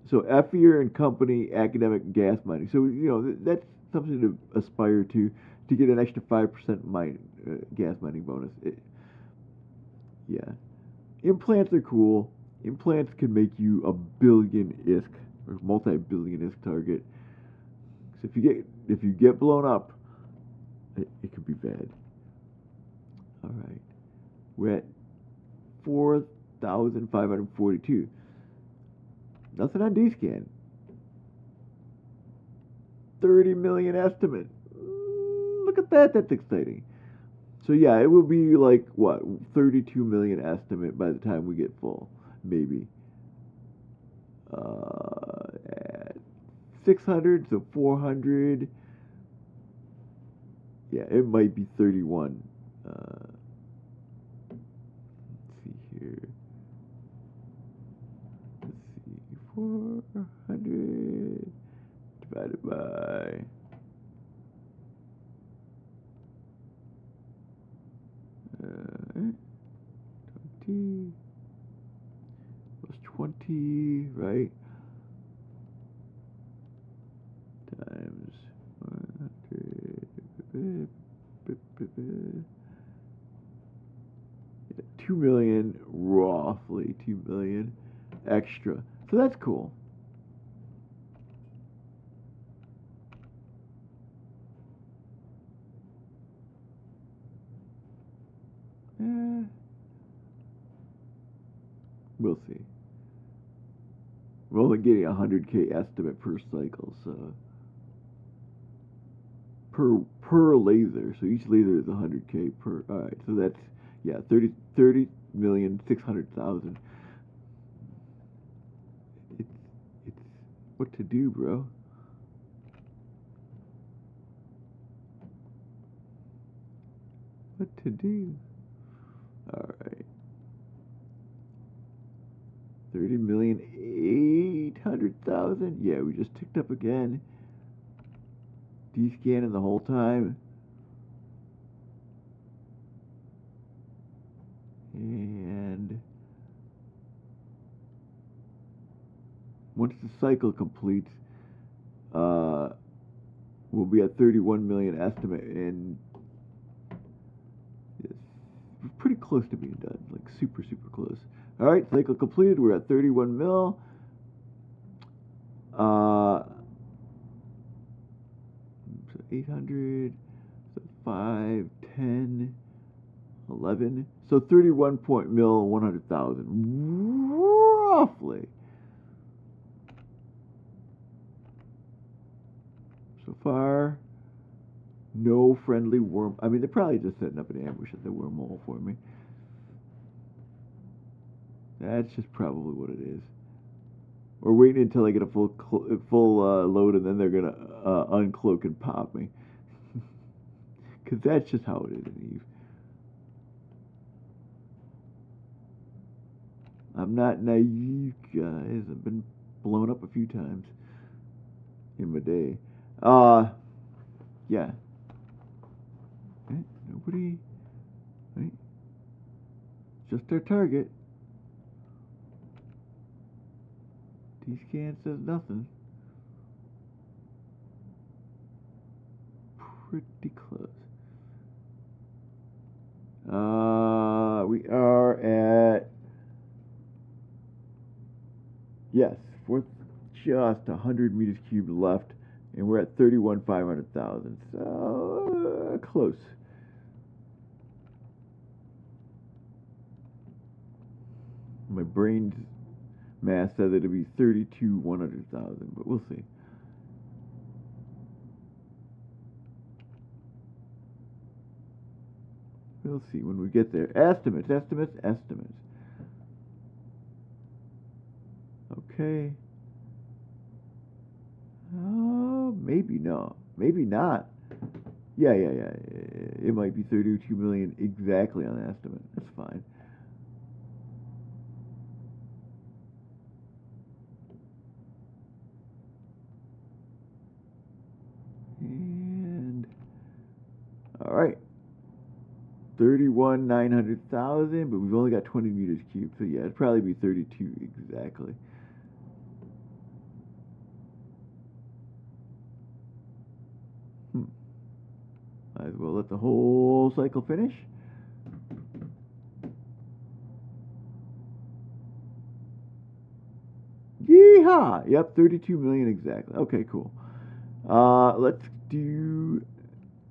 so Effier and Company academic gas mining. So that's something to aspire to get an extra 5% gas mining bonus. Yeah, implants are cool. Implants can make you a billion ISK or multi-billion ISK target. So if you get blown up, it could be bad. All right, we're at 4,542. Nothing on D-scan. 30 million estimate. Look at that. That's exciting. So yeah, it will be like what, 32 million estimate by the time we get full, maybe. At 600, so 400. Yeah, it might be 31. Let's see here. Let's see, 400 divided by 20 plus 20, right? Times 100. 2 million, roughly 2 million extra. So that's cool. We'll see. We're only getting 100K estimate per cycle, so per laser. So each laser is 100K per. All right, so that's, yeah, 30,600,000. It's what to do, bro. What to do? All right. 30,800,000. Yeah, we just ticked up again. D-scanning the whole time. And once the cycle completes, we'll be at 31 million estimate, and it's pretty close to being done, like super close. All right, cycle completed. We're at 31 mil. So 800, so 5, 10, 11. So 31 point mil, 100,000, roughly. So far, no friendly worm. I mean, they're probably just setting up an ambush at the wormhole for me. That's just probably what it is. Or waiting until I get a full load, and then they're gonna uncloak and pop me. Because that's just how it is in Eve. I'm not naive, guys. I've been blown up a few times in my day. Yeah. Nobody. Right? Just our target. D-scan says nothing. Pretty close. We are at, yes, we're just 100 meters cubed left, and we're at 31,500,000. So close. My brain's math says it'll be 32,100,000, but we'll see. We'll see when we get there. Estimates. Okay. Oh, maybe no. Maybe not. Yeah. It might be 32 million exactly on the estimate. That's fine. And all right. 31,900,000, but we've only got 20 meters cubed, so yeah, it'd probably be 32 exactly. Might as well let the whole cycle finish. Yeehaw! Yep, 32 million exactly. Okay, cool. Let's do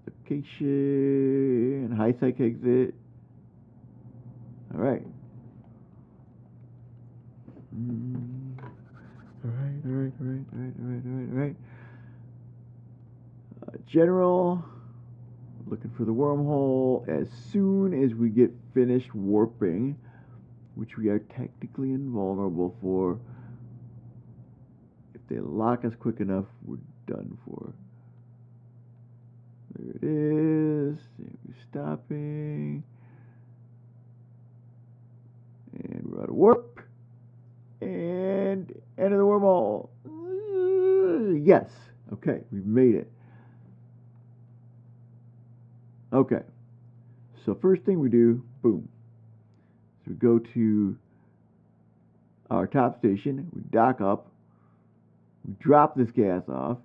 location, high psych exit. All right. Alright. General, looking for the wormhole. As soon as we get finished warping, which we are technically invulnerable for, if they lock us quick enough, we're done for. There it is. We're stopping. And we're out of warp. And enter the wormhole. Yes. Okay, we've made it. Okay. So first thing we do, boom. So we go to our top station. We dock up. We drop this gas off.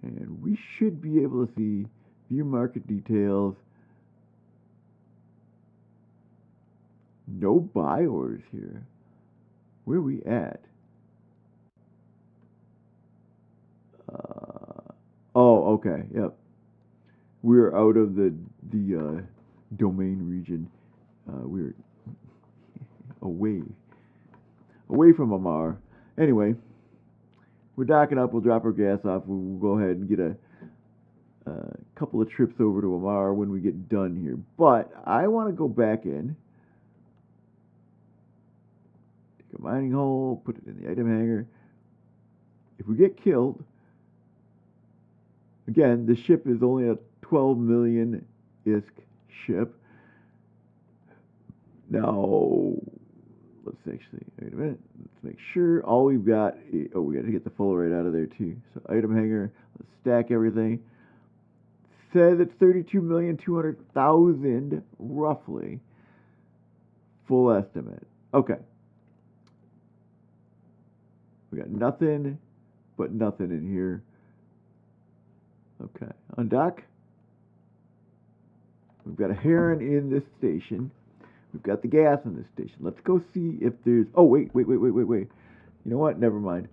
And we should be able to see view market details. No buy orders here. Where are we at? Oh, okay. Yep. We're out of the domain region. We're away from Amar. Anyway, we're docking up. We'll drop our gas off. We'll go ahead and get a couple of trips over to Amar when we get done here. But I want to go back in. Take a mining hole. Put it in the item hanger. If we get killed, again, the ship is only a 12 million ISK ship. Now, let's actually, wait a minute. Let's make sure all we've got, oh, we got to get the full right out of there too. So item hanger, let's stack everything. Says it's 32,200,000 roughly. Full estimate. Okay. We got nothing but nothing in here. Okay, undock. We've got a heron in this station. We've got the gas in this station. Let's go see if there's... Oh, wait. You know what? Never mind.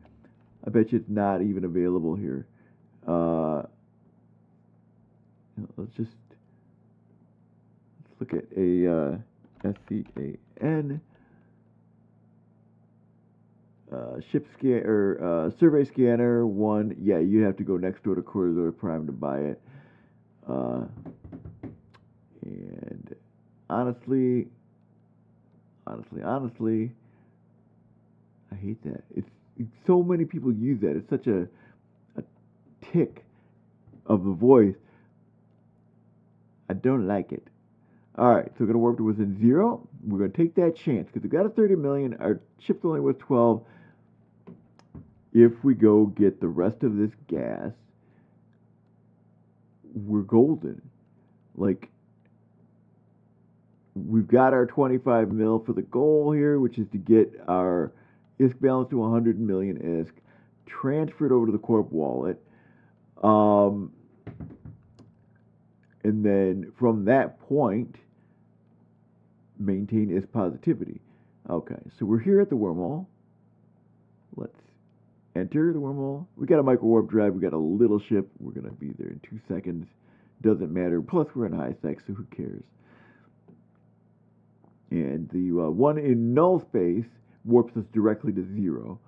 I bet you it's not even available here. Let's look at a SCAN. Ship scan or survey scanner 1. Yeah, you have to go next door to Corridor Prime to buy it. And honestly, I hate that. It's so many people use that. It's such a tick of the voice. I don't like it. All right, so we're gonna warp to within 0. We're gonna take that chance because we got a 30 million. Our ship's only worth 12. If we go get the rest of this gas, we're golden. Like, we've got our 25 mil for the goal here, which is to get our ISK balance to 100 million ISK, transferred over to the Corp wallet, and then from that point, maintain ISK positivity. Okay, so we're here at the wormhole. Let's enter the wormhole. We got a micro warp drive. We got a little ship. We're gonna be there in 2 seconds. Doesn't matter. Plus, we're in high sec, so who cares? And the one in null space warps us directly to 0.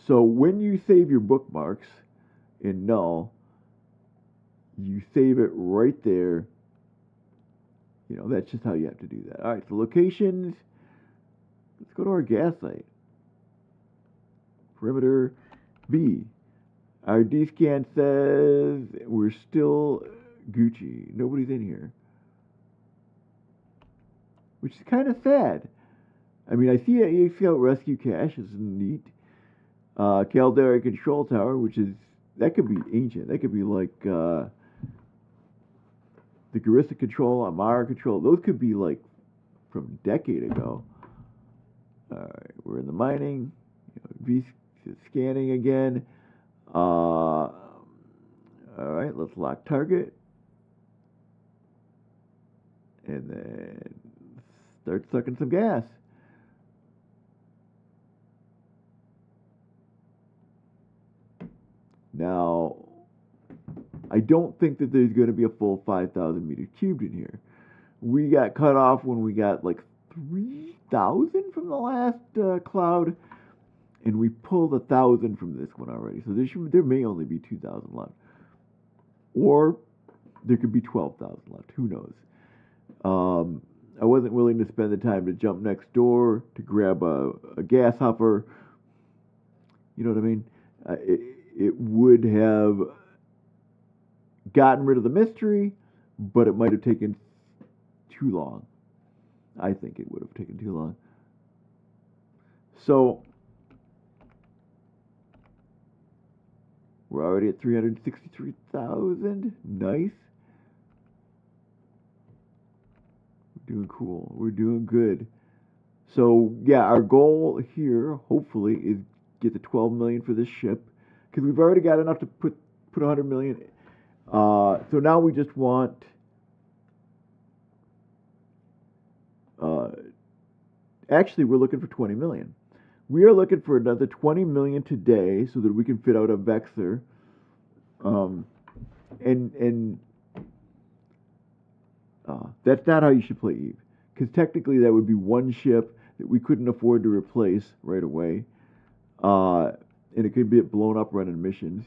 So when you save your bookmarks in null, you save it right there. You know, that's just how you have to do that. All right, so locations. Let's go to our gas site. Perimeter B. Our D-scan says we're still Gucci. Nobody's in here. Which is kind of sad. I mean, I see an Scout rescue cache. It's neat. Caldera control tower, which is, that could be ancient. That could be like the Garissa control, Amara control. Those could be like from a decade ago. All right, we're in the mining. Scanning again. All right, let's lock target. And then start sucking some gas. Now, I don't think that there's going to be a full 5,000 meters cubed in here. We got cut off when we got like 3 2,000 from the last cloud, and we pulled 1,000 from this one already. So there may only be 2,000 left, or there could be 12,000 left. Who knows? I wasn't willing to spend the time to jump next door to grab a gas hopper. You know what I mean? It would have gotten rid of the mystery, but it might have taken too long. I think it would have taken too long. So we're already at 363,000. Nice. We're doing cool. We're doing good. So yeah, our goal here, hopefully, is get to 12 million for this ship, because we've already got enough to put 100 million. So now we just want actually we're looking for 20 million. We are looking for another 20 million today so that we can fit out a Vexor. And that's not how you should play Eve, because technically that would be one ship that we couldn't afford to replace right away, and it could get blown up running missions.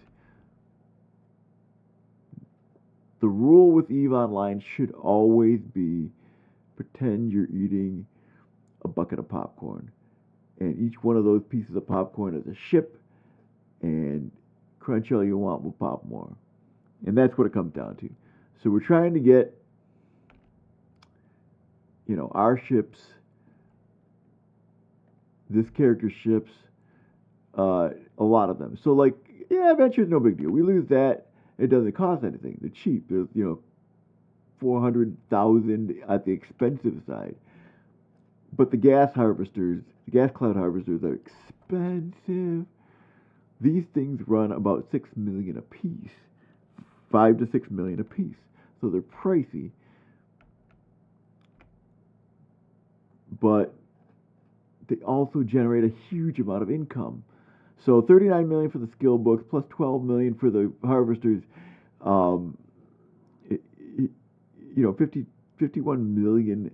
The rule with Eve Online should always be pretend you're eating a bucket of popcorn, and each one of those pieces of popcorn is a ship, and crunch all you want, will pop more. And that's what it comes down to. So we're trying to get, our ships, this character's ships, a lot of them. So, like, yeah, Adventure's no big deal. We lose that. It doesn't cost anything. They're cheap. They're, 400,000 at the expensive side. But the gas cloud harvesters are expensive. These things run about 6 million a piece. 5 to 6 million a piece. So they're pricey. But they also generate a huge amount of income. So 39 million for the skill books plus 12 million for the harvesters. 51 million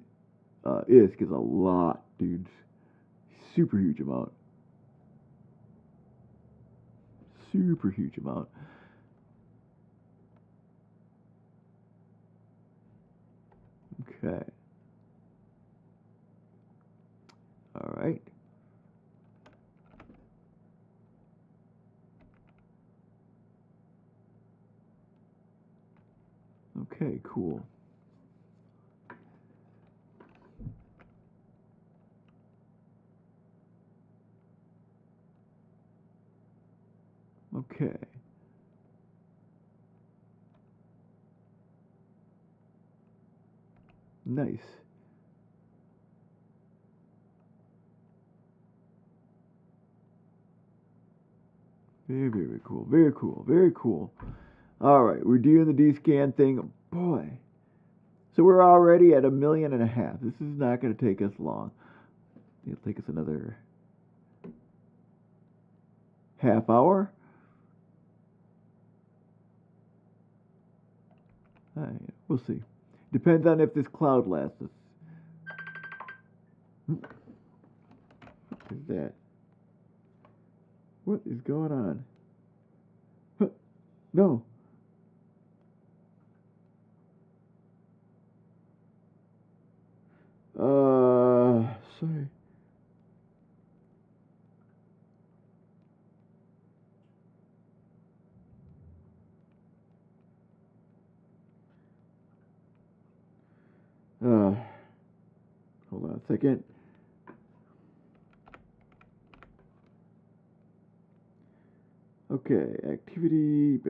ISK is a lot, dudes. Super huge amount. Super huge amount. Okay. All right. Okay, cool. Okay. Nice. Very, very cool. Very cool. Very cool. All right, we're doing the D-scan thing. Boy. So we're already at 1.5 million. This is not going to take us long. It'll take us another half hour. We'll see. Depends on if this cloud lasts us. What is that? What is going on? Huh. No. Sorry. Hold on a second. Okay, activity.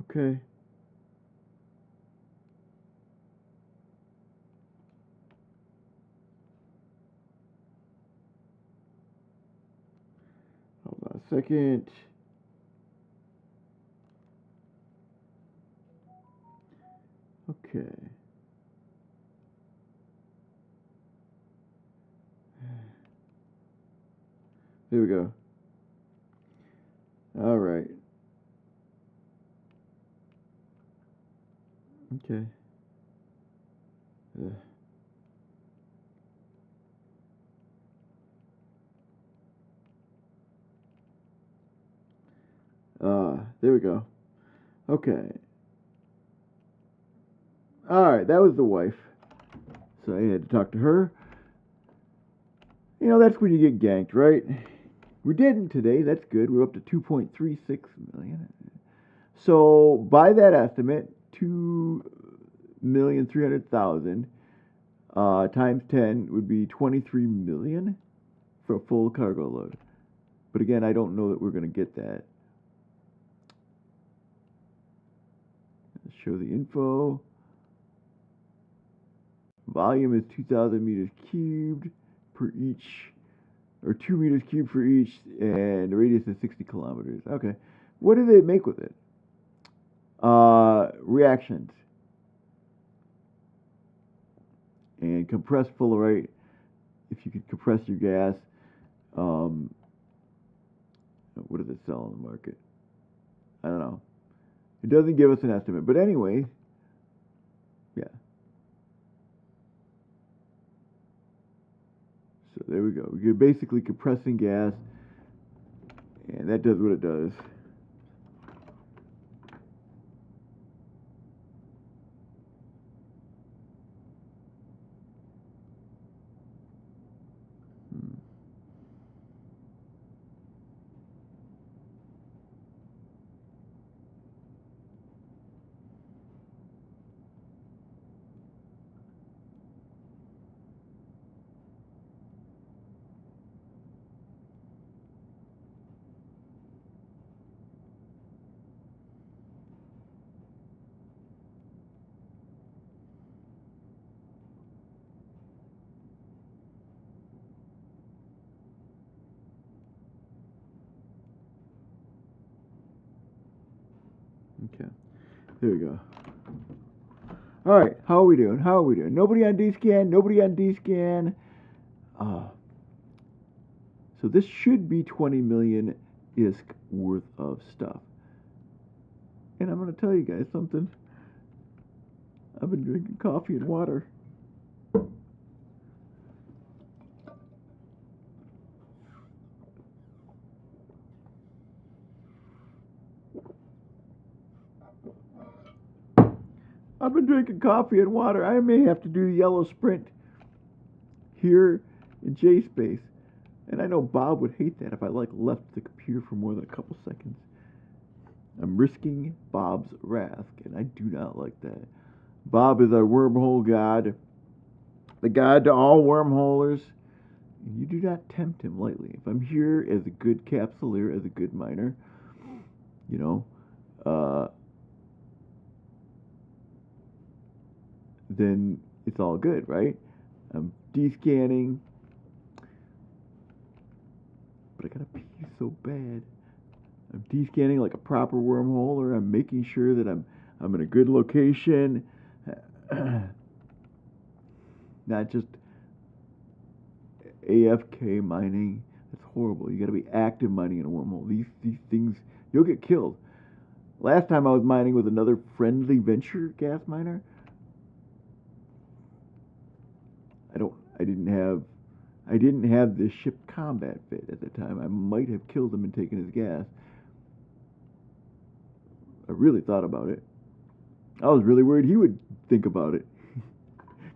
Okay. Hold on a second. Okay. Here we go. All right. Okay. Uh, there we go. Okay. All right, that was the wife. So I had to talk to her. You know, that's when you get ganked, right? We didn't today. That's good. We're up to 2.36 million. So by that estimate, 2,300,000 times 10 would be 23 million for a full cargo load. But again, I don't know that we're going to get that. Let's show the info. Volume is 2,000 meters cubed per each, or 2 meters cubed for each, and the radius is 60 kilometers. Okay. What do they make with it? Reactions. And compressed full rate, if you could compress your gas, um, what does it sell on the market? I don't know. It doesn't give us an estimate. But anyway, yeah. So there we go. You're basically compressing gas, and that does what it does. Hmm. Okay. There we go. All right. How are we doing? How are we doing? Nobody on D-scan. Nobody on D-scan. So this should be 20 million ISK worth of stuff. And I'm going to tell you guys something. I've been drinking coffee and water. I've been drinking coffee and water. I may have to do the yellow sprint here in J space. And I know Bob would hate that if I left the computer for more than a couple seconds. I'm risking Bob's wrath, and I do not like that. Bob is our wormhole god, the god to all wormholers. And you do not tempt him lightly. If I'm here as a good capsuleer, as a good miner, you know, then it's all good, right? I'm descanning, but I gotta pee so bad. I'm descanning like a proper wormholer. I'm making sure that I'm in a good location, not just AFK mining. That's horrible. You gotta be active mining in a wormhole. These things, you'll get killed. Last time I was mining with another friendly venture gas miner, I didn't have this ship combat fit at the time. I might have killed him and taken his gas. I really thought about it. I was really worried he would think about it,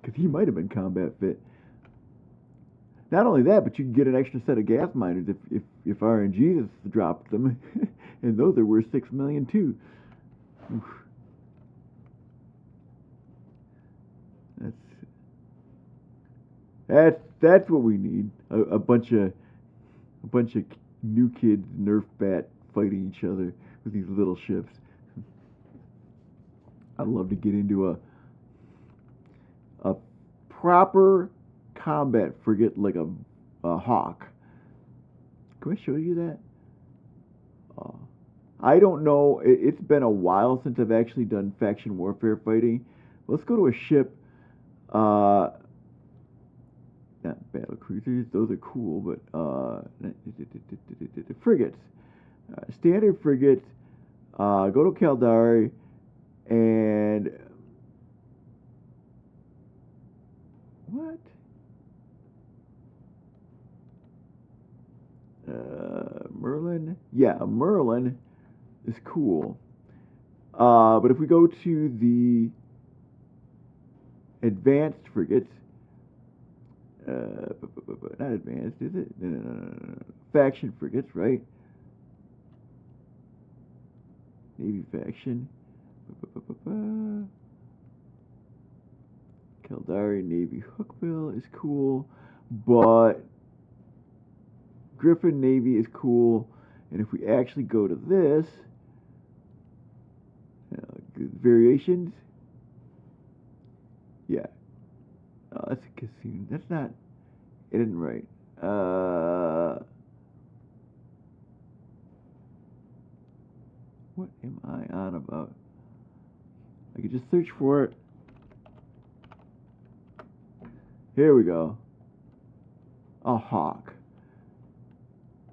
because he might have been combat fit. Not only that, but you can get an extra set of gas miners if RNG has dropped them, and those are worth 6 million too. Oof. That's what we need. A bunch of new kids, Nerf bat, fighting each other with these little ships. I'd love to get into a proper combat frigate like a Hawk. Can I show you that? Uh, I don't know. It's been a while since I've actually done faction warfare fighting. Let's go to a ship. Uh, not battle cruisers. Those are cool, but frigates. Standard frigates. Go to Caldari and what? Merlin. Yeah, a Merlin is cool. But if we go to the advanced frigates, not advanced, is it? No. Faction frigates, right? Navy faction. Caldari Navy Hookbill is cool, but Griffin Navy is cool. And if we actually go to this, variations, yeah. Oh, that's a casino. That's not. It isn't right. What am I on about? I could just search for it. Here we go. A Hawk.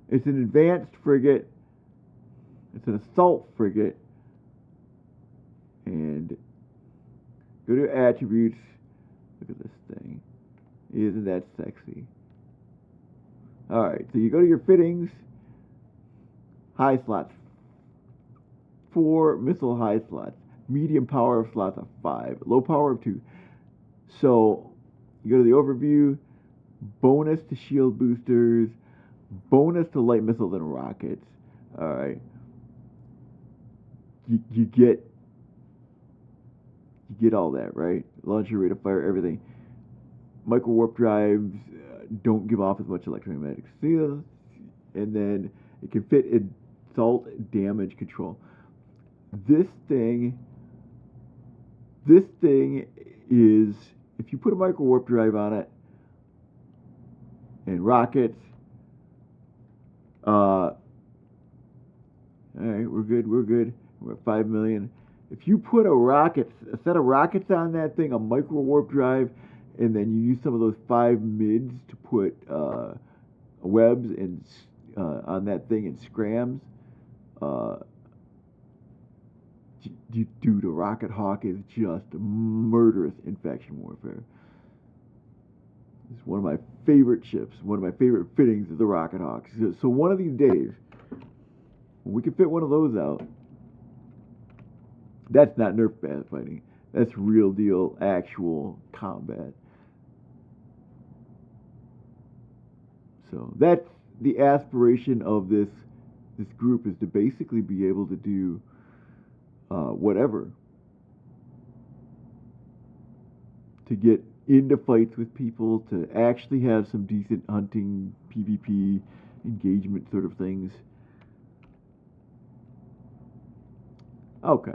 It's an advanced frigate. It's an assault frigate. And go to attributes. Look at this thing. Isn't that sexy? Alright, so you go to your fittings. High slots. 4 missile high slots. Medium power of slots of 5. Low power of 2. So you go to the overview. Bonus to shield boosters. Bonus to light missiles and rockets. Alright. You get all that, right? Launcher rate of fire, everything. Micro warp drives don't give off as much electromagnetic field, and then it can fit assault damage control. This thing is, if you put a micro warp drive on it and rockets, all right, we're good. We're at 5 million. If you put a set of rockets on that thing, a micro warp drive, and then you use some of those 5 mids to put webs and on that thing and scrams, dude, a Rocket Hawk is just murderous in faction warfare. It's one of my favorite ships. One of my favorite fittings is the Rocket Hawk. So one of these days, when we can fit one of those out, that's not Nerf bad fighting. That's real deal, actual combat. So that's the aspiration of this group, is to basically be able to do whatever to get into fights with people, to actually have some decent hunting, PvP engagement sort of things. Okay.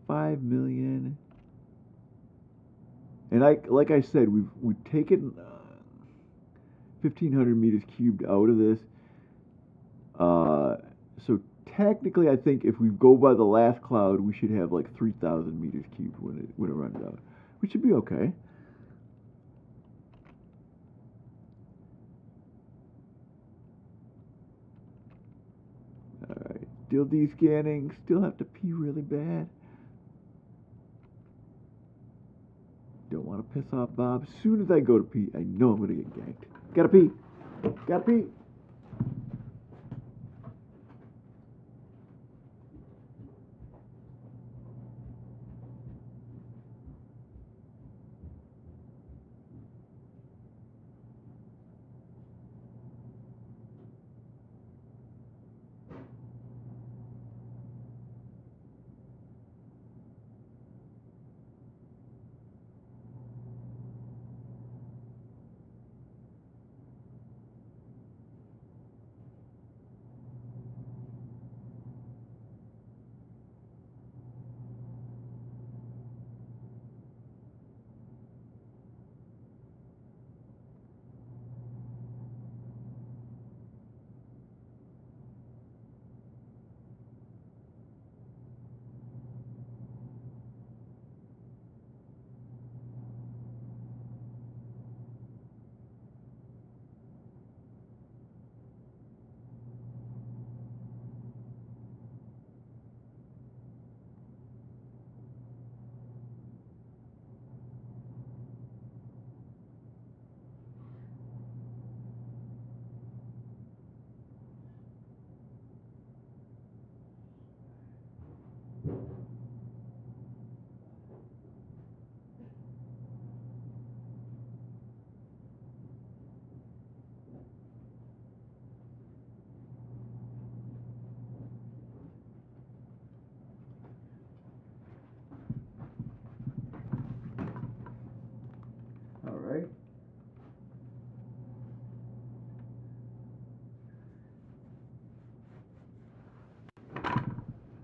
5 million. And like I said, we've taken 1,500 meters cubed out of this. So technically, I think if we go by the last cloud, we should have like 3,000 meters cubed when it runs out, which should be okay. All right, still descanning. Still have to pee really bad. Don't want to piss off Bob. As soon as I go to pee, I know I'm gonna get ganked. Gotta pee. Gotta pee.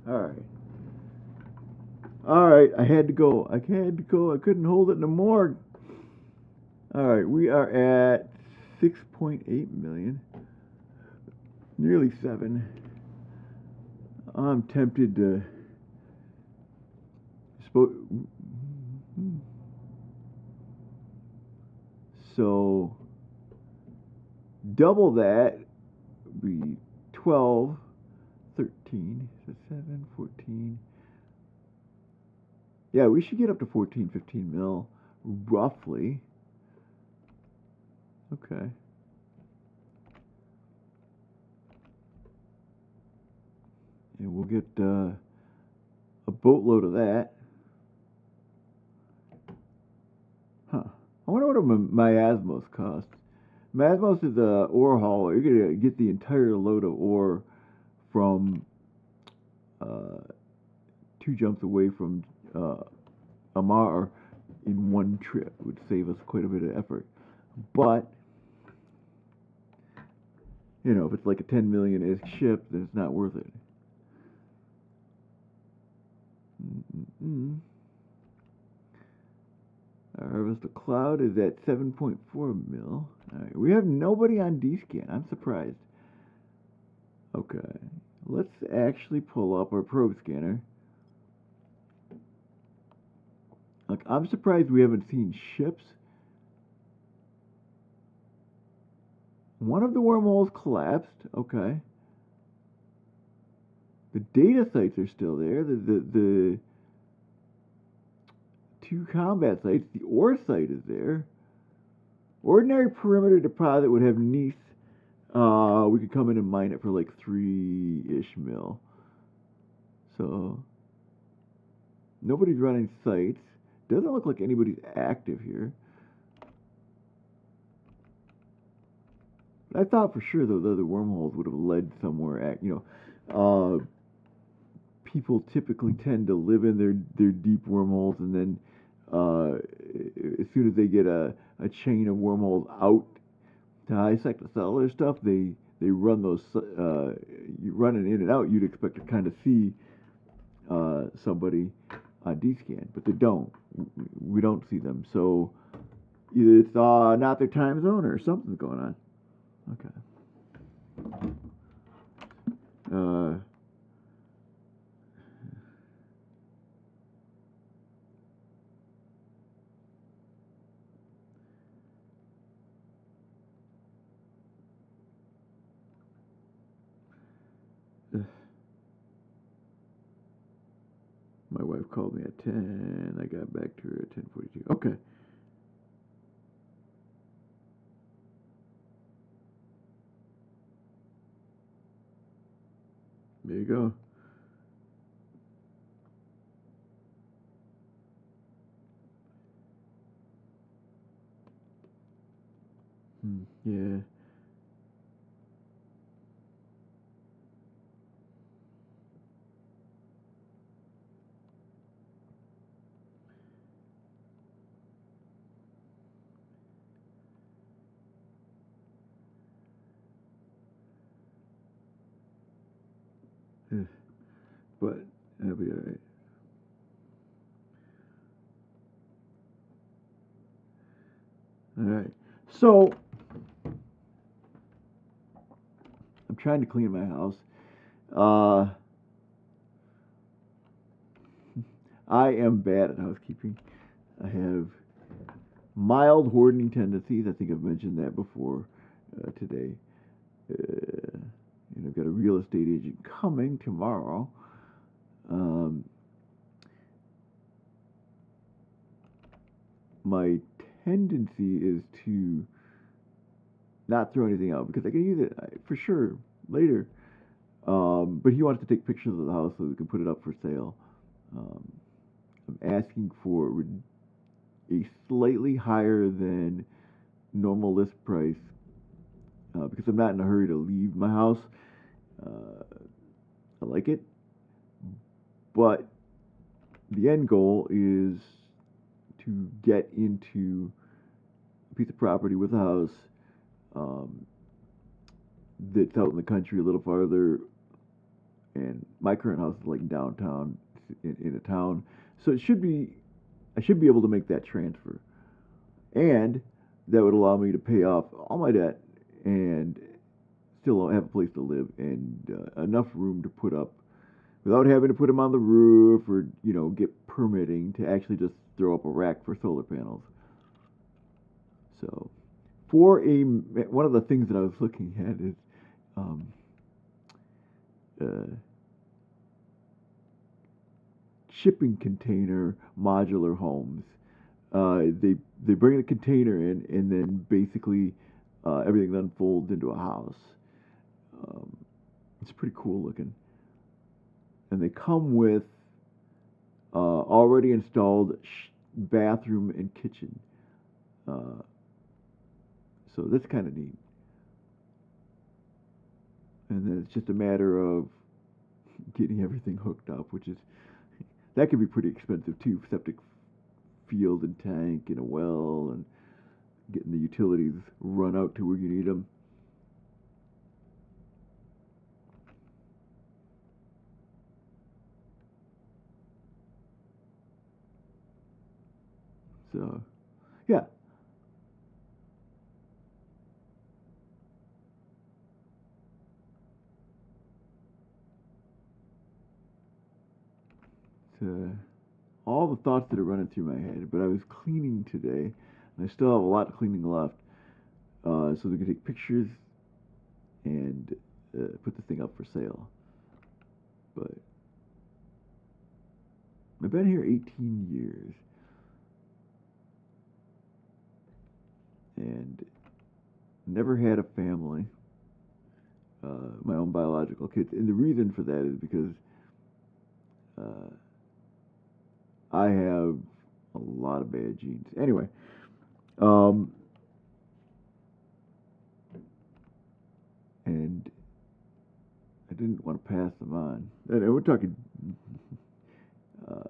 All right. All right. I had to go. I had to go. I couldn't hold it no more. All right. We are at 6.8 million. Nearly 7. I'm tempted to. So double that would be 12, 13, so 7, 14. Yeah, we should get up to 14, 15 mil, roughly. Okay. And we'll get a boatload of that. Huh. I wonder what a miasmos costs. Miasmos is a ore hauler. You're going to get the entire load of ore from uh, 2 jumps away from Amar in one trip. It would save us quite a bit of effort. But, if it's like a 10 million-ish ship, then it's not worth it. Mm-mm-mm. Our harvest of cloud is at 7.4 mil. All right, we have nobody on D-scan. I'm surprised. Okay, let's actually pull up our probe scanner. Like, I'm surprised we haven't seen ships. One of the wormholes collapsed. Okay. The data sites are still there. The 2 combat sites. The ore site is there. Ordinary perimeter deposit would have Neath. We could come in and mine it for like 3-ish mil. So nobody's running sites. Doesn't look like anybody's active here. But I thought for sure those other wormholes would have led somewhere. People typically tend to live in their deep wormholes, and then as soon as they get a chain of wormholes out to dissect the cellular stuff, they run those. You run it in and out. You'd expect to kind of see somebody on D-scan, but they don't. We don't see them. So either it's not their time zone or something's going on. Okay. My wife called me at 10. I got back to her at 10:42. Okay. There you go. Yeah. But that'll be all right. All right. So I'm trying to clean my house. Uh, I am bad at housekeeping. I have mild hoarding tendencies. I think I've mentioned that before today. I've got a real estate agent coming tomorrow. Um, my tendency is to not throw anything out because I can use it for sure later. But he wants to take pictures of the house so we can put it up for sale. Um, I'm asking for a slightly higher than normal list price because I'm not in a hurry to leave my house. I like it, but the end goal is to get into a piece of property with a house um, that's out in the country a little farther and my current house is like downtown in a town, so it should be I should be able to make that transfer, and that would allow me to pay off all my debt and still have a place to live and enough room to put up without having to put them on the roof or get permitting to actually just throw up a rack for solar panels. So, for a one of the things that I was looking at is um, uh, shipping container modular homes. They bring the container in and then basically everything unfolds into a house. Um, it's pretty cool looking, and they come with already installed bathroom and kitchen. Uh, so that's kind of neat. And then it's just a matter of getting everything hooked up, which is that can be pretty expensive too. Septic field and tank and a well and getting the utilities run out to where you need them. So yeah, it's, all the thoughts that are running through my head. But I was cleaning today, and I still have a lot of cleaning left. So we can take pictures and put the thing up for sale. But I've been here 18 years, and never had a family, my own biological kids. And the reason for that is because uh, I have a lot of bad genes. Anyway, um, and I didn't want to pass them on. And we're talking uh,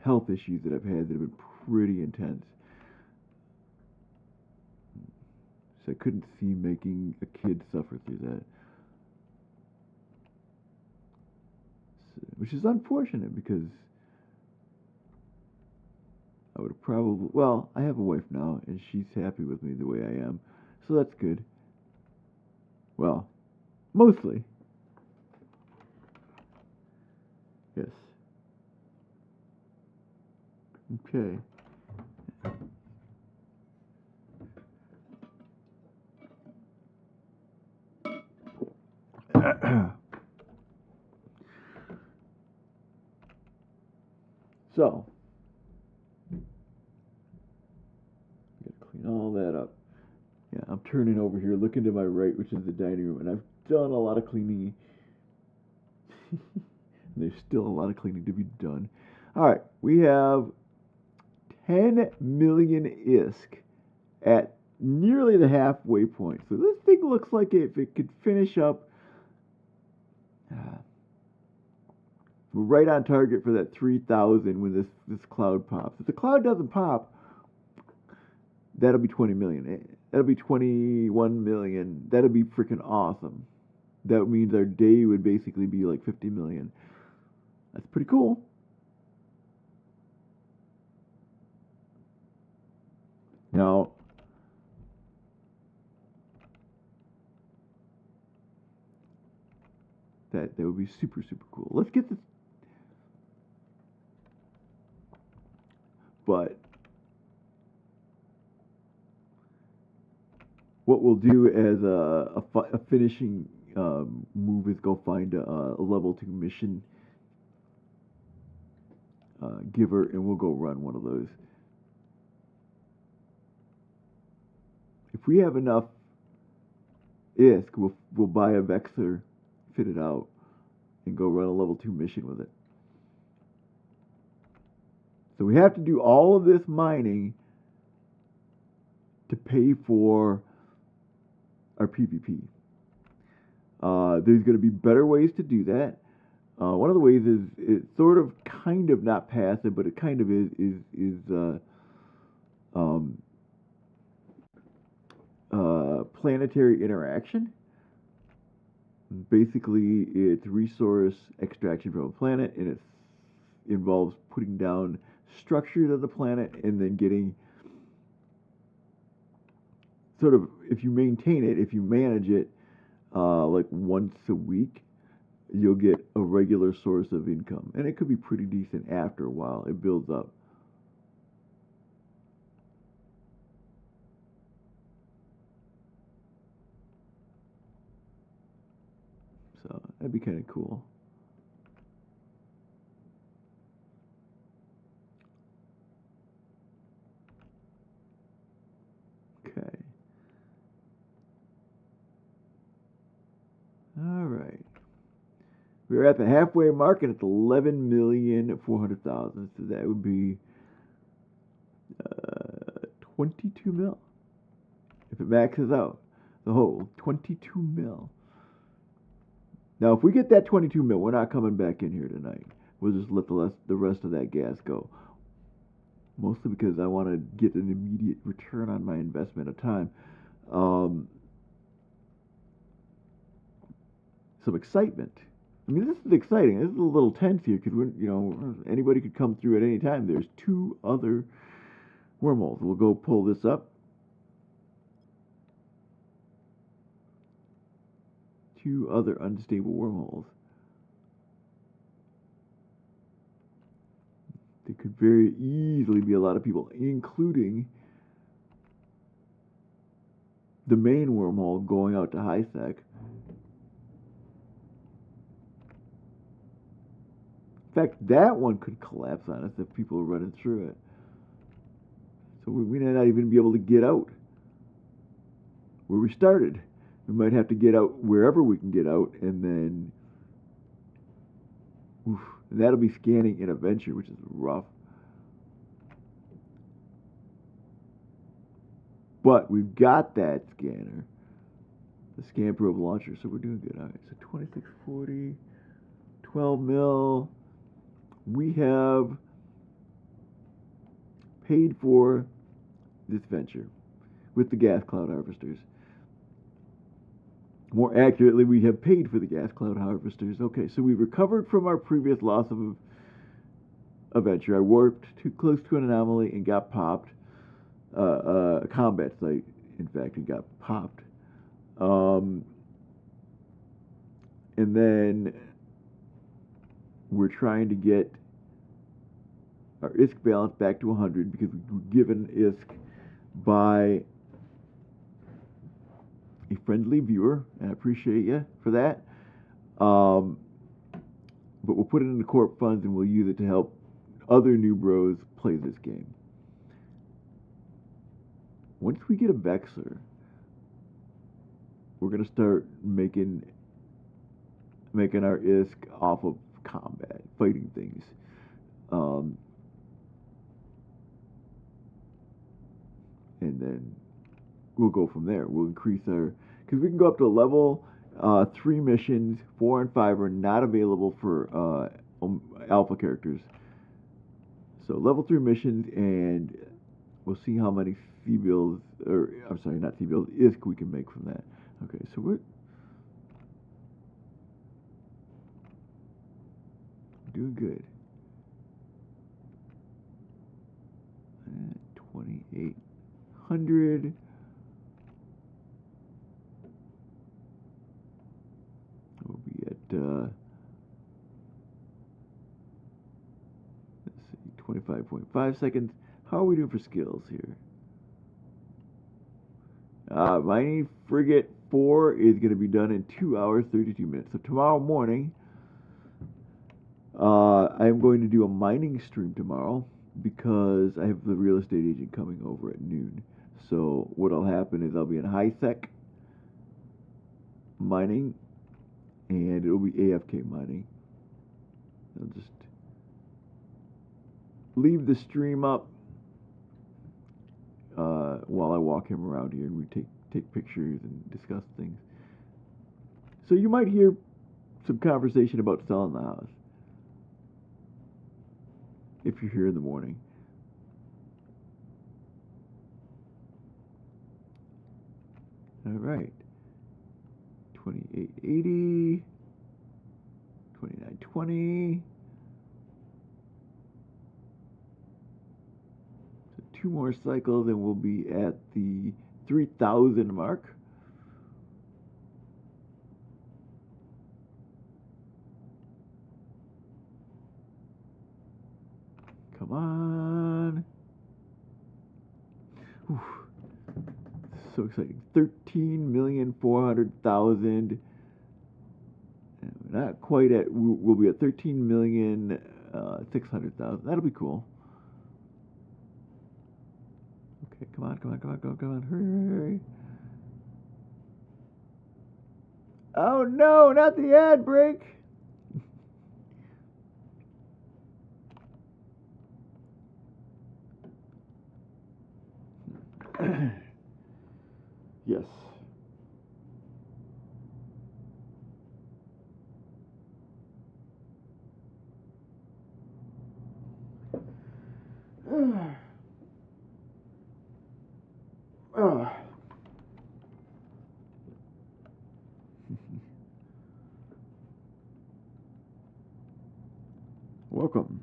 health issues that I've had that have been pretty intense. So I couldn't see making a kid suffer through that, so, which is unfortunate because I would have probably. Well, I have a wife now, and she's happy with me the way I am, so that's good. Well, mostly, yes. Okay. So, gotta clean all that up. Yeah, I'm turning over here, looking to my right, which is the dining room, and I've done a lot of cleaning. There's still a lot of cleaning to be done. All right, we have 10 million ISK at nearly the halfway point. So this thing looks like if it could finish up, uh, we're right on target for that 3,000 when this cloud pops. If the cloud doesn't pop, that'll be 20 million. That'll be 21 million. That'll be freaking awesome. That means our day would basically be like 50 million. That's pretty cool. Now, that would be super super cool. Let's get this. But what we'll do as a finishing move is go find a level 2 mission giver, and we'll go run one of those. If we have enough ISK, we'll buy a Vexer, fit it out, and go run a level 2 mission with it. So we have to do all of this mining to pay for our PvP. There's going to be better ways to do that. One of the ways is it's sort of kind of not passive, but it kind of is um, planetary interaction. Basically, it's resource extraction from a planet, and it involves putting down structures of the planet and then getting sort of, if you maintain it, if you manage it, like once a week, you'll get a regular source of income, and it could be pretty decent after a while. It builds up. So that'd be kind of cool. Okay. All right. We're at the halfway mark, and it's 11,400,000. So that would be 22 mil if it maxes out the whole 22 mil. Now, if we get that 22 mil, we're not coming back in here tonight. We'll just let the rest of that gas go. Mostly because I want to get an immediate return on my investment of time. Um, some excitement. I mean, this is exciting. This is a little tense here because anybody could come through at any time. There's two other wormholes. We'll go pull this up. Two other unstable wormholes. There could very easily be a lot of people, including the main wormhole going out to high sec. In fact, that one could collapse on us if people are running through it. So we may not even be able to get out where we started. We might have to get out wherever we can get out, and then and that'll be scanning in a venture, which is rough. But we've got that scanner, the scan probe launcher, so we're doing good. All right, so 2640, 12 mil. We have paid for this venture with the gas cloud harvesters. More accurately, we have paid for the gas cloud harvesters. Okay, so we recovered from our previous loss of a venture. I warped too close to an anomaly and got popped. A combat site, in fact, and got popped. And then we're trying to get our ISK balance back to 100 because we were given ISK by a friendly viewer, and I appreciate you for that. But we'll put it in the corp funds and we'll use it to help other new bros play this game. Once we get a Vexer, we're gonna start making our ISK off of combat, fighting things. And then we'll go from there. We'll increase because we can go up to level 3 missions. 4 and 5 are not available for alpha characters. So level 3 missions, and we'll see how many C-bills, or I'm sorry, not C-bills, ISK we can make from that. Okay, so we're doing good. 2,800. We'll be at, let's see, 25.5 seconds. How are we doing for skills here? Mining Frigate 4 is going to be done in 2 hours, 32 minutes. So tomorrow morning, I'm going to do a mining stream tomorrow because I have the real estate agent coming over at noon. So what'll happen is I'll be in high sec mining, and it'll be AFK mining. I'll just leave the stream up while I walk him around here, and we take pictures and discuss things. So you might hear some conversation about selling the house if you're here in the morning. All right. 2880, 2920. So 2 more cycles and we'll be at the 3,000 mark. Come on. Whew. So exciting. 13,400,000. Not quite at, we'll be at 13,600,000. That'll be cool. Okay, come on, come on, come on, come on, come on. Hurry, hurry, hurry. Oh no, not the ad break. Yes. Welcome.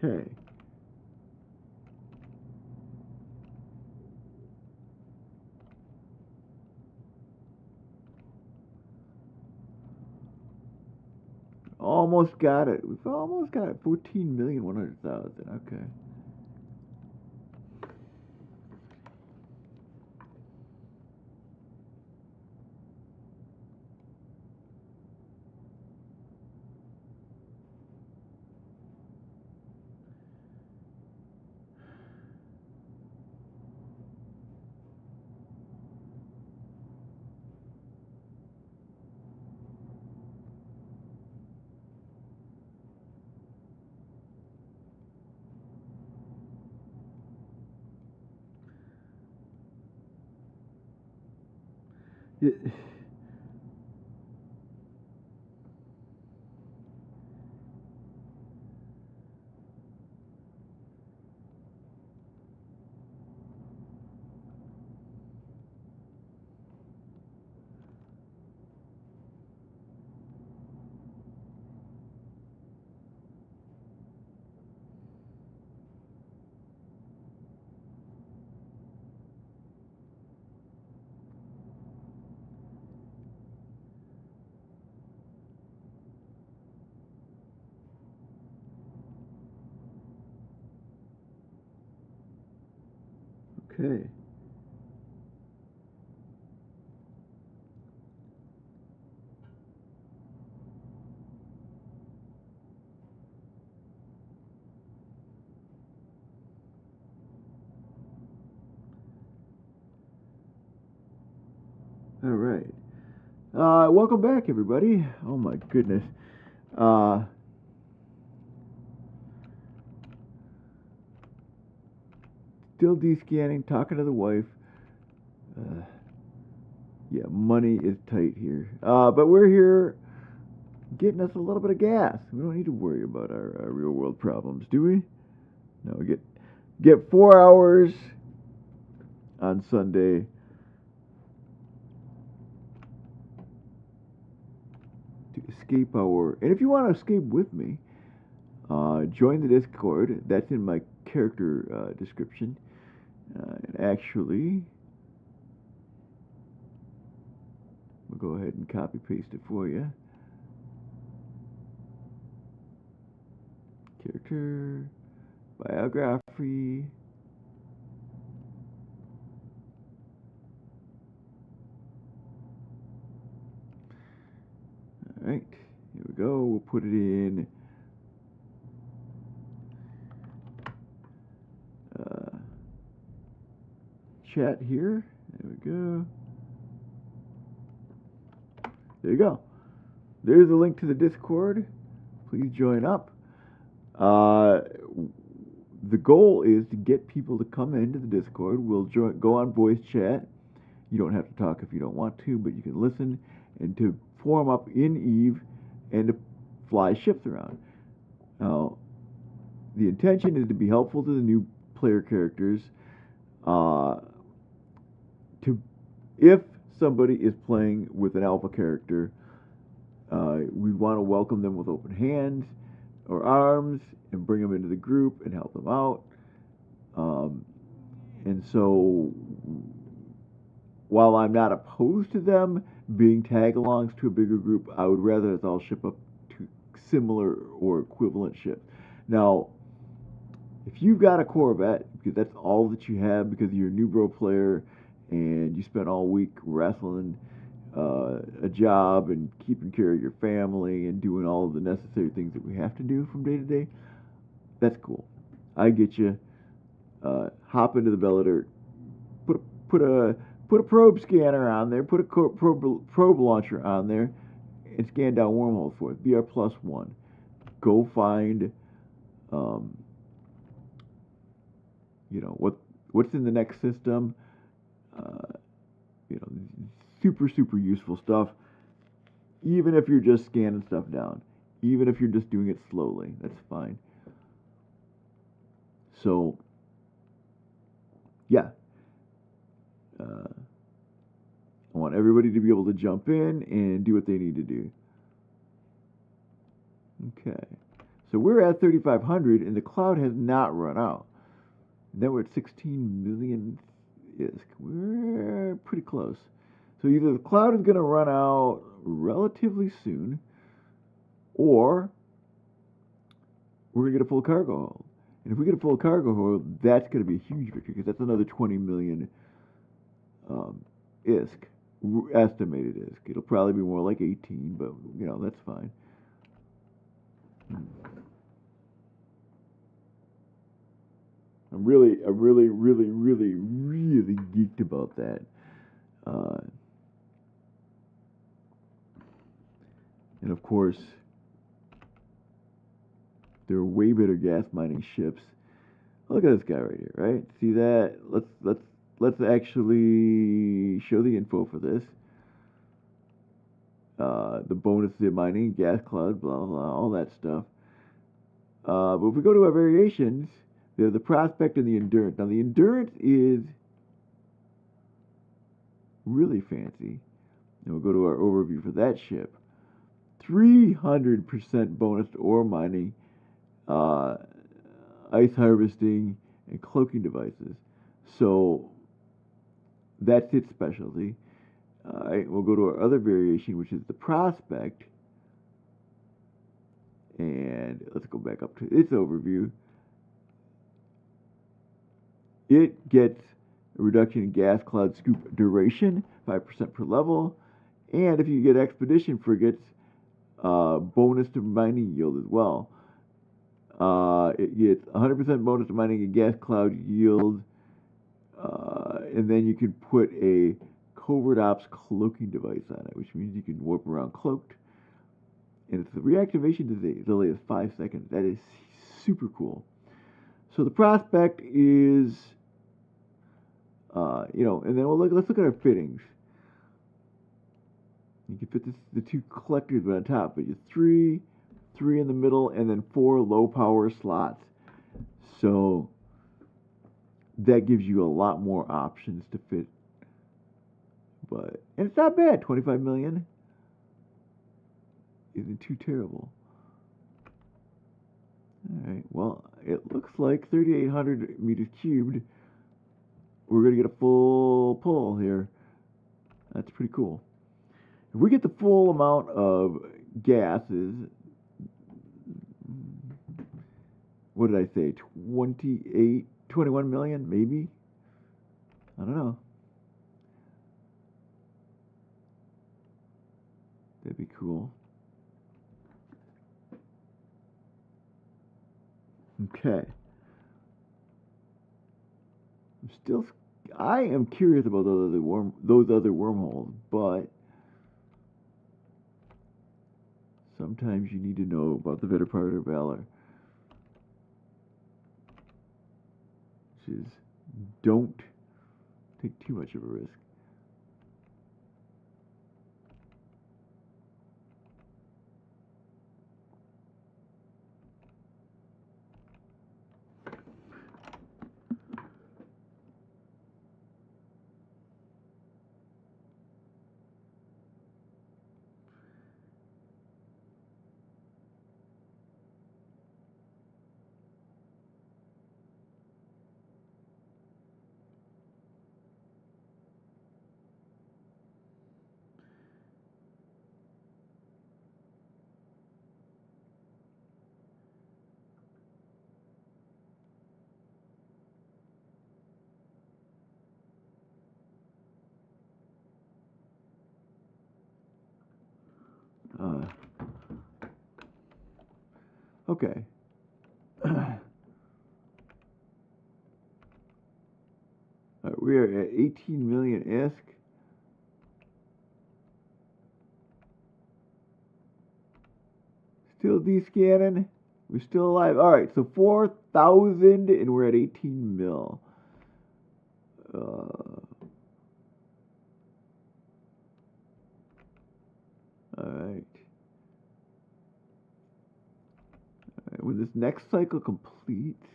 Okay. Almost got it. We've almost got it. 14,100,000. Okay. Yeah. Okay. All right. Welcome back, everybody. Oh my goodness. Still de-scanning, talking to the wife. Yeah, money is tight here. But we're here getting us a little bit of gas. We don't need to worry about our real world problems, do we? No, we get 4 hours on Sunday. To escape our, and if you want to escape with me, join the Discord. That's in my character description. And actually, we'll go ahead and copy paste it for you. Character, biography. All right, here we we go. We'll put it in chat here. There we go. There you go. There's a link to the Discord. Please join up. The goal is to get people to come into the Discord. We'll go on voice chat. You don't have to talk if you don't want to, but you can listen, and to form up in EVE and to fly ships around. Now, the intention is to be helpful to the new player characters. If somebody is playing with an alpha character, we want to welcome them with open hands or arms and bring them into the group and help them out. And so, while I'm not opposed to them being tag-alongs to a bigger group, I would rather us all ship up to similar or equivalent ships. Now, if you've got a Corvette, because that's all that you have because you're a new bro player and you spent all week wrestling a job and keeping care of your family and doing all of the necessary things that we have to do from day to day, that's cool. I get you. Hop into the Bellator, put a probe scanner on there, put a probe launcher on there, and scan down wormholes for it. Be our +1. Go find, what's in the next system. Super useful stuff. Even if you're just scanning stuff down, even if you're just doing it slowly, that's fine. So, yeah. I want everybody to be able to jump in and do what they need to do. Okay. So we're at 3,500, and the cloud has not run out. Then we're at 16 million ISK. We're pretty close. So either the cloud is going to run out relatively soon, or we're going to get a full cargo hold. And if we get a full cargo hold, that's going to be a huge victory, because that's another 20 million ISK, estimated ISK. It'll probably be more like 18, but, that's fine. I'm really geeked about that. And of course, there are way better gas mining ships. Look at this guy right here, right? See that? Let's actually show the info for this. The bonus to mining, gas cloud, blah blah, all that stuff. But if we go to our variations, there's the prospect and the endurance. Now the endurance is really fancy. And we'll go to our overview for that ship. 300% bonus to ore mining, ice harvesting, and cloaking devices. So that's its specialty. Alright, we'll go to our other variation, which is the prospect. And let's go back up to its overview. It gets a reduction in gas cloud scoop duration, 5% per level. And if you get expedition frigates, bonus to mining yield as well. It gets 100% bonus to mining and gas cloud yield. And then you can put a covert ops cloaking device on it, which means you can warp around cloaked. And it's the reactivation delay is 5 seconds. That is super cool. So the prospect is, and then let's look at our fittings. You can fit the two collectors on top, but you three in the middle, and then 4 low power slots. So that gives you a lot more options to fit. And it's not bad. 25 million isn't too terrible. All right. Well, it looks like 3,800 meters cubed. We're gonna get a full pull here. That's pretty cool. If we get the full amount of gases, what did I say? 21 million, maybe? I don't know. That'd be cool. Okay. I am curious about those other wormholes, but sometimes you need to know about the better part of valor, which is don't take too much of a risk. Uh, okay. We are at 18 million ISK. Still descanning. We're still alive. All right, so 4,000 and we're at 18 mil. All right. When this next cycle completes,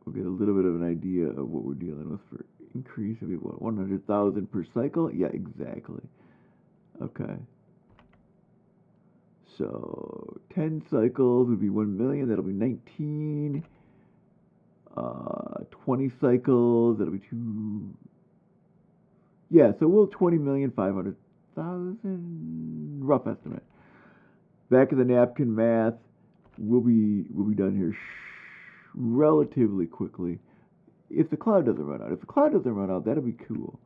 we'll get a little bit of an idea of what we're dealing with for increase. It'll be what, 100,000 per cycle? Yeah, exactly. Okay. So 10 cycles would be 1 million. That'll be 19. 20 cycles. That'll be 2. Yeah, so we'll 20,500,000 rough estimate. Back of the napkin math. We'll be done here relatively quickly. If the cloud doesn't run out. If the cloud doesn't run out, that'll be cool.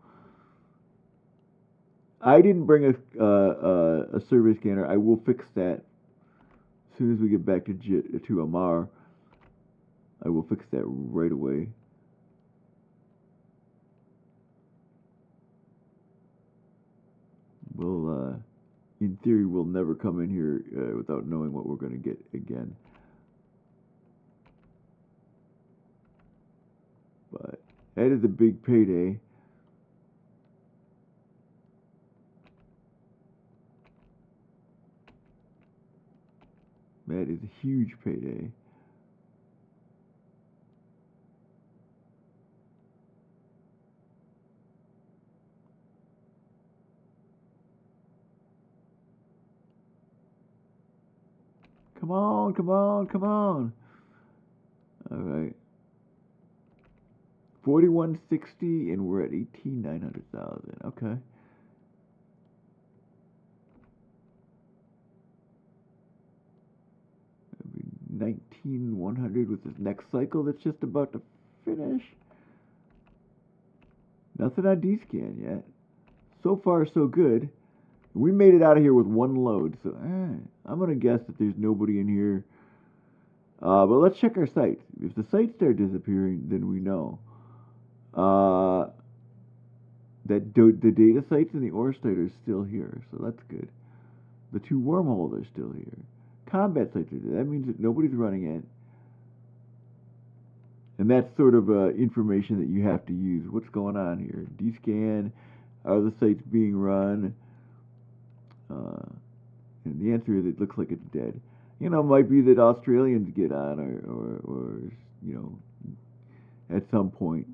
I didn't bring a survey scanner. I will fix that as soon as we get back to Amar. I will fix that right away. We'll, in theory, we'll never come in here without knowing what we're going to get again. But that is a big payday. That is a huge payday. Come on, come on, come on. All right. 4160 and we're at 18,900,000. Okay. 19,100 with this next cycle that's just about to finish. Nothing on D-scan yet. So far, so good. We made it out of here with one load, so I'm gonna guess that there's nobody in here. But let's check our sites. If the sites start disappearing, then we know. That the data sites and the ore site are still here, so that's good. The 2 wormholes are still here. Combat sites are there. That means that nobody's running it. And that's sort of information that you have to use. What's going on here? D-scan. Are the sites being run? And the answer is it looks like it's dead. You know, it might be that Australians get on or you know, at some point.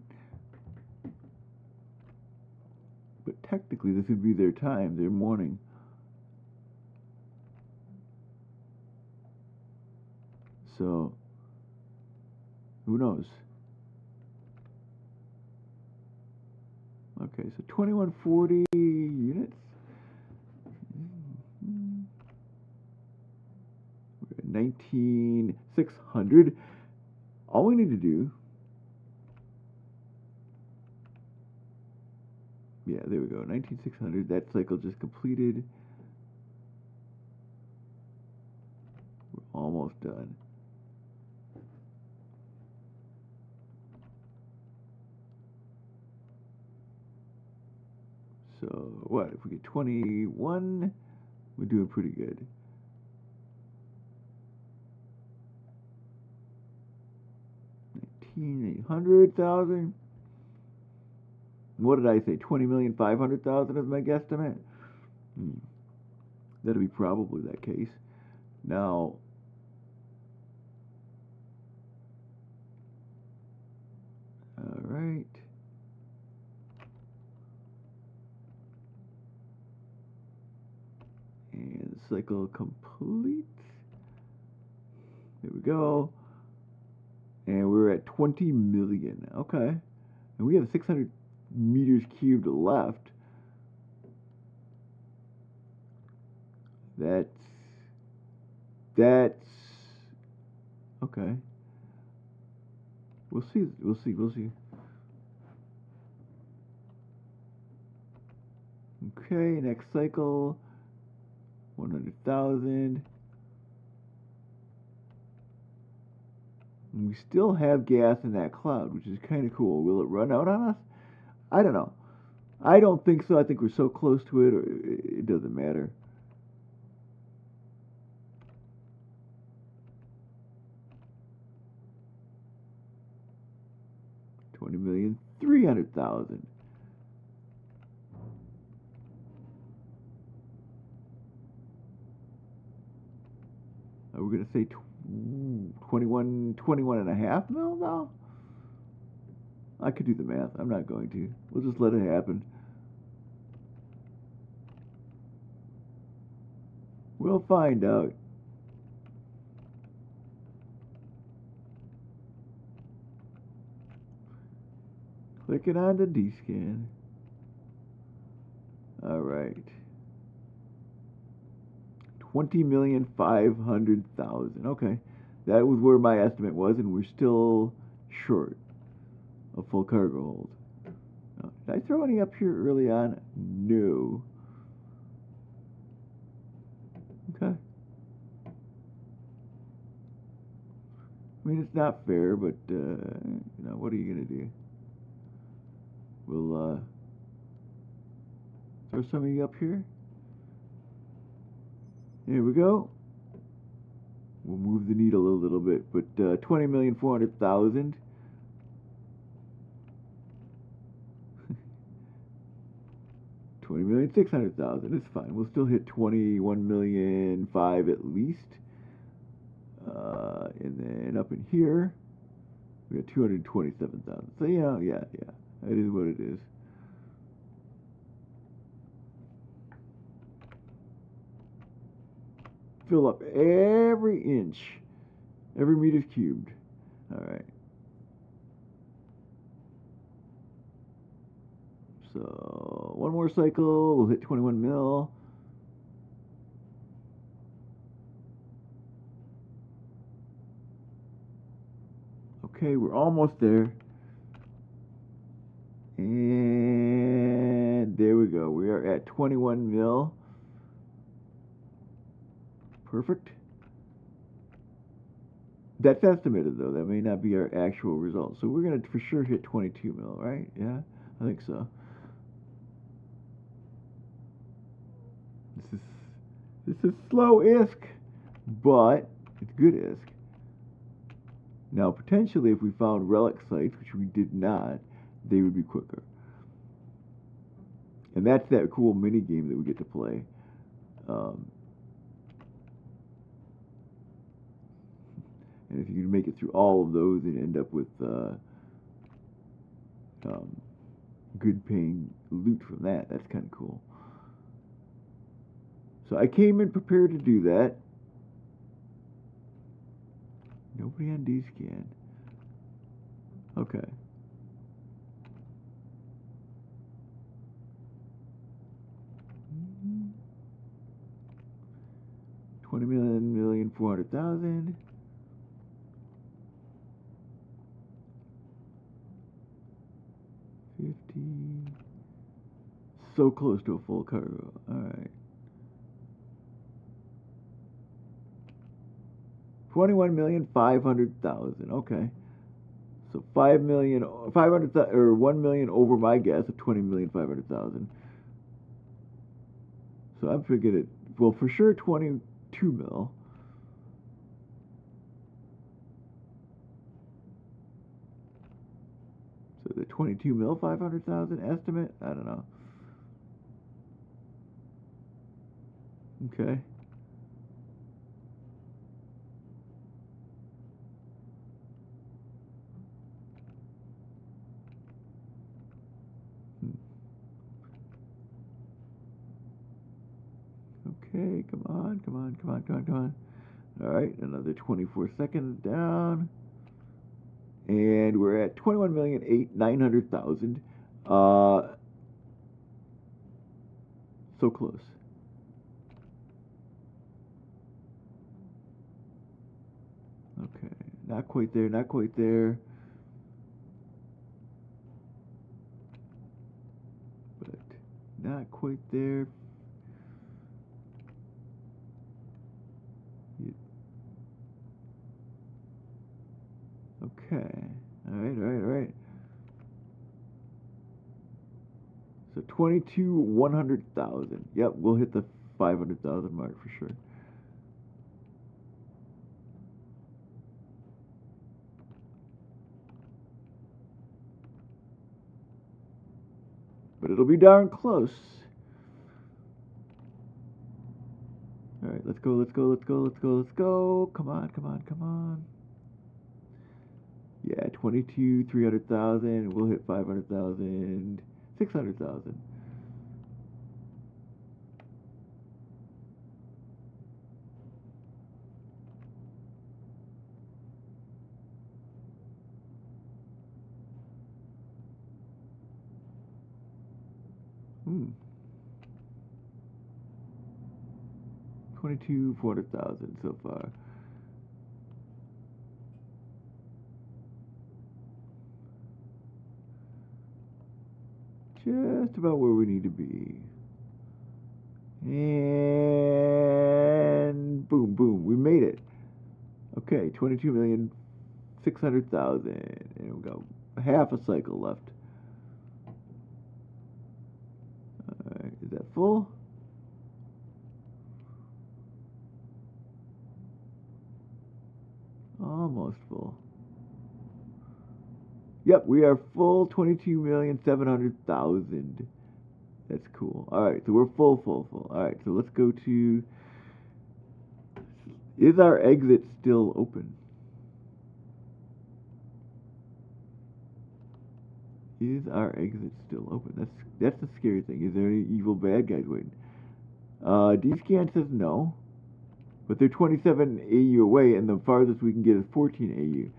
But technically this would be their time, their morning. So, who knows? Okay, so 2140 units. We're at 19,600. All we need to do, yeah, there we go, 19,600. That cycle just completed. Almost done. So what? If we get 21, we're doing pretty good. 800,000. What did I say? 20,500,000 is my guesstimate. That'll be probably that case. Now, all right. And cycle complete. There we go. And we're at 20 million. Okay. And we have 600 meters cubed left. That's okay. We'll see. We'll see. Okay, next cycle. 100,000. We still have gas in that cloud, which is kind of cool. Will it run out on us? I don't know. I don't think so. I think we're so close to it, it doesn't matter. $20,300,000. Are we going to say 21 and a half mil now? I could do the math. I'm not going to. We'll just let it happen. We'll find out. Clicking on the D-scan. All right. 20,500,000. Okay. That was where my estimate was, and we're still short of full cargo hold. Did I throw any up here early on? No. Okay. I mean, it's not fair, but, what are you going to do? We'll, throw some of you up here. There we go. We'll move the needle a little bit, but 20,400,000. $20,600,000. It's fine. We'll still hit 21,500,000 at least. And then up in here, we got 227,000. So yeah, that is what it is. Fill up every inch, every meter's cubed. All right. So one more cycle, we'll hit 21 mil. Okay, we're almost there. And there we go. We are at 21 mil. Perfect. That's estimated, though. That may not be our actual result. So we're going to for sure hit 22 mil, right? Yeah, I think so. This is slow-isk, but it's good-isk. Now, potentially, if we found relic sites, which we did not, they would be quicker. And that's that cool mini game that we get to play. And if you can make it through all of those and end up with good paying loot from that, that's kind of cool. So I came in prepared to do that. Nobody on D-scan. Okay. $20,400,000. So close to a full cargo. All right. 21,500,000. Okay. So 5,000,000, 500,000, or 1,000,000 over my guess of 20,500,000. So I'm figuring it. Well, for sure 22 mil. So the 22 mil 500,000 estimate. I don't know. Okay. Okay, come on, come on, come on, come on, come on. All right, another 24 seconds down. And we're at 21,900,000. So close. Okay, not quite there, not quite there. But not quite there. Okay. All right, all right, all right. So 100,000. Yep, we'll hit the 500,000 mark for sure. But it'll be darn close. All right, let's go, let's go, let's go, let's go, let's go. Come on, come on, come on. Yeah, 22, 300,000. We'll hit 500,000, 600,000. Hmm. 22, 400,000 so far. Just about where we need to be. And boom, boom, we made it. Okay, 22,600,000, and we got half a cycle left. All right, is that full? Almost full. Yep, we are full. 22,700,000. That's cool. All right, so we're full, full, full. All right, so let's go to. Is our exit still open? Is our exit still open? That's the scary thing. Is there any evil bad guys waiting? D-Scan says no, but they're 27 AU away, and the farthest we can get is 14 AU.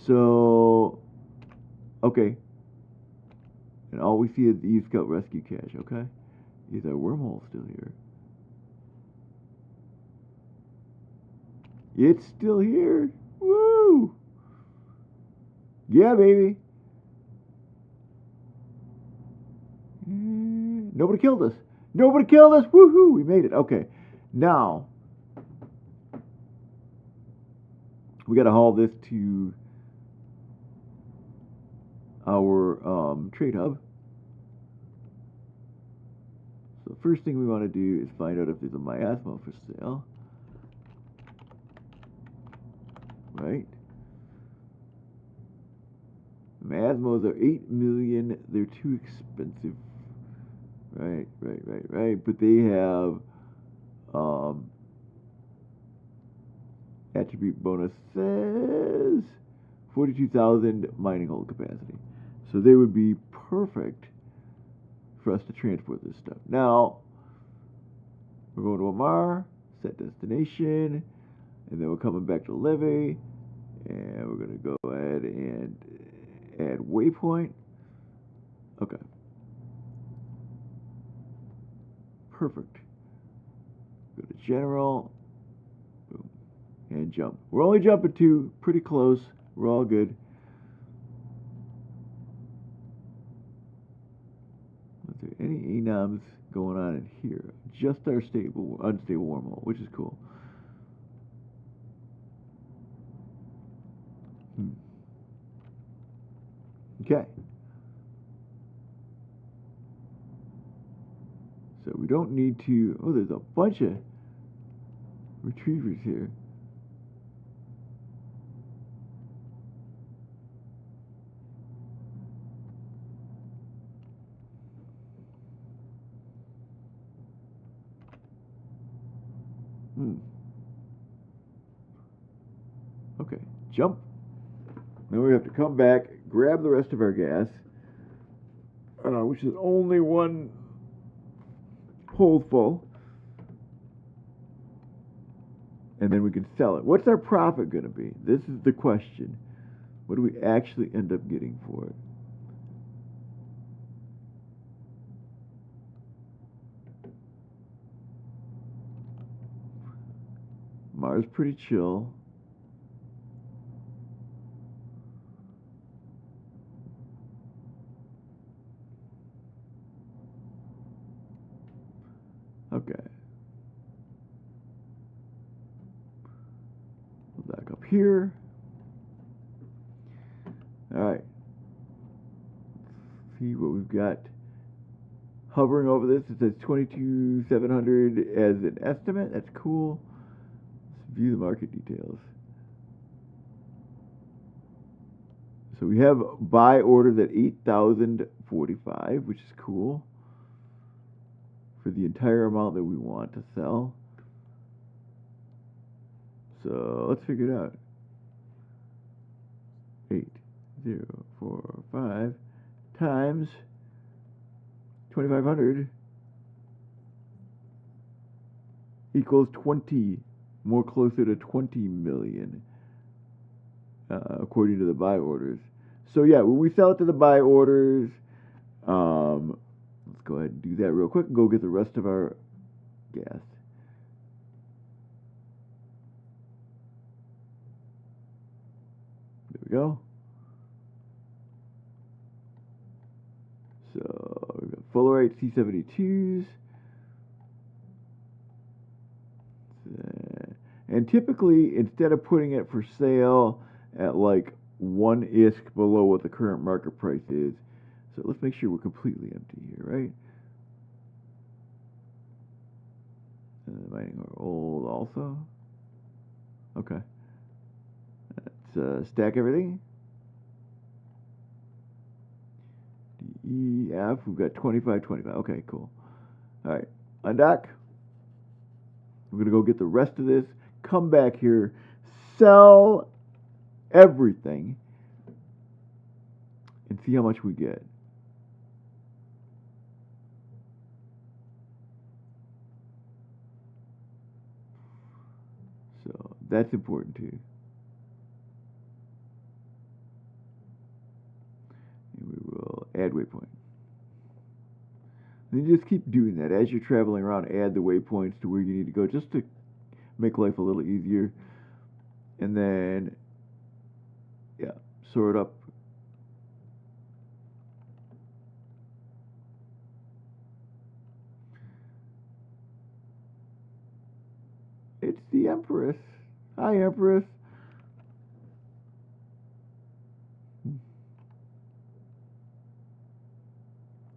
So, okay. And all we see is the E-Scout rescue cache, okay? Is our wormhole still here? It's still here. Woo! Yeah, baby. Nobody killed us. Nobody killed us. Woohoo! We made it. Okay. Now, we got to haul this to our trade hub. So, first thing we want to do is find out if there's a miasma for sale. Right? Miasmos are 8 million. They're too expensive. Right, right, right, right. But they have attribute bonuses, 42,000 mining hold capacity. So they would be perfect for us to transport this stuff. Now, we're going to Amar, set destination, and then we're coming back to Levy, and we're going to go ahead and add waypoint. Okay. Perfect. Go to general, boom, and jump. We're only jumping 2, pretty close. We're all good. Is there any enoms going on in here? Just our unstable wormhole, which is cool. Okay. So we don't need to... Oh, there's a bunch of retrievers here. Okay, jump. Then we have to come back, grab the rest of our gas, which is only one hold full. And then we can sell it. What's our profit going to be? This is the question. What do we actually end up getting for it? Mars pretty chill. Okay. Back up here. All right. Let's see what we've got. Hovering over this, it says 22,700 as an estimate. That's cool. Let's view the market details. So we have buy orders at 8,045, which is cool for the entire amount that we want to sell. So let's figure it out. 8,045 times 2,500 equals 20, more closer to 20 million, according to the buy orders. So yeah, when we sell it to the buy orders, let's go ahead and do that real quick and go get the rest of our gas. There we go. So we've got Fullerite C72s. And typically, instead of putting it for sale at like one ISK below what the current market price is, so let's make sure we're completely empty here, right? Mining our old also. Okay. Let's stack everything. D, E, F. We've got 25, 25. Okay, cool. All right. Undock. We're going to go get the rest of this. Come back here. Sell everything. And see how much we get. So that's important too. And we will add waypoint. And you just keep doing that. As you're traveling around, add the waypoints to where you need to go just to make life a little easier. And then, yeah, sort up. It's the Empress. Hi, Empress.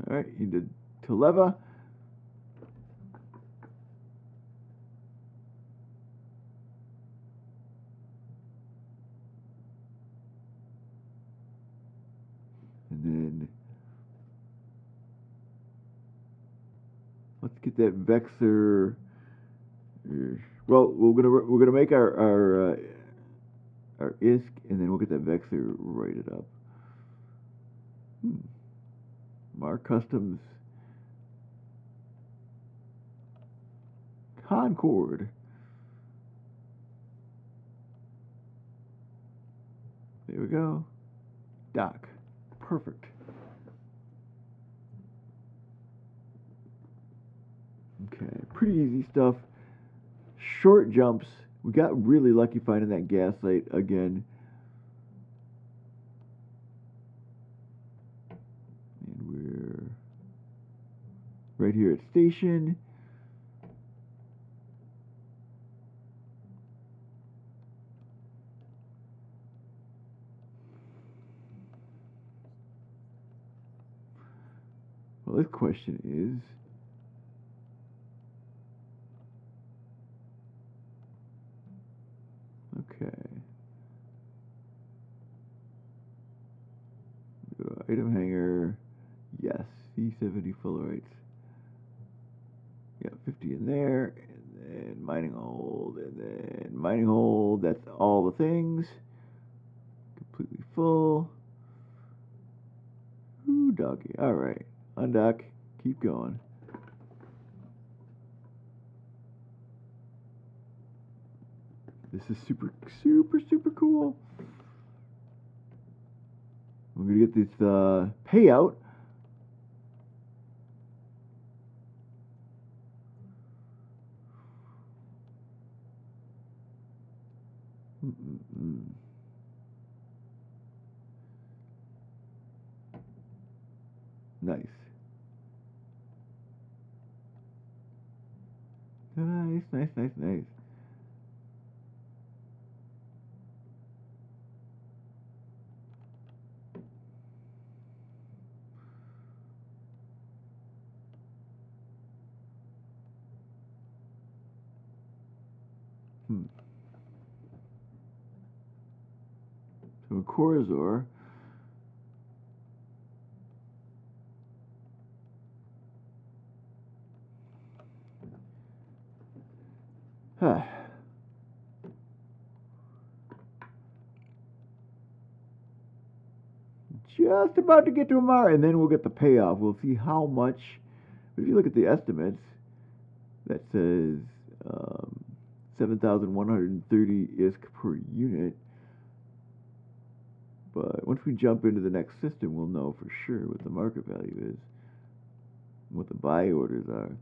All right, you did Televa. And then let's get that Vexer. Well, we're gonna make our ISK, and then we'll get that Vexer rated up. Mar Customs Concord. There we go. Dock. Perfect. Okay, pretty easy stuff. Short jumps. We got really lucky finding that gas site again. And we're right here at station. Now this question is, okay. Go to item hanger. Yes, C70 Fullerites. Yeah, 50 in there, and then mining hold, and then mining hold. That's all the things. Completely full. Ooh, doggy. All right, undock. Keep going. This is super, super, super cool. We're gonna get this payout. Nice. Nice, nice, nice, nice. So a Corazor. Huh. Just about to get to Amara, and then we'll get the payoff. We'll see how much. If you look at the estimates, that says 7,130 ISK per unit. But once we jump into the next system, we'll know for sure what the market value is, what the buy orders are.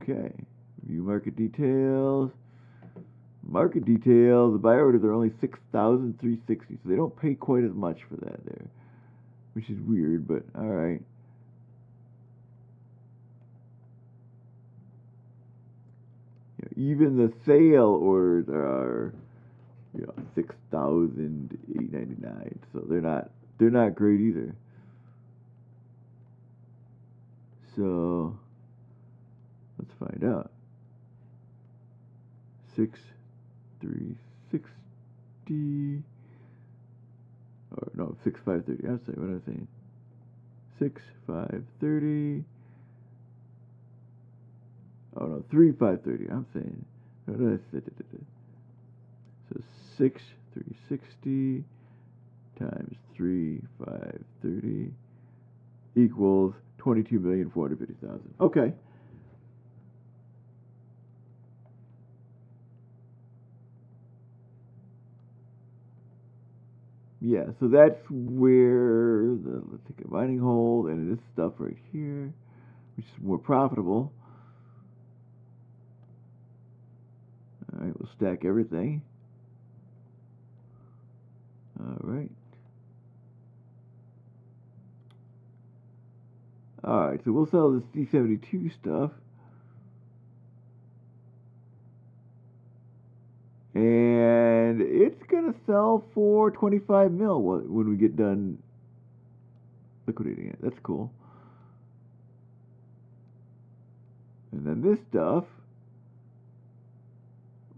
Okay, view market details. Market details, the buy orders are only 6,360, so they don't pay quite as much for that there, which is weird, but alright. Even the sale orders are 6,899, so they're not great either. So let's find out. 6,360, or no, 6,530. I'm saying, what am I saying? 6,530. Oh no, 3,530. I'm saying. So 6,360 times 3,530 equals 22,450,000. Okay. Yeah, so that's where let's take a mining hold and this stuff right here, which is more profitable. All right, we'll stack everything. All right. All right, so we'll sell this D72 stuff. And it's going to sell for 25 mil when we get done liquidating it. That's cool. And then this stuff,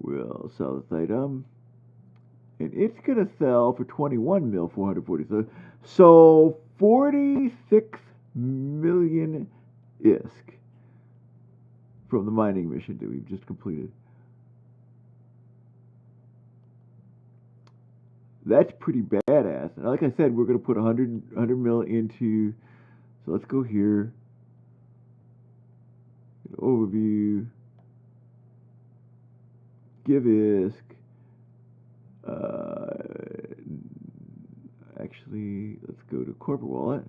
we'll sell this item. And it's going to sell for 21 mil, 440. So 46 million ISK from the mining mission that we've just completed. That's pretty badass. And like I said, we're going to put 100 mil into, so let's go here. Overview. Give ISK. Actually, let's go to corporate wallet.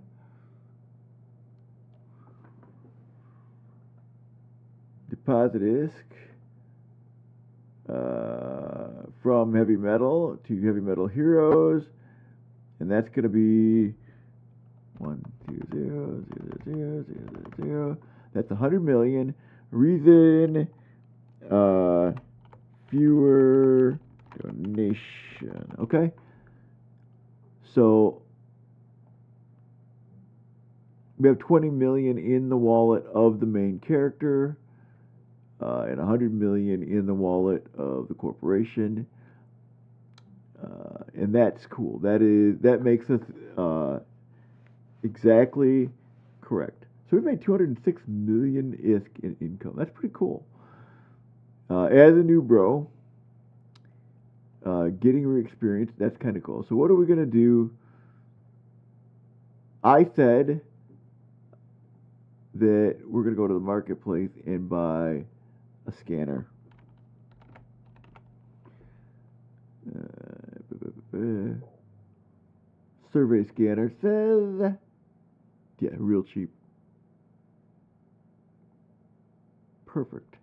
Deposit ISK from Haevy Metall to Haevy Metall Heroes, and that's going to be 1200000. That's 100 million. Reason fewer Donation. Okay. So we have 20 million in the wallet of the main character, and 100 million in the wallet of the corporation. And that's cool. That makes us exactly correct. So we've made 206 million ISK in income. That's pretty cool. As a new bro, getting experience, that's kind of cool. So what are we gonna do? I said that we're gonna go to the marketplace and buy a scanner. Survey scanner says, yeah, real cheap. Perfect.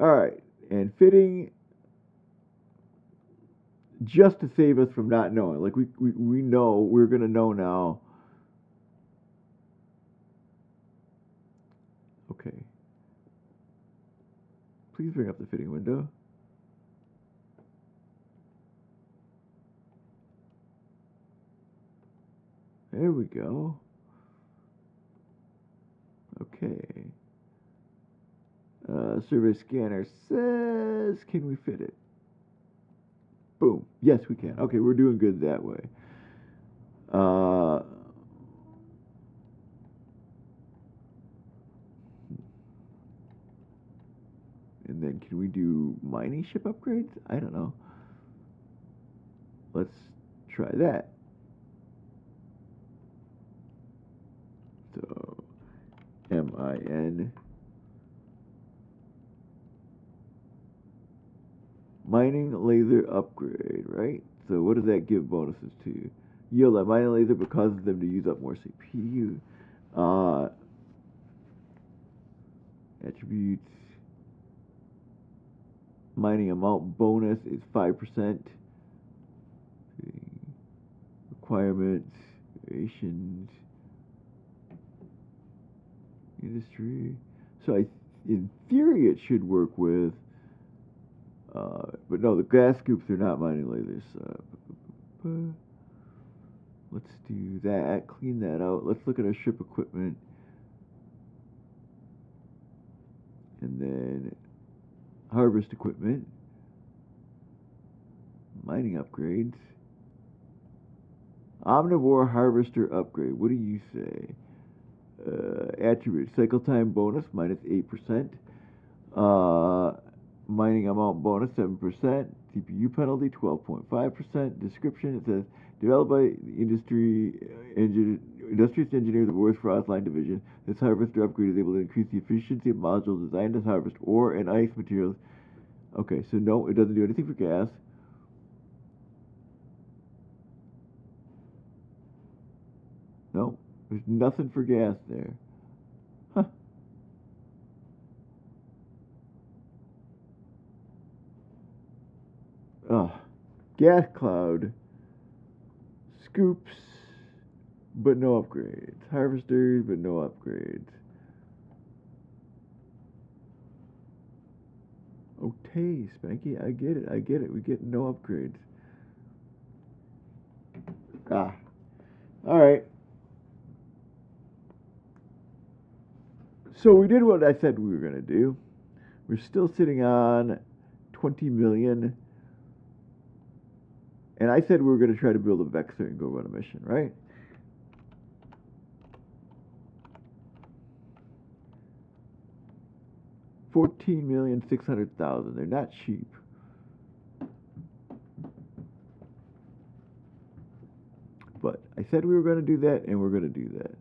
All right, and fitting, just to save us from not knowing. Like we know, we're gonna know now. Okay. Please bring up the fitting window. There we go. Okay. Survey scanner says, can we fit it? Boom. Yes, we can. Okay, we're doing good that way. And then can we do mining ship upgrades? I don't know. Let's try that. So, MIN. Mining laser upgrade, right? So what does that give bonuses to? Yield a mining laser but causes them to use up more CPU. Attributes. Mining amount bonus is 5%. Requirements, variations, industry. So in theory, it should work with. But no, the gas scoops are not mining lasers. Let's do that. Clean that out. Let's look at our ship equipment. And then harvest equipment. Mining upgrades. Omnivore harvester upgrade. What do you say? Attribute. Cycle time bonus minus 8%. Mining amount bonus 7%. CPU penalty 12.5%. Description, it says developed by the industrious engineers of Wars Frost Line Division. This harvester upgrade is able to increase the efficiency of modules designed to harvest ore and ice materials. Okay, so no, it doesn't do anything for gas. No, there's nothing for gas there. Huh. Gas cloud. Scoops, but no upgrades. Harvesters, but no upgrades. Okay, Spanky, I get it. We get no upgrades. Alright. So we did what I said we were going to do. We're still sitting on 20 million. And I said we were going to try to build a Vexer and go run a mission, right? $14,600,000. They're not cheap. But I said we were going to do that, and we're going to do that.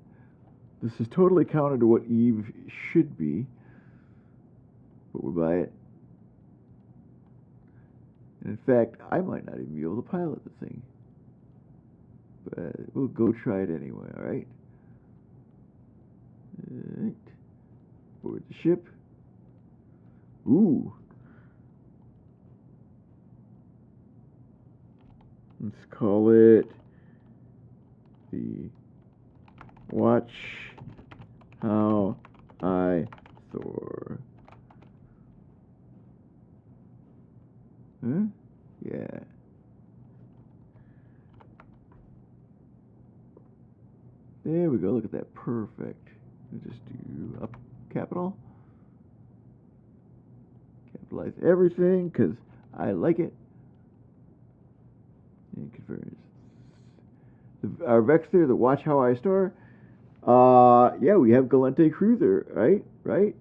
This is totally counter to what Eve should be. But we'll buy it. And in fact, I might not even be able to pilot the thing. But we'll go try it anyway, alright? Alright. Board the ship. Ooh. Let's call it the Watch How I Soar. Huh? Yeah. There we go. Look at that. Perfect. We'll just do up capital. Capitalize everything because I like it. And conversions. Our Vexter, the Watch How I Store. Yeah, we have Galente Cruiser, right? Right?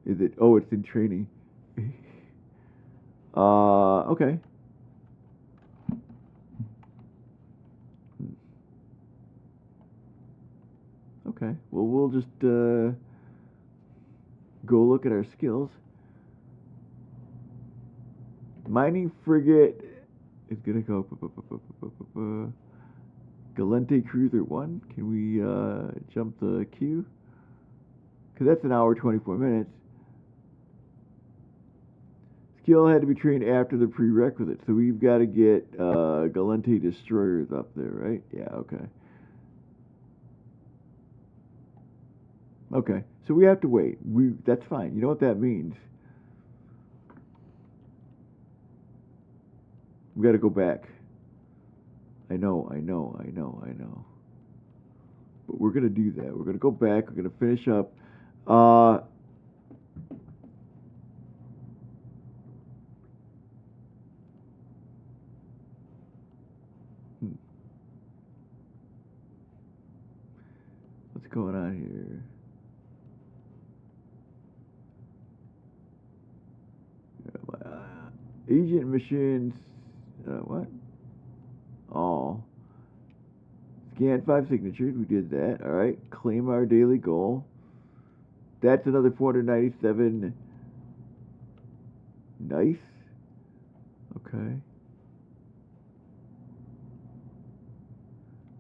Is it? Oh, it's in training. Okay. Okay. Well, we'll just go look at our skills. Mining frigate is gonna go. Galente Cruiser 1. Can we jump the queue? Because that's an hour 24 minutes. Skill had to be trained after the prerequisite, so we've got to get Galente destroyers up there, right? Yeah. Okay. Okay. So we have to wait. That's fine. You know what that means? We got to go back. I know. But we're gonna do that. We're gonna go back. We're gonna finish up. Uh, hmm, what's going on here? Agent missions. What? All. Scan 5 signatures. We did that. All right. Claim our daily goal. That's another 497. Nice. Okay.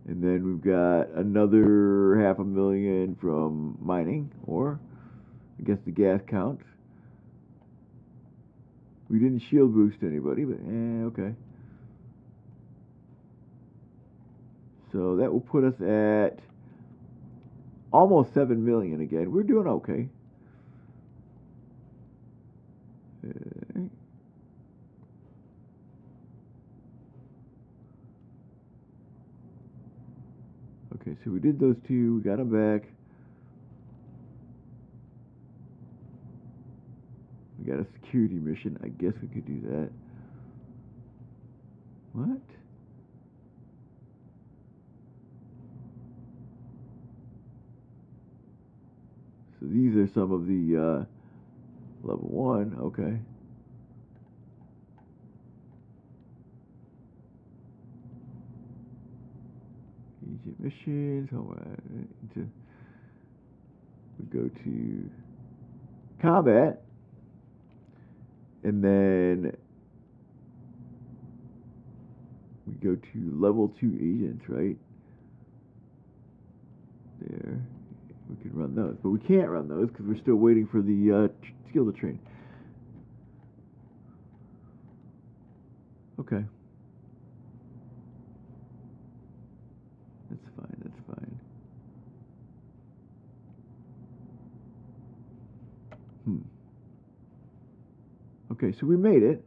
And then we've got another 500,000 from mining, or I guess the gas counts. We didn't shield boost anybody, but okay. So that will put us at almost 7 million again. We're doing okay. Okay, so we did those two. We got them back. We got a security mission. I guess we could do that. What? So these are some of the level 1. Okay. Agent missions. Hold on. We go to combat. And then we go to level 2 agents, right? There. We can run those. But we can't run those because we're still waiting for the skill to train. Okay. That's fine, that's fine. Okay, so we made it.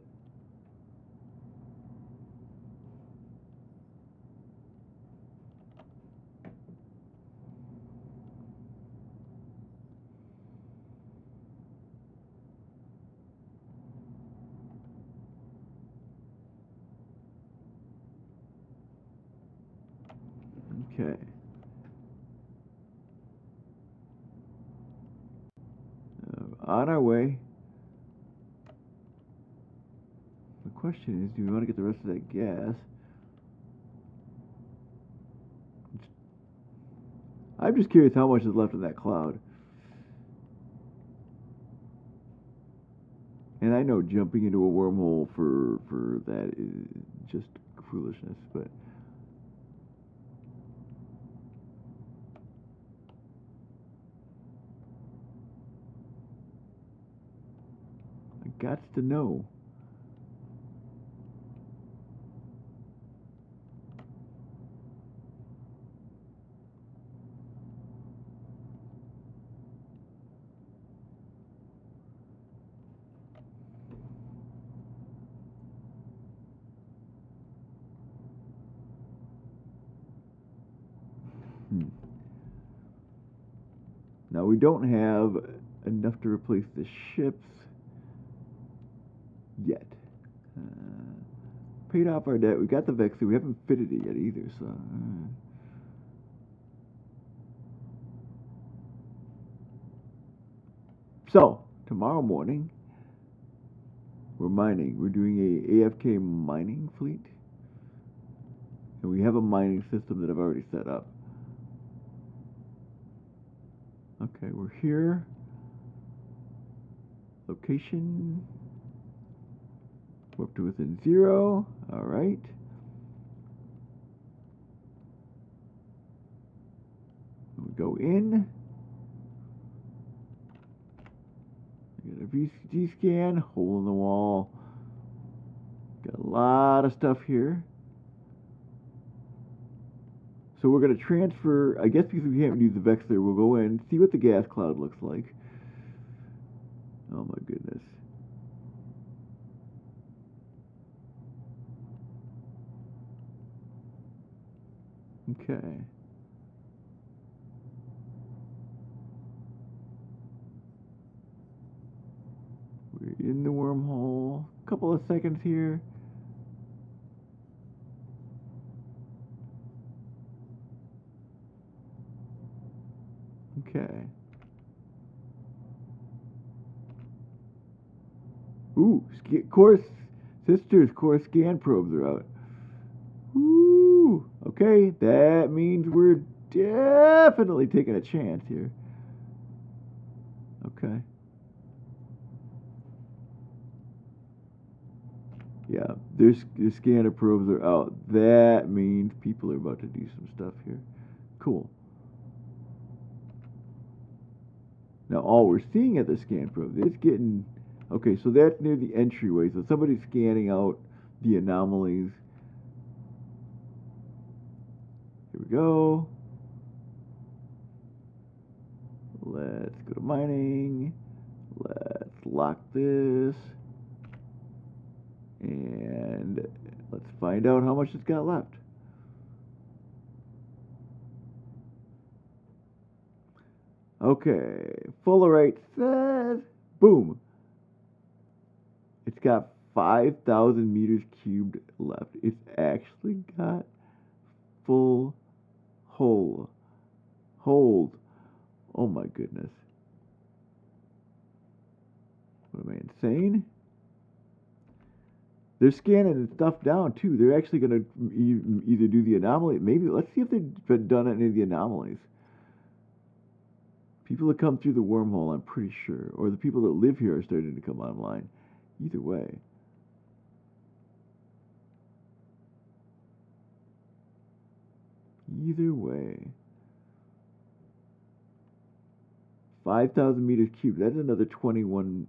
Okay. On our way. The question is, do we want to get the rest of that gas? I'm just curious how much is left of that cloud. And I know jumping into a wormhole for that is just foolishness, but I got to know. Now we don't have enough to replace the ships yet. Paid off our debt. We got the Vexer. We haven't fitted it yet either, so... So, tomorrow morning, we're mining. We're doing a AFK mining fleet. And we have a mining system that I've already set up. Okay, we're here. Location. We're up to within 0. Alright. We go in. We get a VCG scan. Hole in the wall. Got a lot of stuff here. So we're going to transfer, I guess because we can't use the Vexler, we'll go in, see what the gas cloud looks like. Oh my goodness. Okay. We're in the wormhole. Couple of seconds here. Okay. Ooh, core sisters, core scan probes are out. Ooh, okay, that means we're definitely taking a chance here. Okay. Yeah, the scanner probes are out. That means people are about to do some stuff here. Cool. Now, all we're seeing at the scan probe is getting... Okay, so that's near the entryway. So somebody's scanning out the anomalies. Here we go. Let's go to mining. Let's lock this. And let's find out how much it's got left. Okay, Fullerite says, boom. It's got 5,000 meters cubed left. It's actually got full hold. Oh my goodness. What am I, insane? They're scanning stuff down too. They're actually going to either do the anomaly. Maybe, let's see if they've done any of the anomalies. People that come through the wormhole, I'm pretty sure. Or the people that live here are starting to come online. Either way. Either way. 5,000 meters cubed. That's another 21.5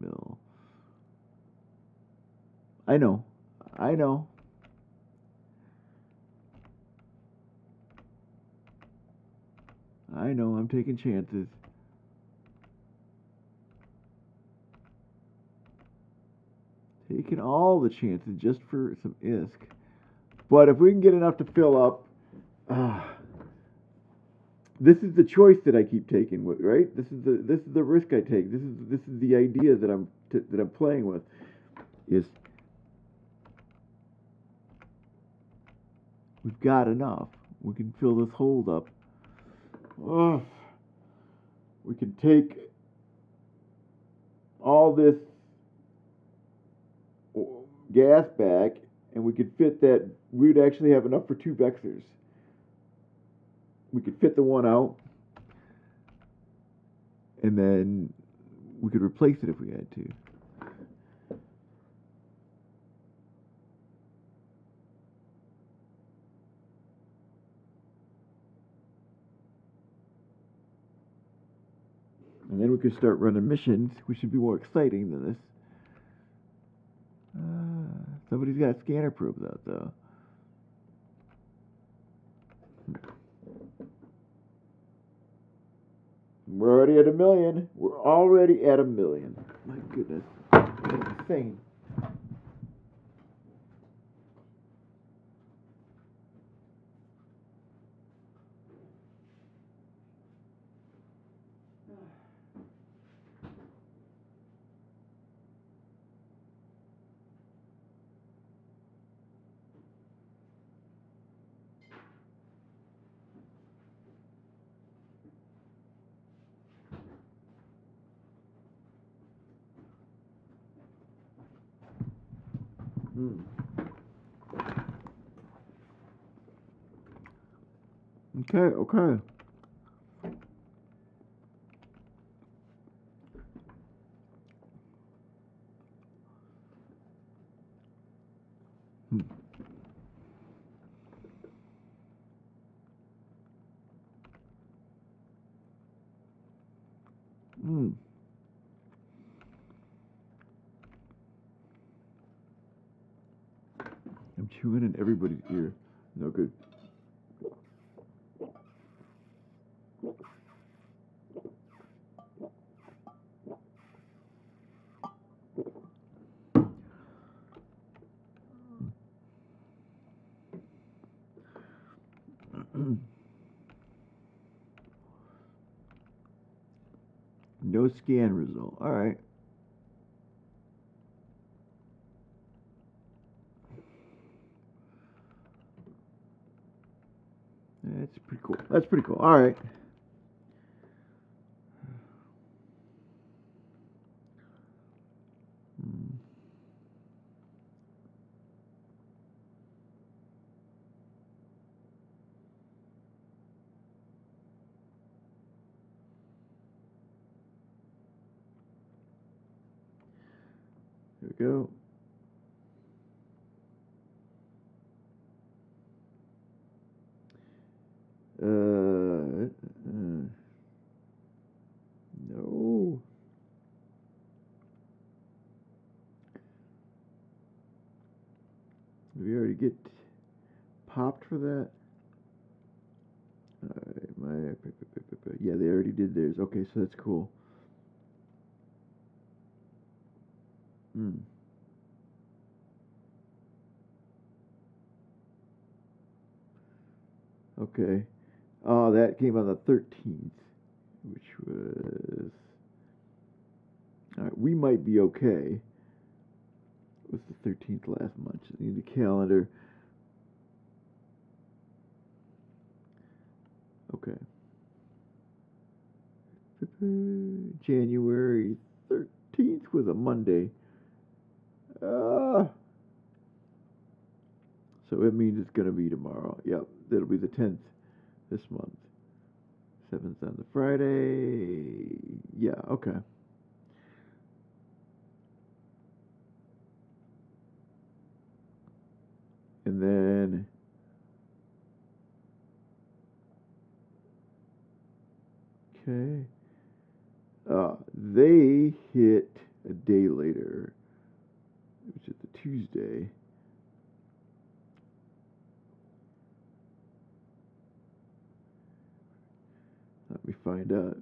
mil. I know. I know. I know. I'm taking chances. Taking all the chances just for some ISK. But if we can get enough to fill up, this is the choice that I keep taking, right? This is the risk I take. This is the idea that I'm playing with. Is we've got enough. We can fill this hold up. We can take all this gas back, and we could fit that. We'd actually have enough for 2 Vexers. We could fit the one out, and then we could replace it if we had to. And then we could start running missions, which would be more exciting than this. Somebody's got scanner probes out, though. We're already at 1 million. We're already at 1 million. My goodness. That's insane. Hmm. Okay, okay. Hmm. Hmm. I'm chewing in everybody's ear. No good. No scan result. All right. That's pretty cool. That's pretty cool. All right. Hmm. Here we go. No. Did we already get popped for that? Yeah, they already did theirs. Okay, so that's cool. Hmm. Okay. Oh, that came on the 13th, which was. All right, we might be okay. It was the 13th last month. Just need the calendar. Okay. January 13th was a Monday. Uh, so it means it's going to be tomorrow. Yep, it'll be the 10th this month. 7th on the Friday. Yeah, okay. And then okay. They hit a day later, which is the Tuesday. Let me find out.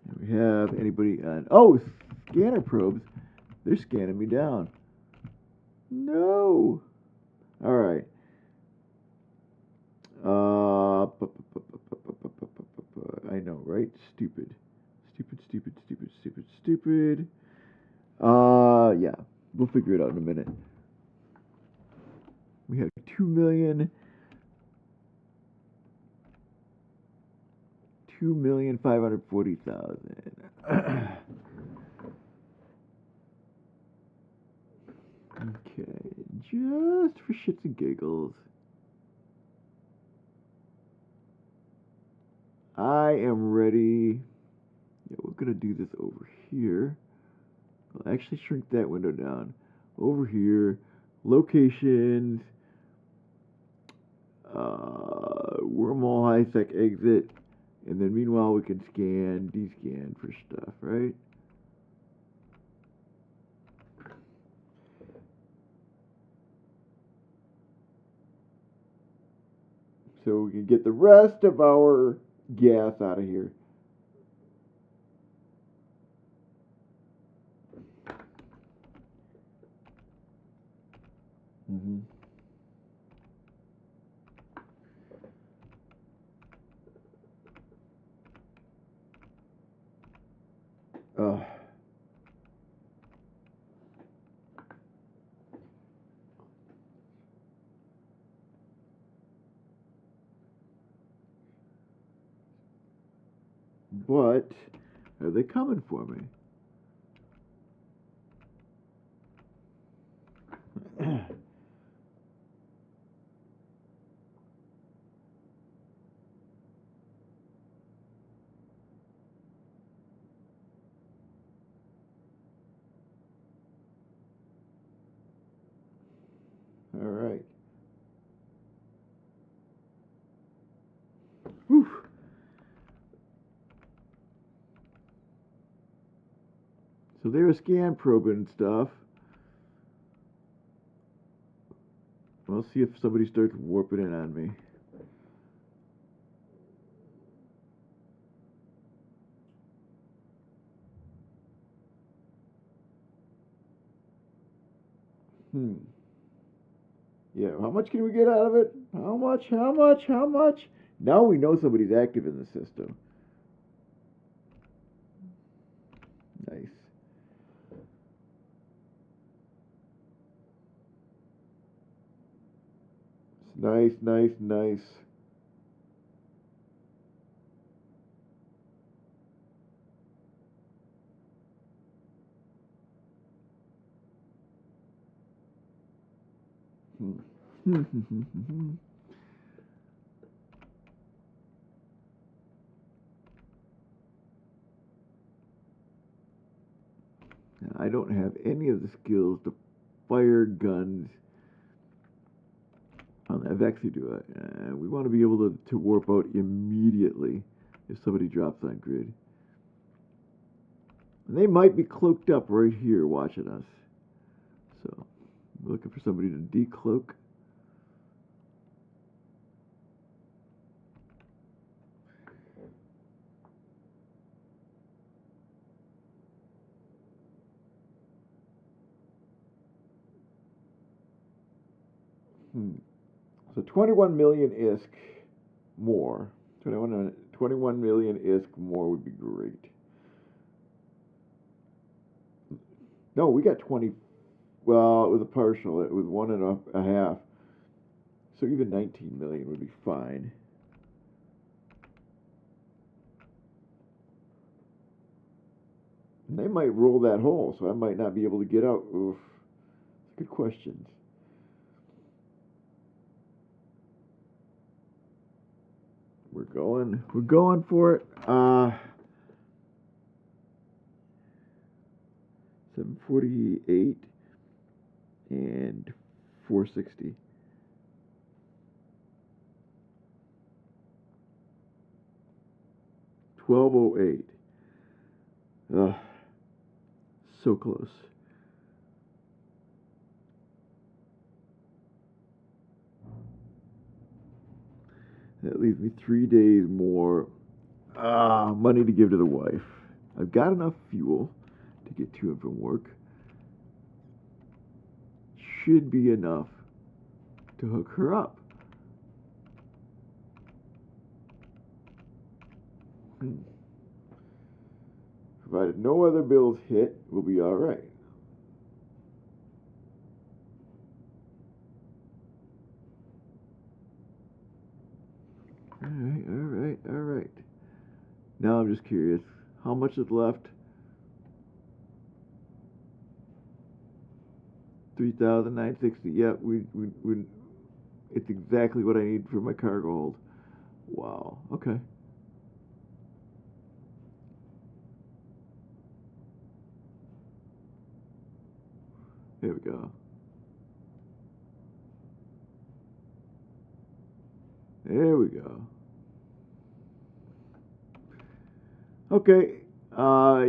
Do we have anybody on? Oh, scanner probes. They're scanning me down. No. All right. I know, right? Stupid. Stupid, stupid, stupid, stupid, stupid. Yeah. We'll figure it out in a minute. We have 2,000,000. 2,540,000. Okay, just for shits and giggles, I am ready. Yeah, we're gonna do this over here. I'll actually shrink that window down. Over here, locations, wormhole high-sec exit, and then meanwhile we can scan, descan for stuff, right? So we can get the rest of our gas out of here. Mm-hmm. but are they coming for me? All right. Whew. So they're scan probing and stuff. We'll see if somebody starts warping in on me. Hmm. Yeah, how much can we get out of it? How much? How much? How much? Now we know somebody's active in the system. Nice. Nice, nice, nice. Hmm. I don't have any of the skills to fire guns on that Vexy do it. We want to be able to warp out immediately if somebody drops on grid. And they might be cloaked up right here watching us. So we're looking for somebody to decloak. So 21 million ISK more. 21 million ISK more would be great. No, we got 20. Well, it was a partial. It was one and a half. So even 19 million would be fine. And they might roll that hole, so I might not be able to get out. Oof. Good questions. We're going for it. 748 and 460. 1208. Ugh. So close. That leaves me 3 days more money to give to the wife. I've got enough fuel to get to and from work. Should be enough to hook her up. Provided no other bills hit, we'll be all right. All right, all right, all right. Now I'm just curious, how much is left? 3,960. Yeah, we it's exactly what I need for my cargo hold. Wow. Okay. There we go. There we go. Okay.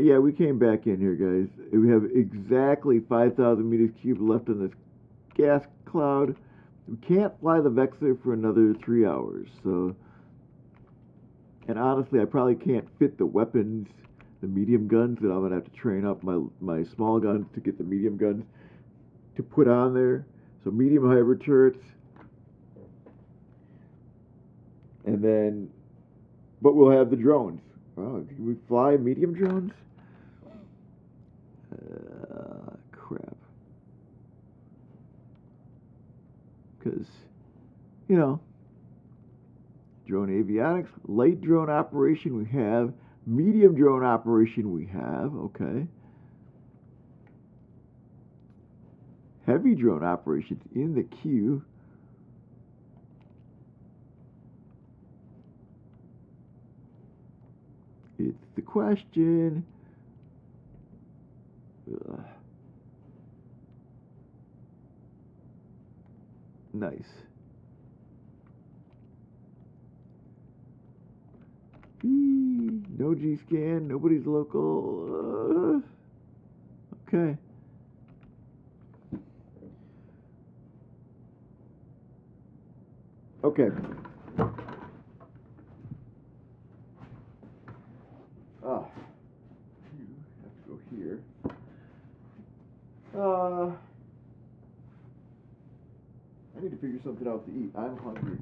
Yeah, we came back in here, guys. We have exactly 5,000 meters cubed left on this gas cloud. We can't fly the Vexler for another 3 hours, so. And honestly, I probably can't fit the weapons, the medium guns that I'm gonna have to train up my small guns to get the medium guns to put on there. So medium hybrid turrets, and then, but we'll have the drones. Oh, can we fly medium drones? Crap. Because, you know, drone avionics, light drone operation we have. Medium drone operation we have, okay. Heavy drone operations in the queue. It's the question. Ugh. Nice. No G-scan, nobody's local. Okay. Okay. You have to go here. I need to figure something out to eat. I'm hungry.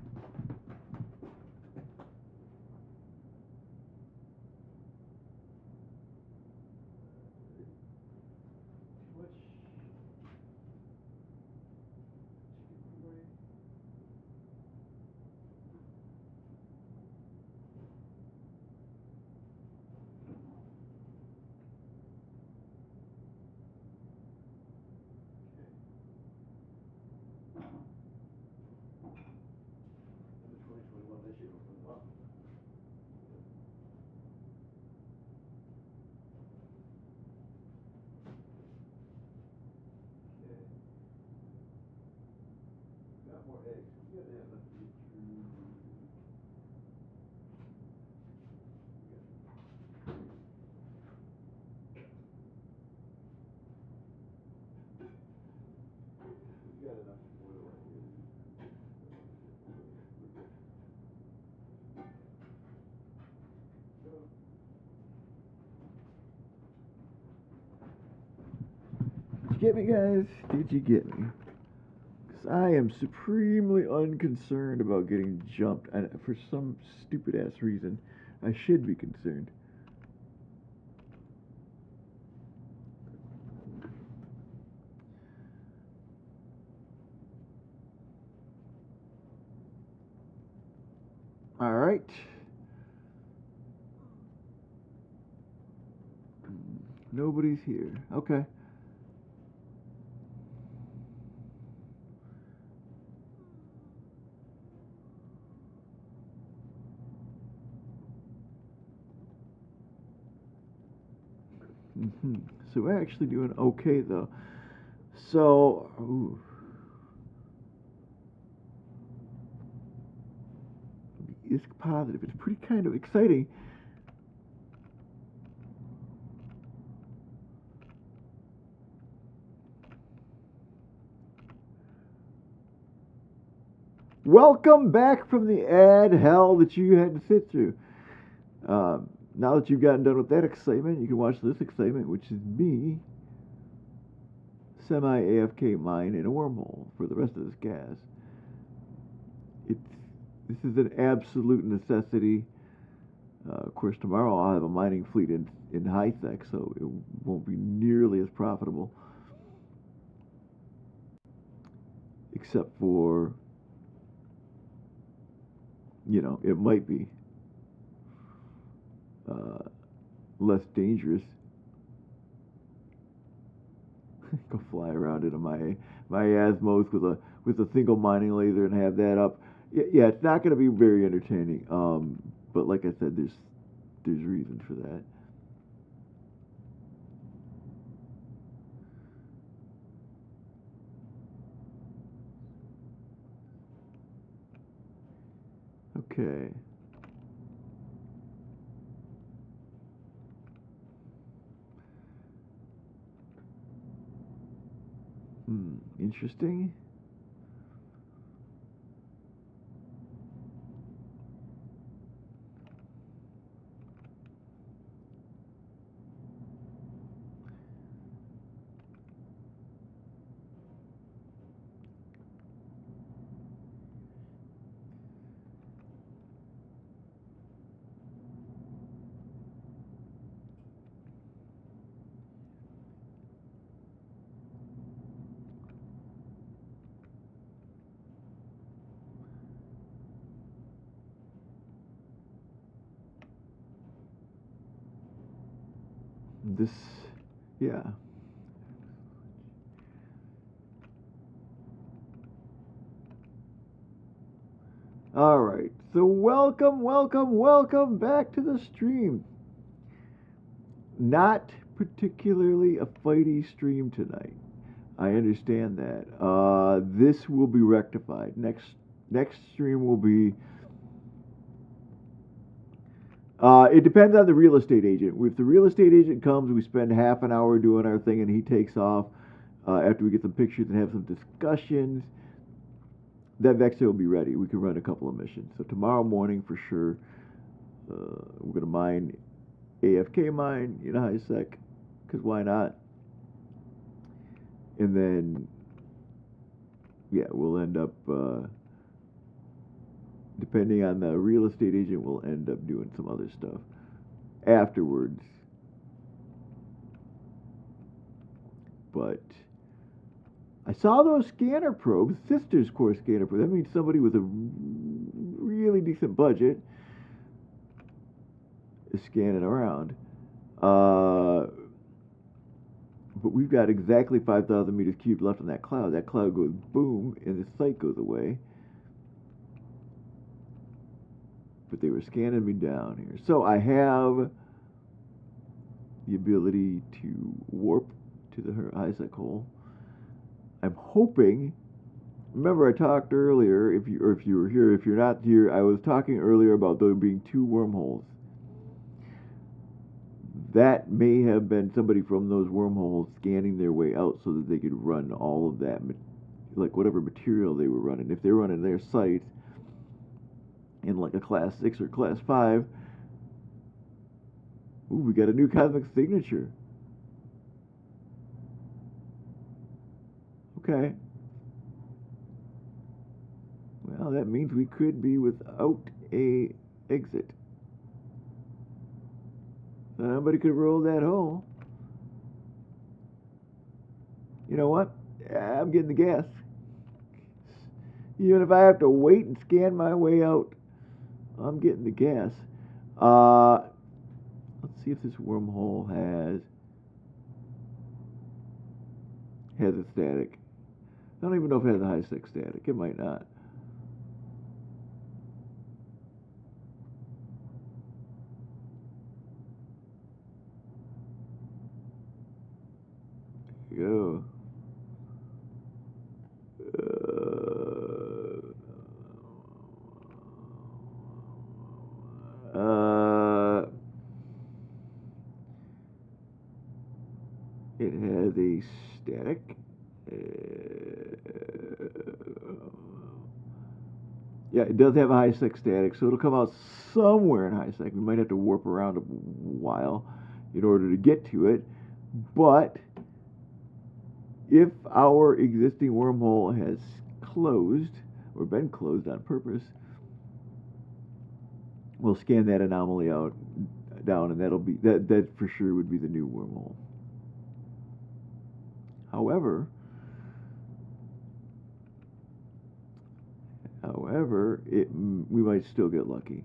Did you get me, guys? Did you get me? Because I am supremely unconcerned about getting jumped. And for some stupid ass reason, I should be concerned. All right. Nobody's here. Okay. So we're actually doing okay though. So, ooh. It's positive. It's pretty kind of exciting. Welcome back from the ad hell that you had to sit through. Now that you've gotten done with that excitement, you can watch this excitement, which is me semi-AFK mine in a wormhole for the rest of this gas. This is an absolute necessity. Of course, tomorrow I'll have a mining fleet in high-tech, so it won't be nearly as profitable. Except for, you know, it might be less dangerous. Go fly around in my Asmos with a single mining laser and have that up. Yeah, it's not going to be very entertaining. But like I said, there's reasons for that. Okay. Interesting. this, yeah. All right. So welcome, welcome, welcome back to the stream. Not particularly a fighty stream tonight. I understand that. This will be rectified. Next stream will be. It depends on the real estate agent. If the real estate agent comes, we spend half an hour doing our thing, and he takes off after we get some pictures and have some discussions. That Vexo will be ready. We can run a couple of missions. So tomorrow morning for sure, we're gonna mine AFK mine, high sec, because why not? And then, yeah, we'll end up, depending on the real estate agent, we'll end up doing some other stuff afterwards. But I saw those scanner probes, Sister's Core scanner probe. That means somebody with a really decent budget is scanning around. But we've got exactly 5,000 meters cubed left on that cloud. That cloud goes boom, and the site goes away. But they were scanning me down here. So I have the ability to warp to the Isaac hole. I'm hoping. Remember, I talked earlier. If you were here, if you're not here, I was talking earlier about there being 2 wormholes. That may have been somebody from those wormholes scanning their way out so that they could run all of that, like whatever material they were running. If they're running their site in like a class 6 or class 5, ooh, we got a new cosmic signature. Okay. Well, that means we could be without a exit. Somebody could roll that hole. You know what? I'm getting the gas. Even if I have to wait and scan my way out, I'm getting the gas. Let's see if this wormhole has a static. I don't even know if it has a high sec static. It might not. Go. It has a static. Yeah, it does have a high sec static, so it'll come out somewhere in high sec. We might have to warp around a while in order to get to it, but if our existing wormhole has closed or been closed on purpose, we'll scan that anomaly out down, and that'll be that for sure would be the new wormhole. However, we might still get lucky.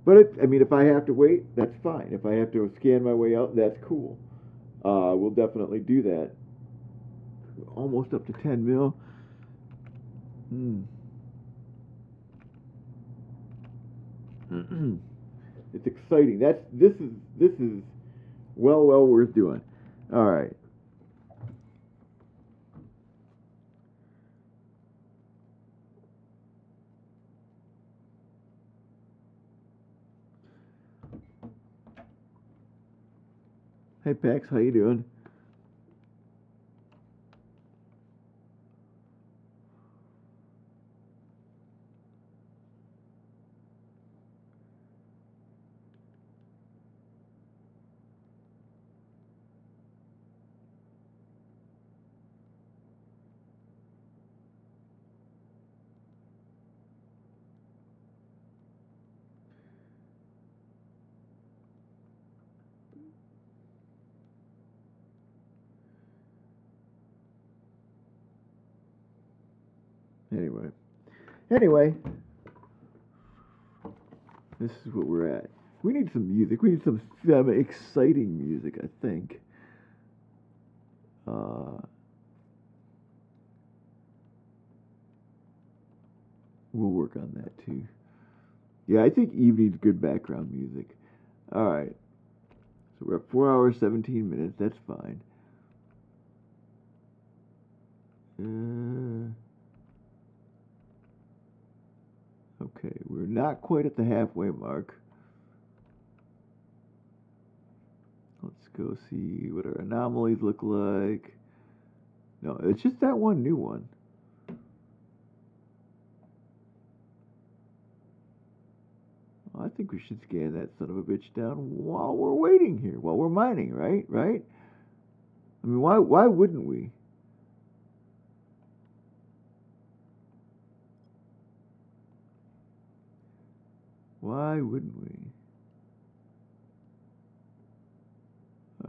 But I mean, if I have to wait, that's fine. If I have to scan my way out, that's cool. We'll definitely do that. Almost up to 10 mil. It's exciting. This is well worth doing. All right. Hey Pax, how you doing? Anyway, this is what we're at. We need some music. We need some exciting music, I think. We'll work on that too. Yeah, I think Eve needs good background music. All right. So we're at 4 hours, 17 minutes. That's fine. Okay, we're not quite at the halfway mark. Let's go see what our anomalies look like. No, it's just that one new one. I think we should scan that son of a bitch down while we're waiting here, while we're mining, right? Right? I mean, why wouldn't we? Why wouldn't we?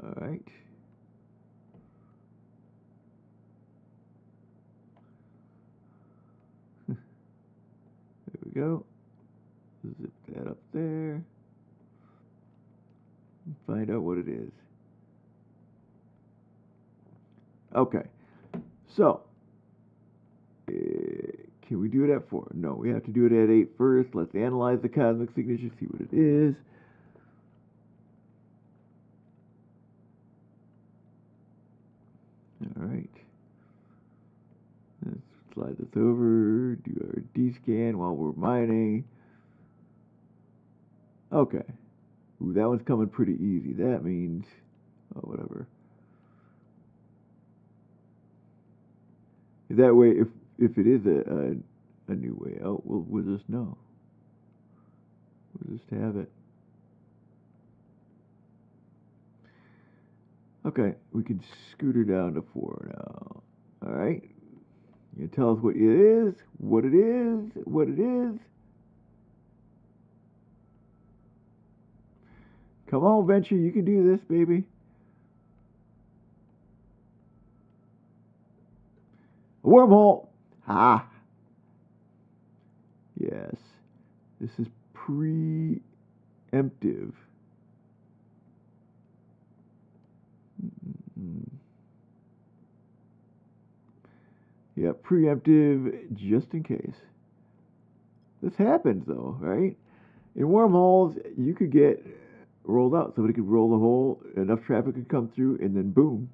All right. There we go. Zip that up there. And find out what it is. Okay. So, can we do it at 4? No, we have to do it at 8 first. Let's analyze the cosmic signature, see what it is. All right. Let's slide this over, do our D-scan while we're mining. Okay. Ooh, that one's coming pretty easy. That means, oh, whatever. That way, if it is a new way out, we'll just know. We'll just have it. Okay, we can scoot her down to 4 now. All right. You tell us what it is, what it is, what it is. Come on, Venture, you can do this, baby. A wormhole. Ha. Yes. This is preemptive. Yeah, preemptive just in case. This happens though, right? In wormholes, you could get rolled out. Somebody could roll the hole, enough traffic could come through, and then boom,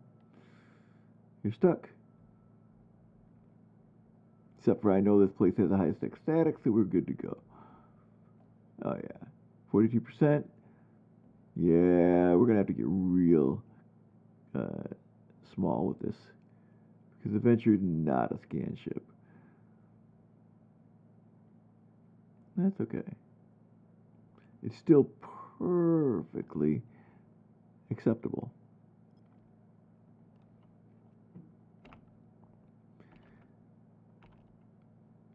you're stuck. Except for I know this place has the highest static, so we're good to go. Oh yeah, 42%. Yeah, we're gonna have to get real small with this because the Venture is not a scan ship. That's okay. It's still perfectly acceptable.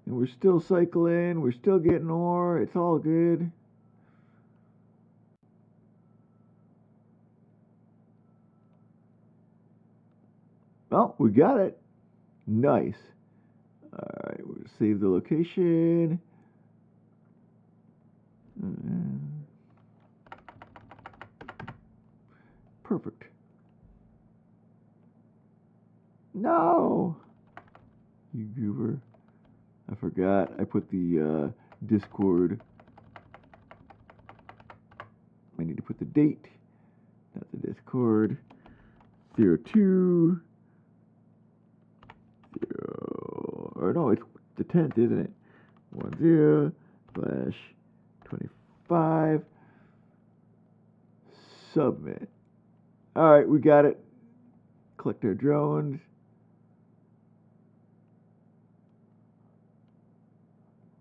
And we're still cycling, we're still getting ore, it's all good. Well, we got it. Nice. Alright, we'll save the location. Perfect. No! You goober. I forgot. I put the Discord. I need to put the date, not the Discord. 02. 0. Or no, it's the 10th, isn't it? 10/25. Submit. Alright, we got it. Collect our drones.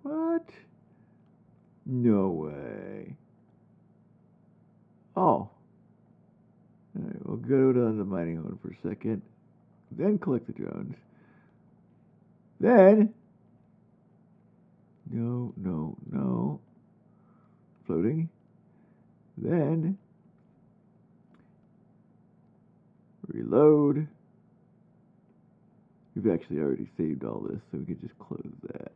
What? No way. Oh. Alright, we'll go to the mining hole for a second. Then collect the drones. Then. No. Floating. Then. Reload. We've actually already saved all this, so we can just close that.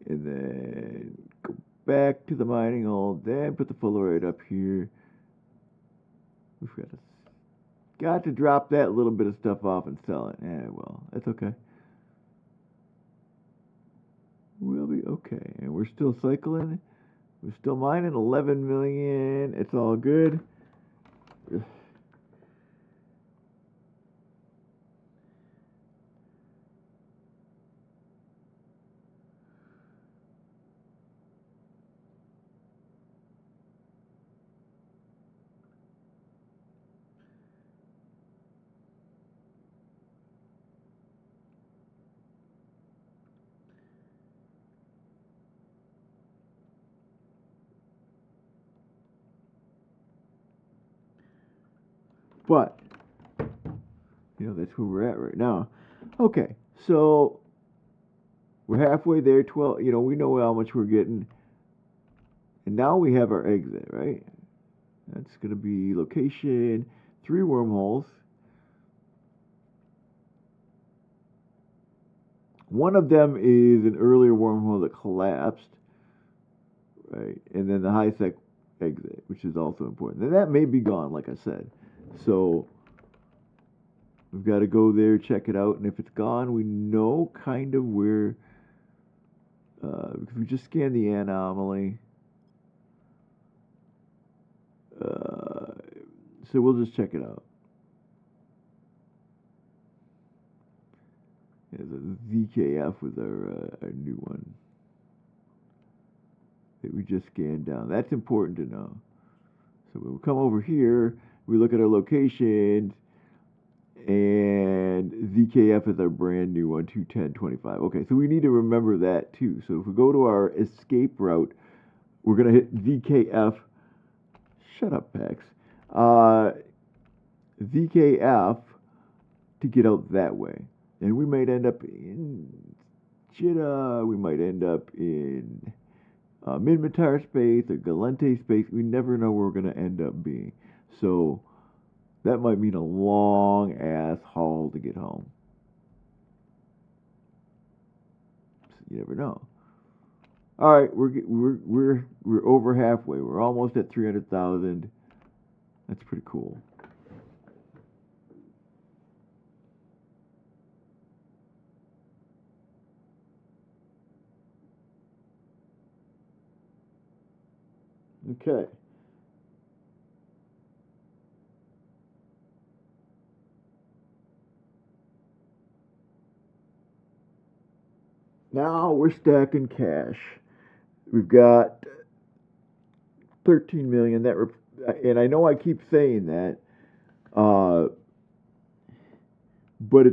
And then go back to the mining hole, then put the Fullerite up here. We've got to drop that little bit of stuff off and sell it. Well, that's okay. We'll be okay. And we're still cycling. We're still mining 11 million. It's all good. But, that's where we're at right now. Okay, so we're halfway there. 12, we know how much we're getting. And now we have our exit, right? That's going to be location, 3 wormholes. One of them is an earlier wormhole that collapsed, right? And then the high-sec exit, which is also important. And that may be gone, like I said. So we've got to go there, check it out, and if it's gone, we know kind of where, because we just scanned the anomaly. So we'll just check it out. Yeah, the ZKF was our new one that we just scanned down. That's important to know. So we'll come over here, we look at our locations, and ZKF is our brand new one, 21025. Okay, so we need to remember that too. So if we go to our escape route, we're going to hit ZKF. Shut up, Pax. ZKF to get out that way. And we might end up in Jeddah, we might end up in Minmatar space or Galente space. We never know where we're going to end up being. So that might mean a long ass haul to get home. You never know. All right, we're over halfway. We're almost at 300,000. That's pretty cool. Okay. Now we're stacking cash. We've got 13 million and I know I keep saying that, but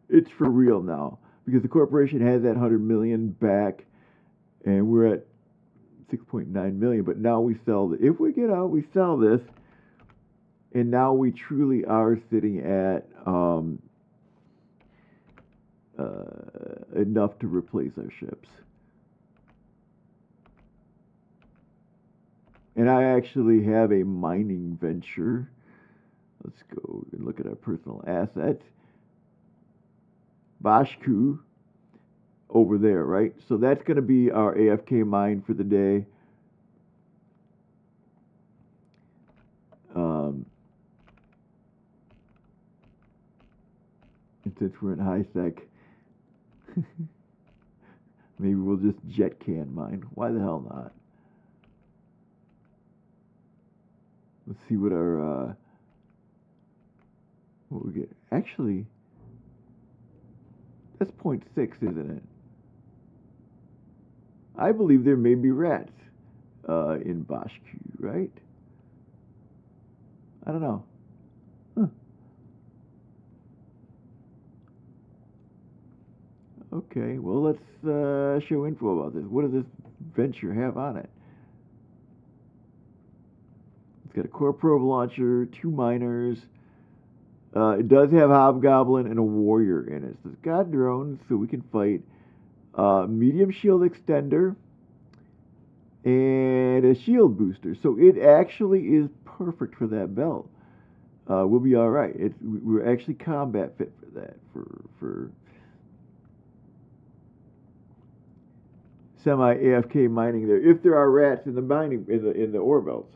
it's for real now because the corporation has that 100 million back, and we're at 6.9 million. But now we sell if we get out, we sell this, and now we truly are sitting at enough to replace our ships. And I actually have a mining venture. Let's go and look at our personal assets. Bashku over there, right? So that's going to be our AFK mine for the day. And since we're in high sec, maybe we'll just jet can mine. Why the hell not? Let's see what our what we get. Actually, that's 0.6, isn't it? I believe there may be rats in Bashku, right? I don't know. Huh. Okay, well, let's show info about this. What does this venture have on it? It's got a core probe launcher, 2 miners. It does have Hobgoblin and a warrior in it. So it's got drones, so we can fight. Medium shield extender and a shield booster. So it actually is perfect for that belt. We'll be all right. We're actually combat fit for. semi AFK mining there if there are rats in the mining in the ore belts.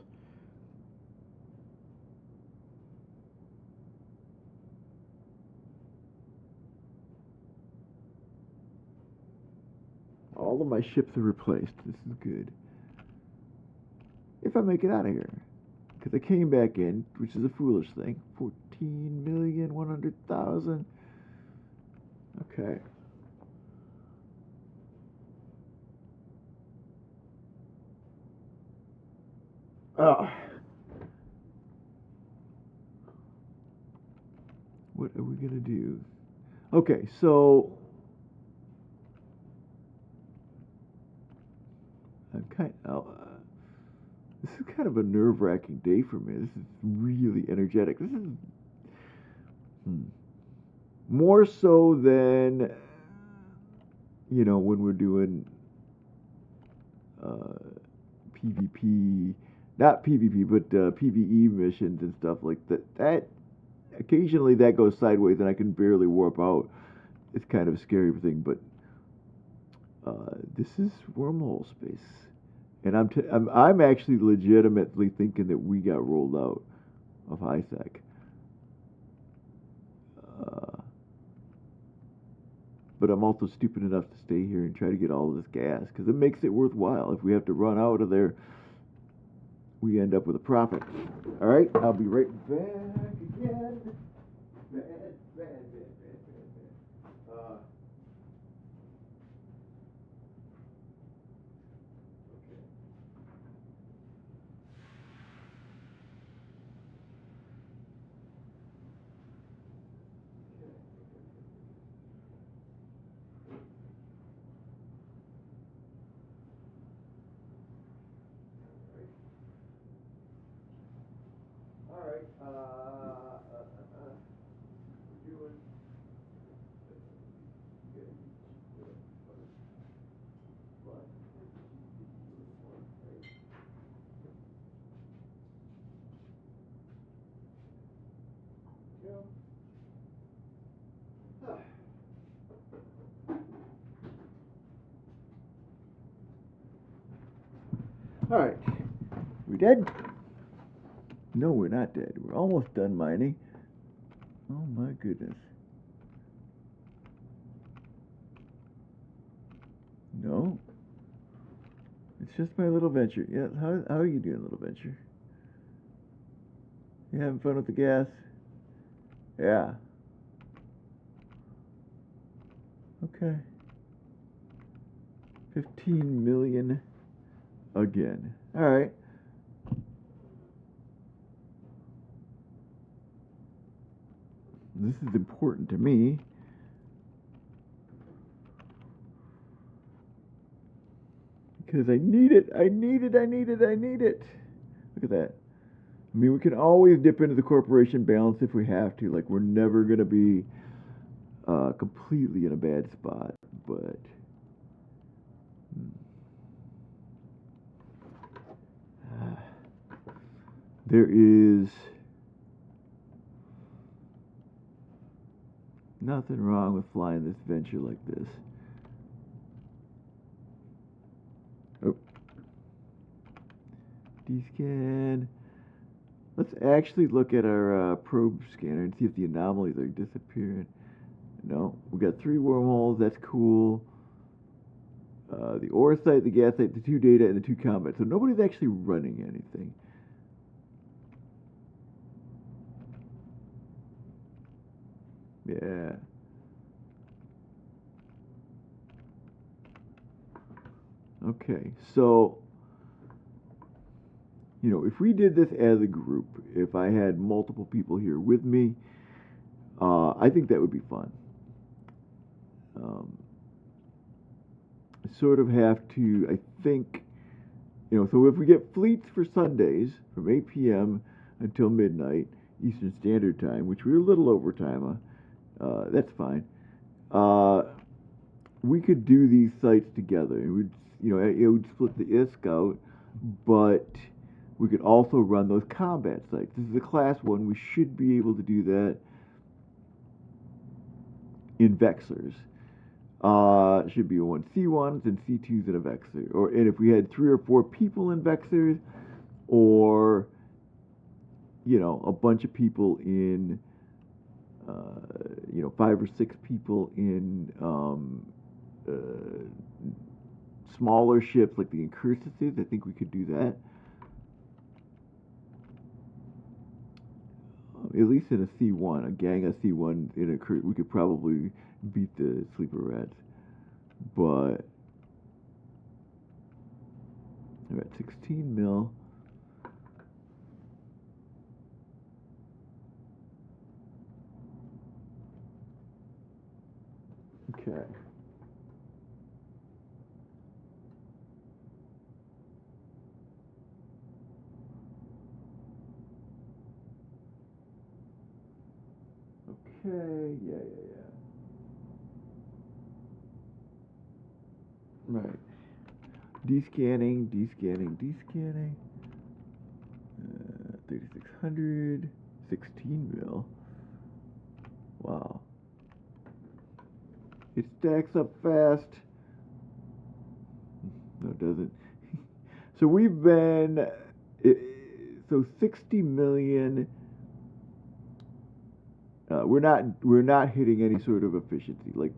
All of my ships are replaced. This is good. If I make it out of here. Because I came back in, which is a foolish thing. 14,100,000. Okay. Oh. What are we going to do? Okay, so this is kind of a nerve-wracking day for me. This is really energetic. This is more so than when we're doing PvP, not PvP, but PvE missions and stuff like that. That occasionally that goes sideways and I can barely warp out. It's kind of a scary thing, but this is wormhole space. And I'm actually legitimately thinking that we got rolled out of HiSec. But I'm also stupid enough to stay here and try to get all of this gas because it makes it worthwhile. If we have to run out of there, we end up with a profit. All right, I'll be right back again. Bad. All right. Doing good. All right. We dead? No, we're not dead. We're almost done mining. Oh my goodness. No. It's just my little venture. Yeah, how are you doing, little venture? You having fun with the gas? Yeah. Okay. 15 million again. All right. This is important to me. Because I need it. I need it. Look at that. I mean, we can always dip into the corporation balance if we have to. Like, we're never going to be completely in a bad spot. But there is nothing wrong with flying this venture like this. Oh. D-scan. Let's actually look at our probe scanner and see if the anomalies are disappearing. No, we got 3 wormholes. That's cool. The ore site, the gas site, the 2 data, and the 2 combat. So nobody's actually running anything. Yeah. Okay, so if we did this as a group, if I had multiple people here with me, I think that would be fun. I sort of have to, I think, so if we get fleets for Sundays from 8 p.m. until midnight Eastern Standard Time, which we're a little over time, that's fine. We could do these sites together, and it would split the ISK out, but we could also run those combat sites. This is a class 1. We should be able to do that in Vexers. Should be one C1s and C2s in a Vexor. And if we had 3 or 4 people in Vexors, or a bunch of people in, 5 or 6 people in uh, smaller ships like the Incursuses, I think we could do that. At least in a C1, a gang of C1 in a we could probably beat the Sleeper Rats. But we're at 16 mil. Okay. Okay, yeah. Right. Descanning. 3600, 16 mil. Wow. It stacks up fast. No, it doesn't. So we've been, so 60 million. We're not hitting any sort of efficiency like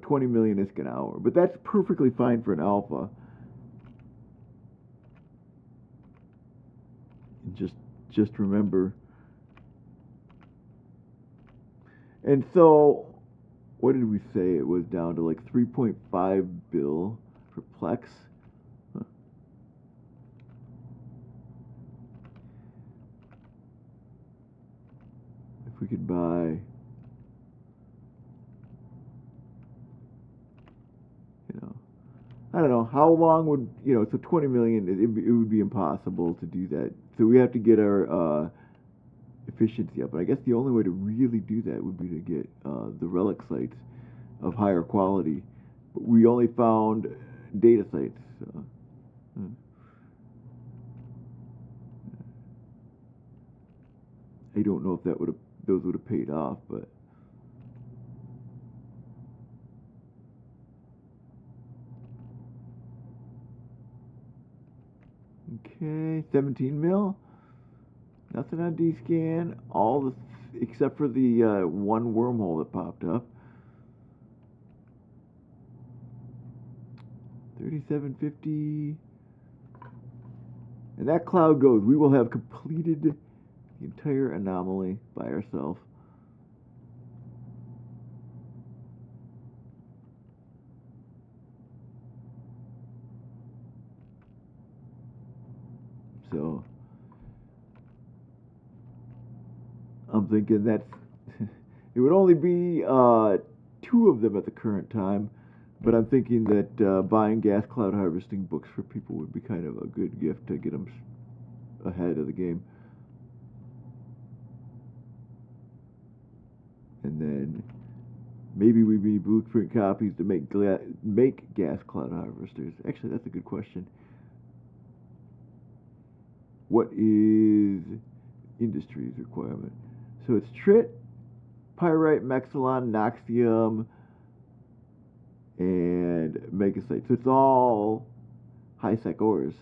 20 million ISK an hour, but that's perfectly fine for an alpha. Just remember. And so, what did we say? It was down to like 3.5 bill for Plex. Huh. If we could buy, I don't know how long would so 20 million. It would be impossible to do that. So we have to get our efficiency up. But I guess the only way to really do that would be to get the relic sites of higher quality. But we only found data sites. So. I don't know if those would have paid off, but okay, 17 mil. Nothing on D-scan. All the except for the one wormhole that popped up. 3750. And that cloud goes. We will have completed the entire anomaly by ourselves. So I'm thinking that's it would only be 2 of them at the current time, but I'm thinking that buying gas cloud harvesting books for people would be kind of a good gift to get them ahead of the game. And then maybe we need blueprint copies to make gas cloud harvesters. Actually, that's a good question. What is industry's requirement? So it's trit, pyrite, mexilon, noxium, and megasite. So it's all high sec ores.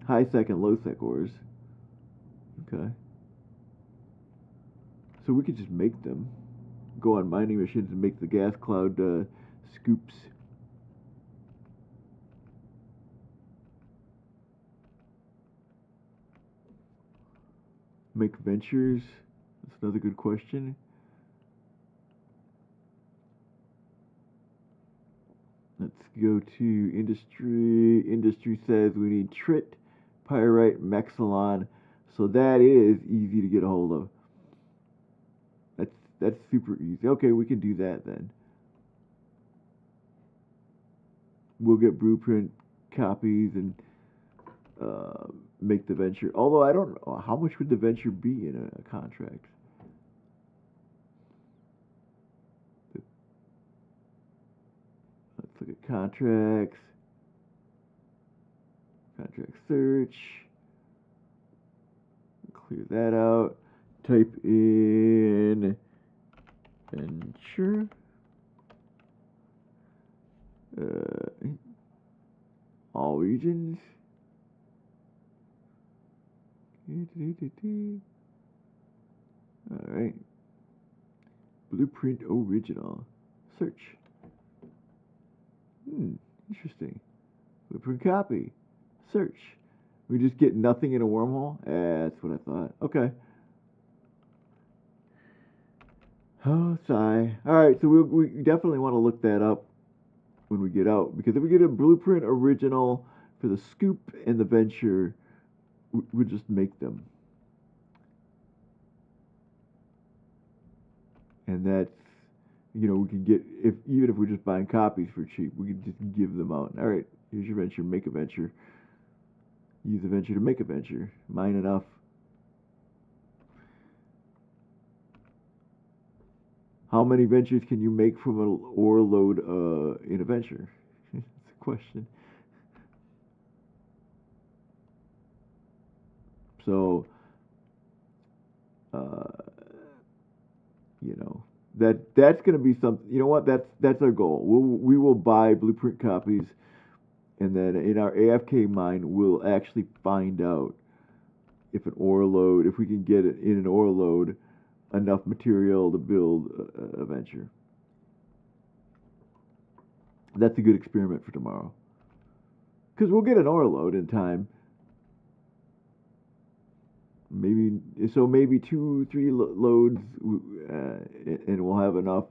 High sec and low sec ores. Okay. So we could just make them. Go on mining machines and make the gas cloud scoops. Make ventures. That's another good question. Let's go to industry. Industry says we need trit, pyrite, mexilon. So that is easy to get a hold of. That's super easy. Okay, we can do that then. We'll get blueprint copies and make the venture. Although I don't know how much would the venture be in a contract. Let's look at contracts. Contract search. Clear that out. Type in Adventure. All regions. Alright. Blueprint original. Search. Interesting. Blueprint copy. Search. We just get nothing in a wormhole? That's what I thought. Okay. Oh, sigh. Alright, so we definitely want to look that up when we get out. Because if we get a blueprint original for the scoop and the venture, we'll just make them. And that's, we can get, even if we're just buying copies for cheap, we can just give them out. Alright, here's your venture, make a venture. Use a venture to make a venture. Mine enough. How many ventures can you make from an ore load in a venture? That's a question. So, that's going to be something. You know what? That's our goal. We will buy blueprint copies, and then in our AFK mine, we'll actually find out if we can get it in an ore load, enough material to build a venture. That's a good experiment for tomorrow. Because we'll get an ore load in time. Maybe 2-3 loads, and we'll have enough.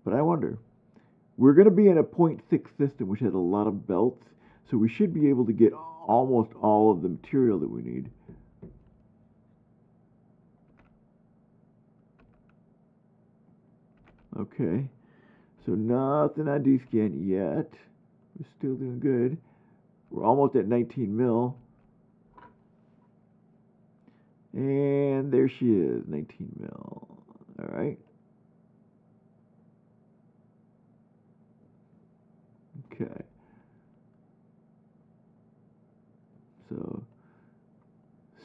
But I wonder. We're going to be in a 0.6 system, which has a lot of belts, so we should be able to get almost all of the material that we need. Okay, so nothing on D-scan yet. We're still doing good. We're almost at 19 mil. And there she is, 19 mil. All right. Okay. So,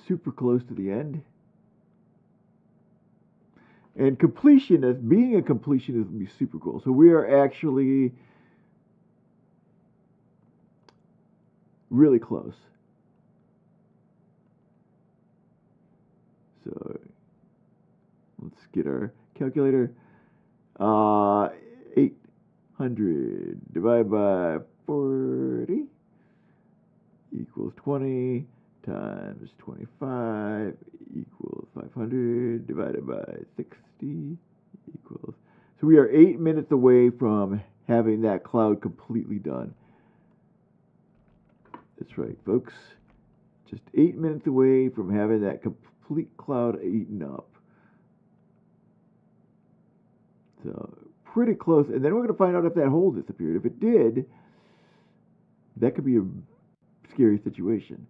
super close to the end. And being a completionist would be super cool. So we are actually really close. So let's get our calculator. 800 divided by 40 equals 20 times 25 equals 500 divided by 60 equals. So we are 8 minutes away from having that cloud completely done. That's right, folks. Just 8 minutes away from having that complete cloud eaten up. So pretty close. And then we're going to find out if that hole disappeared. If it did, that could be a scary situation.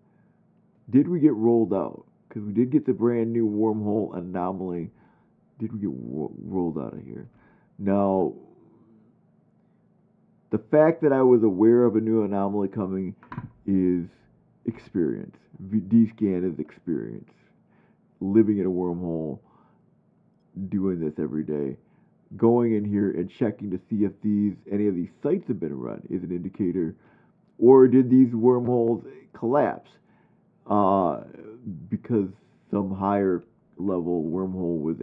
Did we get rolled out? Because we did get the brand new wormhole anomaly. Did we get rolled out of here? Now, the fact that I was aware of a new anomaly coming is experience. D-scan is experience. Living in a wormhole, doing this every day. Going in here and checking to see if any of these sites have been run is an indicator. Or did these wormholes collapse? Because some higher level wormhole was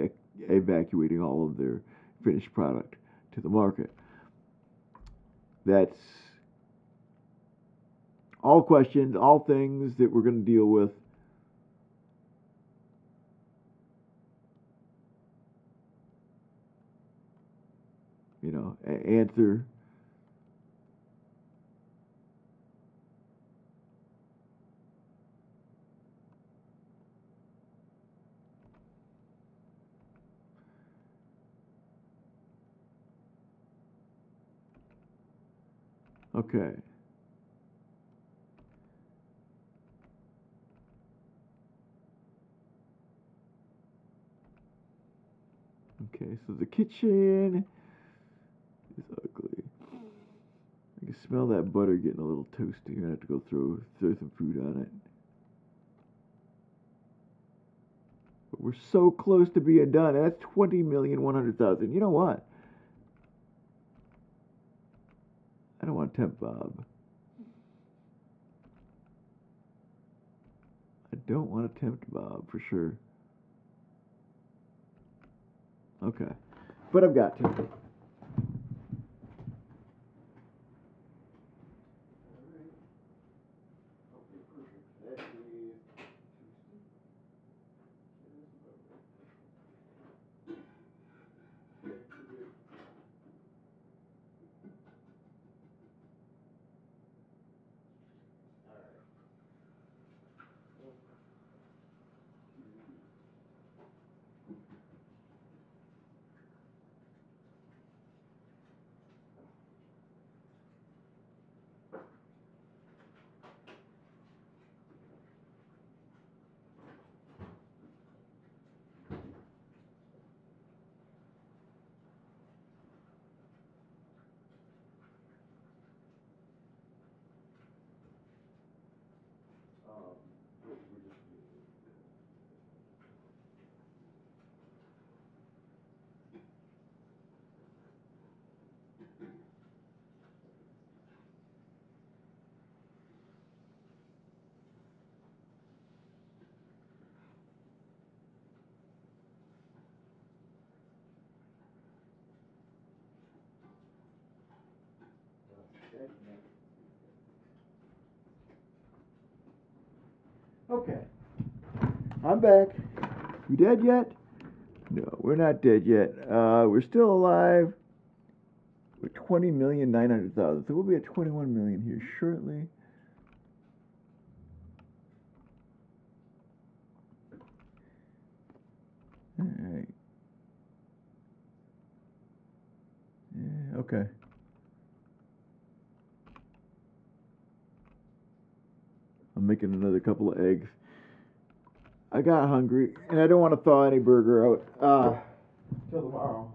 evacuating all of their finished product to the market. That's all questions, all things that we're going to deal with. Answer. Okay. Okay, so the kitchen is ugly. I can smell that butter getting a little toasty. I'm gonna have to go throw some food on it. But We're so close to being done. That's 20,100,000. You know what? I don't want to tempt Bob. I don't want to tempt Bob for sure. Okay. But I've got to. Okay. I'm back. We dead yet? No, we're not dead yet. We're still alive. We're 20,900,000. So we'll be at 21 million here shortly. All right. Yeah, okay. I'm making another couple of eggs. I got hungry, and I don't want to thaw any burger out till tomorrow.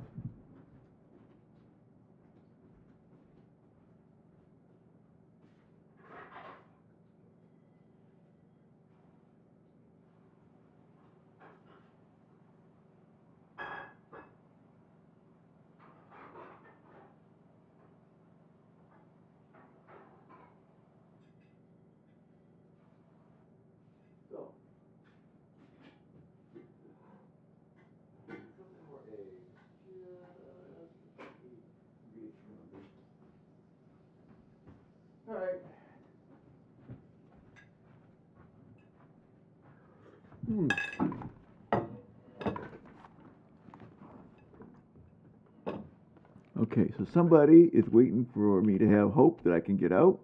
So, something more eggs. All right. Okay, so somebody is waiting for me to have hope that I can get out.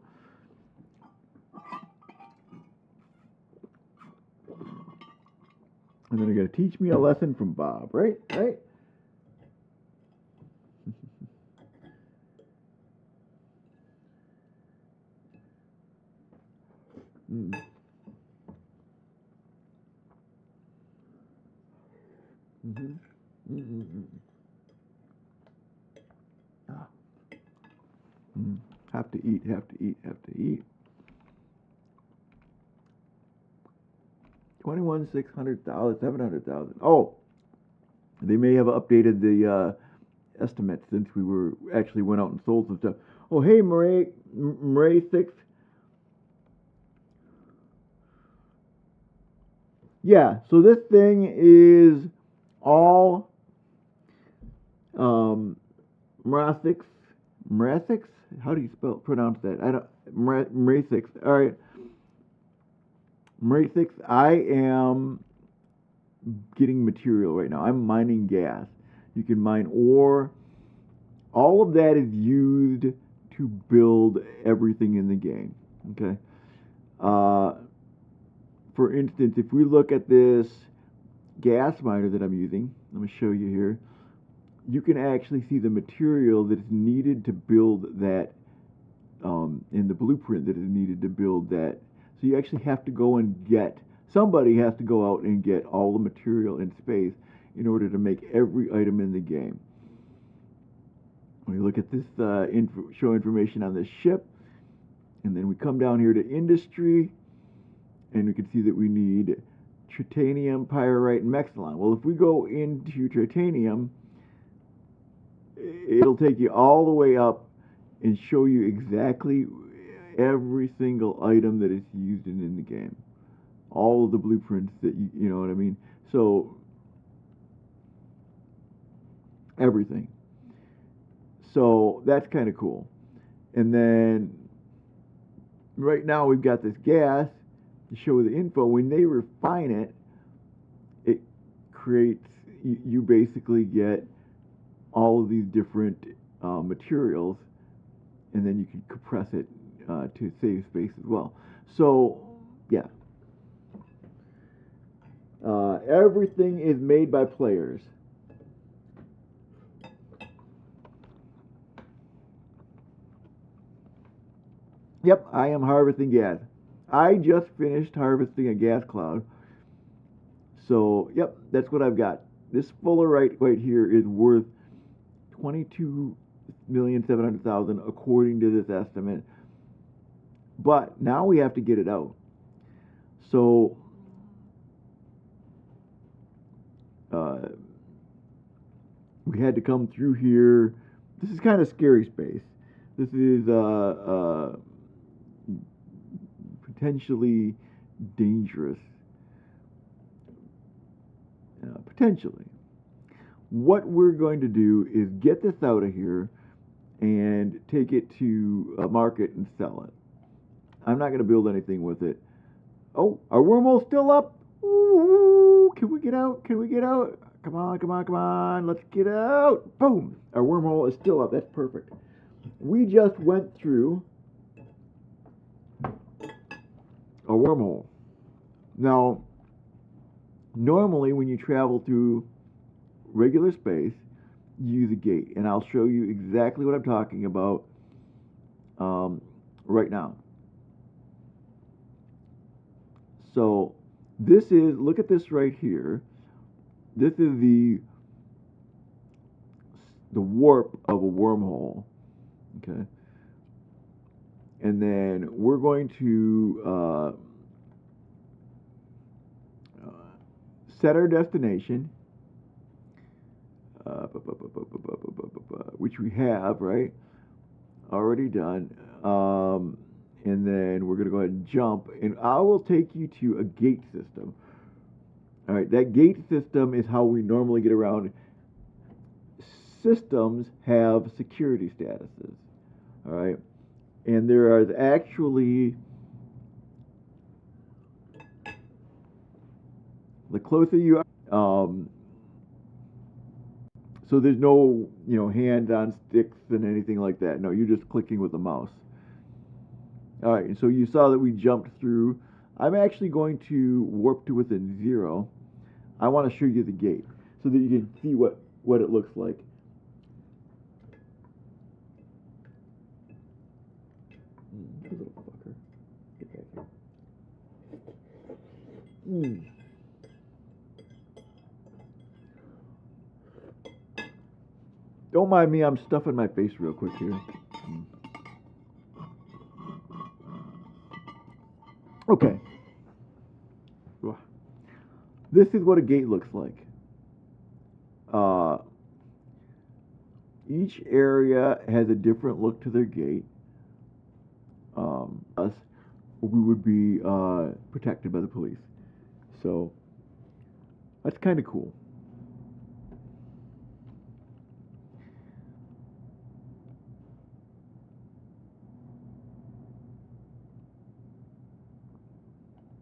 And then they're going to teach me a lesson from Bob, right? Right? Mm. Mm-hmm. Mm-hmm. Ah. Mm. Have to eat, have to eat, have to eat. 21,600,000, 700,000. Oh, they may have updated the estimate since we were actually went out and sold some stuff. Oh, hey, Murray 6. Yeah, so this thing is all Murasix. Murasix? How do you pronounce that? I don't. Murasix. All right. Murasix. I am getting material right now. I'm mining gas. You can mine ore. All of that is used to build everything in the game. Okay. For instance, if we look at this gas miner that I'm using, let me show you here. You can actually see the material that is needed to build that, in the blueprint that is needed to build that. So you actually have to go and somebody has to go out and get all the material in space in order to make every item in the game. When we look at this, show information on this ship, and then we come down here to industry, and we can see that we need titanium, pyrite, and mexilon. Well, if we go into titanium, it'll take you all the way up and show you exactly every single item that is used in the game. All of the blueprints that you know what I mean? So, everything. So, that's kind of cool. And then, right now we've got this gas to show the info. When they refine it, it creates, you basically get all of these different materials, and then you can compress it to save space as well. So, yeah. Everything is made by players. Yep, I am harvesting gas. I just finished harvesting a gas cloud. So, yep, that's what I've got. This fullerite right here is worth 22,700,000 according to this estimate. But now we have to get it out. So, we had to come through here. This is kind of scary space. This is potentially dangerous. Potentially. What we're going to do is get this out of here and take it to a market and sell it. I'm not going to build anything with it. Oh, our wormhole's still up. Ooh, can we get out? Can we get out? Come on, come on, come on. Let's get out. Boom. Our wormhole is still up. That's perfect. We just went through a wormhole. Now, normally when you travel through regular space, you use a gate. And I'll show you exactly what I'm talking about right now. So, this is, look at this right here. This is the warp of a wormhole, okay? And then we're going to set our destination, which we have, right? Already done. And then we're going to go ahead and jump, and I will take you to a gate system. All right, that gate system is how we normally get around. Systems have security statuses, all right? And there are actually, the closer you are, so there's no, hands on sticks and anything like that. No, you're just clicking with the mouse. All right, and so you saw that we jumped through. I'm actually going to warp to within 0. I want to show you the gate so that you can see what it looks like. Little fucker. Get back here. Don't mind me, I'm stuffing my face real quick here. Okay. This is what a gate looks like. Each area has a different look to their gate. Us, we would be protected by the police. So, that's kind of cool.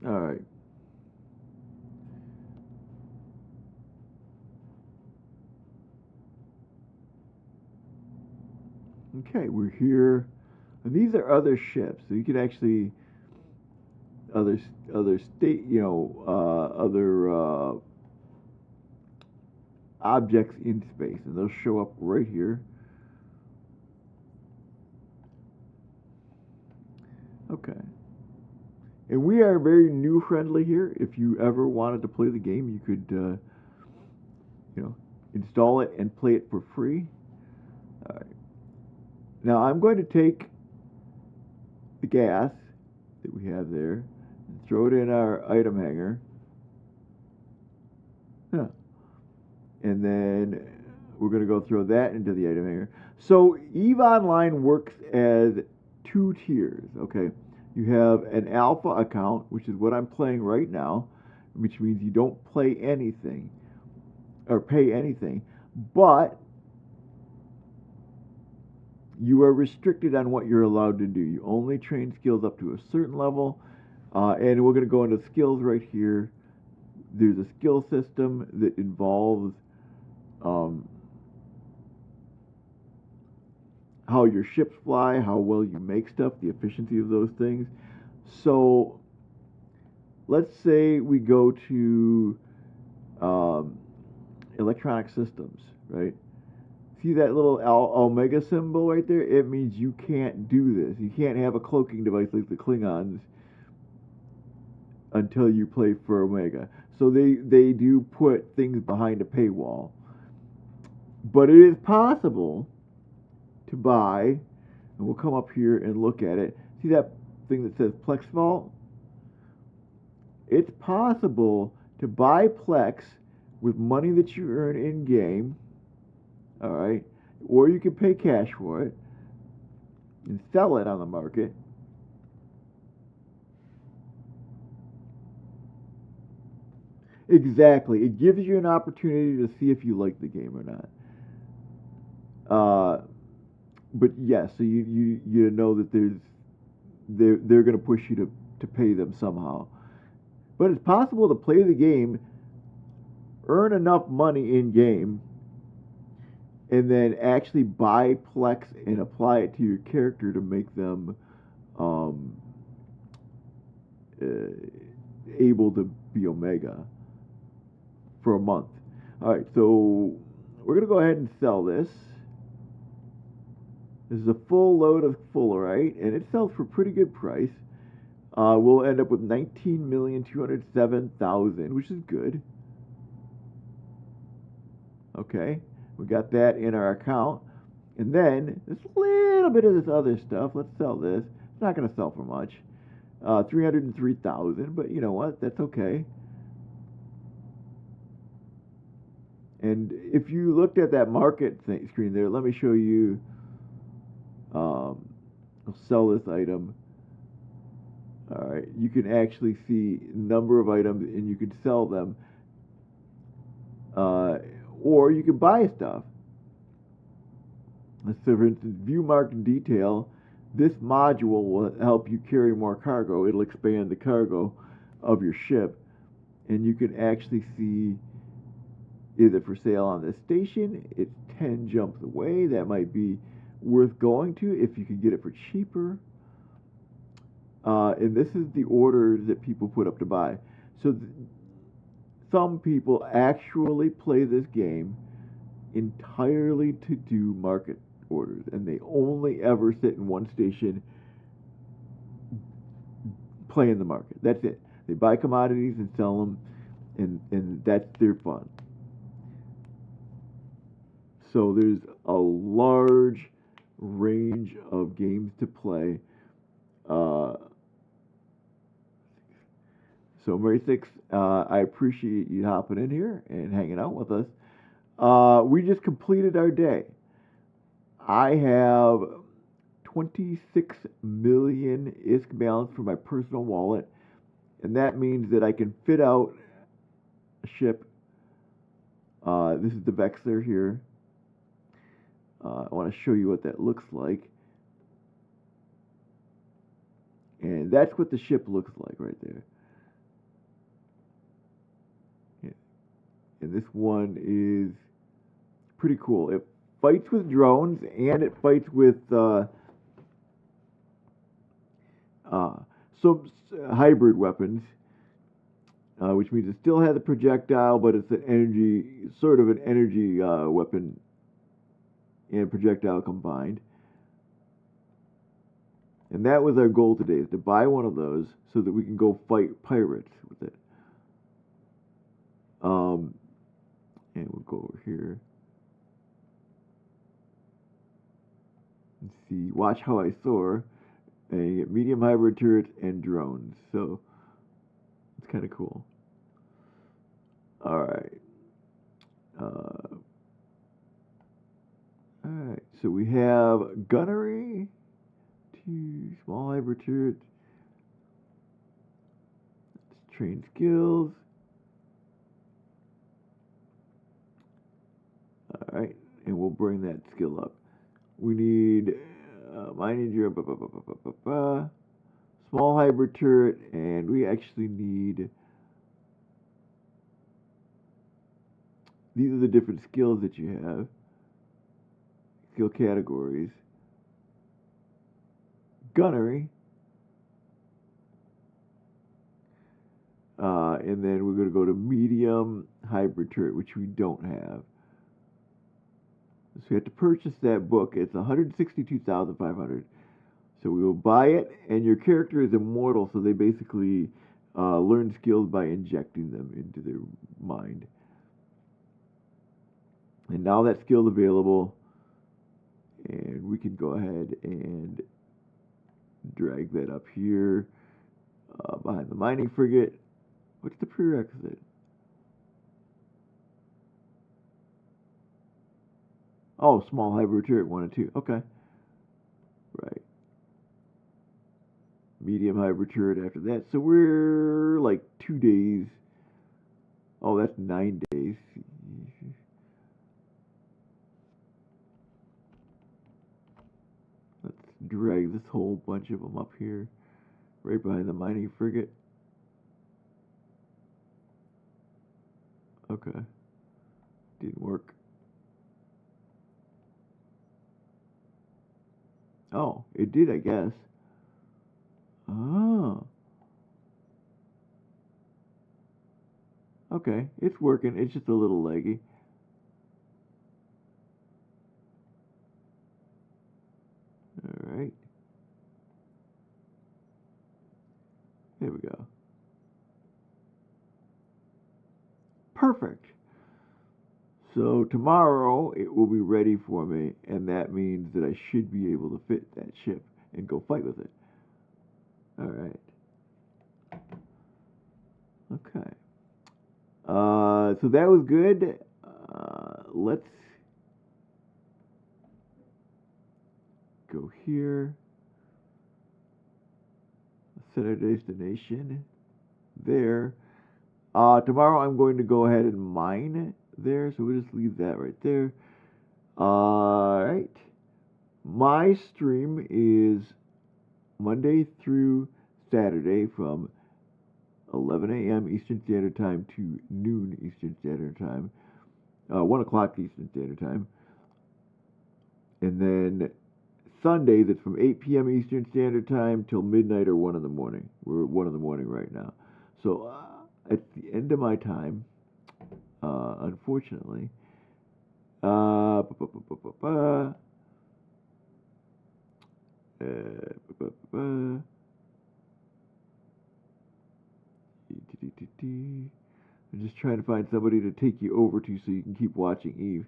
All right. Okay, we're here. And these are other ships, so you can actually other state, other objects in space, and they'll show up right here. Okay. And we are very new friendly here. If you ever wanted to play the game, you could, install it and play it for free. All right. Now I'm going to take the gas that we have there and throw it in our item hanger. Yeah. And then we're going to go throw that into the item hanger. So EVE Online works as two tiers, okay? You have an alpha account, which is what I'm playing right now, which means you don't play anything or pay anything, but you are restricted on what you're allowed to do. You only train skills up to a certain level, and we're going to go into skills right here. There's a skill system that involves um, how your ships fly, how well you make stuff, the efficiency of those things. So let's say we go to um, electronic systems, right? See that little omega symbol right there? It means you can't do this. You can't have a cloaking device like the Klingons until you play for Omega. So they do put things behind a paywall. But it is possible to buy, and we'll come up here and look at it. See that thing that says Plex Vault? It's possible to buy Plex with money that you earn in game, all right, or you can pay cash for it and sell it on the market. Exactly. It gives you an opportunity to see if you like the game or not. But yes, so you know that they're going to push you to pay them somehow. But it's possible to play the game, earn enough money in game, and then actually buy Plex and apply it to your character to make them um, uh, able to be Omega for a month. All right, so we're going to go ahead and sell this. This is a full load of fullerite, and it sells for a pretty good price. We'll end up with 19,207,000, which is good. Okay, we got that in our account. And then, there's a little bit of this other stuff. Let's sell this. It's not going to sell for much. 303,000, but you know what? That's okay. And if you looked at that market screen there, let me show you. I'll sell this item. All right, you can actually see number of items, and you can sell them, or you can buy stuff. So, for instance, view marked detail. This module will help you carry more cargo. It'll expand the cargo of your ship, and you can actually see, is it for sale on this station? It's 10 jumps away. That might be worth going to if you can get it for cheaper. And this is the orders that people put up to buy. So some people actually play this game entirely to do market orders, and they only ever sit in one station playing the market. That's it. They buy commodities and sell them, and that's their fun. So there's a large range of games to play. So Mary Six, I appreciate you hopping in here and hanging out with us. We just completed our day. I have 26 million ISK balance for my personal wallet, and that means that I can fit out a ship. This is the Vexler here. I want to show you what that looks like. And that's what the ship looks like right there. And this one is pretty cool. It fights with drones, and it fights with some hybrid weapons, which means it still has a projectile, but it's an energy, sort of an energy weapon and projectile combined. And that was our goal today, is to buy one of those so that we can go fight pirates with it. And we'll go over here. Let's see, watch how I soar. And you get medium hybrid turrets and drones. So it's kind of cool. All right. Alright, so we have gunnery, 2 small hybrid turret, train skills. Alright, and we'll bring that skill up. We need mining drill, small hybrid turret, and we actually need. These are the different skills that you have. Skill categories. Gunnery. And then we're going to go to medium hybrid turret, which we don't have. So we have to purchase that book. It's 162,500. So we will buy it, and your character is immortal, so they basically learn skills by injecting them into their mind. And now that skill's available, and we can go ahead and drag that up here behind the mining frigate. What's the prerequisite? Oh, small hybrid turret 1 and 2. Okay. Right. Medium hybrid turret after that. So we're like 2 days. Oh, that's 9 days. Let's drag this whole bunch of them up here, right behind the mining frigate. Okay. Didn't work. Oh, it did, I guess. Oh. Okay, it's working. It's just a little laggy. Alright. There we go. Perfect. So tomorrow it will be ready for me, and that means that I should be able to fit that ship and go fight with it. Alright. Okay. So that was good. Let's go here. Set our destination there. Tomorrow I'm going to go ahead and mine there, so we'll just leave that right there. Alright. My stream is Monday through Saturday from 11 a.m. Eastern Standard Time to noon Eastern Standard Time. 1 o'clock Eastern Standard Time. And then Sundays, it's from 8 p.m. Eastern Standard Time till midnight or 1 in the morning. We're at 1 in the morning right now. So at the end of my time, unfortunately, I'm just trying to find somebody to take you over to so you can keep watching Eve.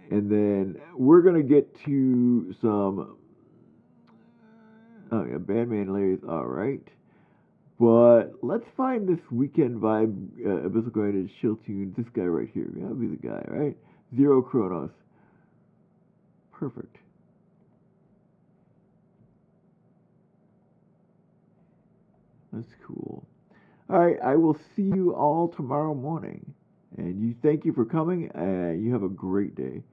And then we're going to get to some. Oh, yeah, Bandman Larry is alright. But let's find this weekend vibe, Abyssal Grinders, Chill Tunes. This guy right here. That'll be the guy, right? Zero Chronos. Perfect. That's cool. Alright, I will see you all tomorrow morning. And thank you for coming. You have a great day.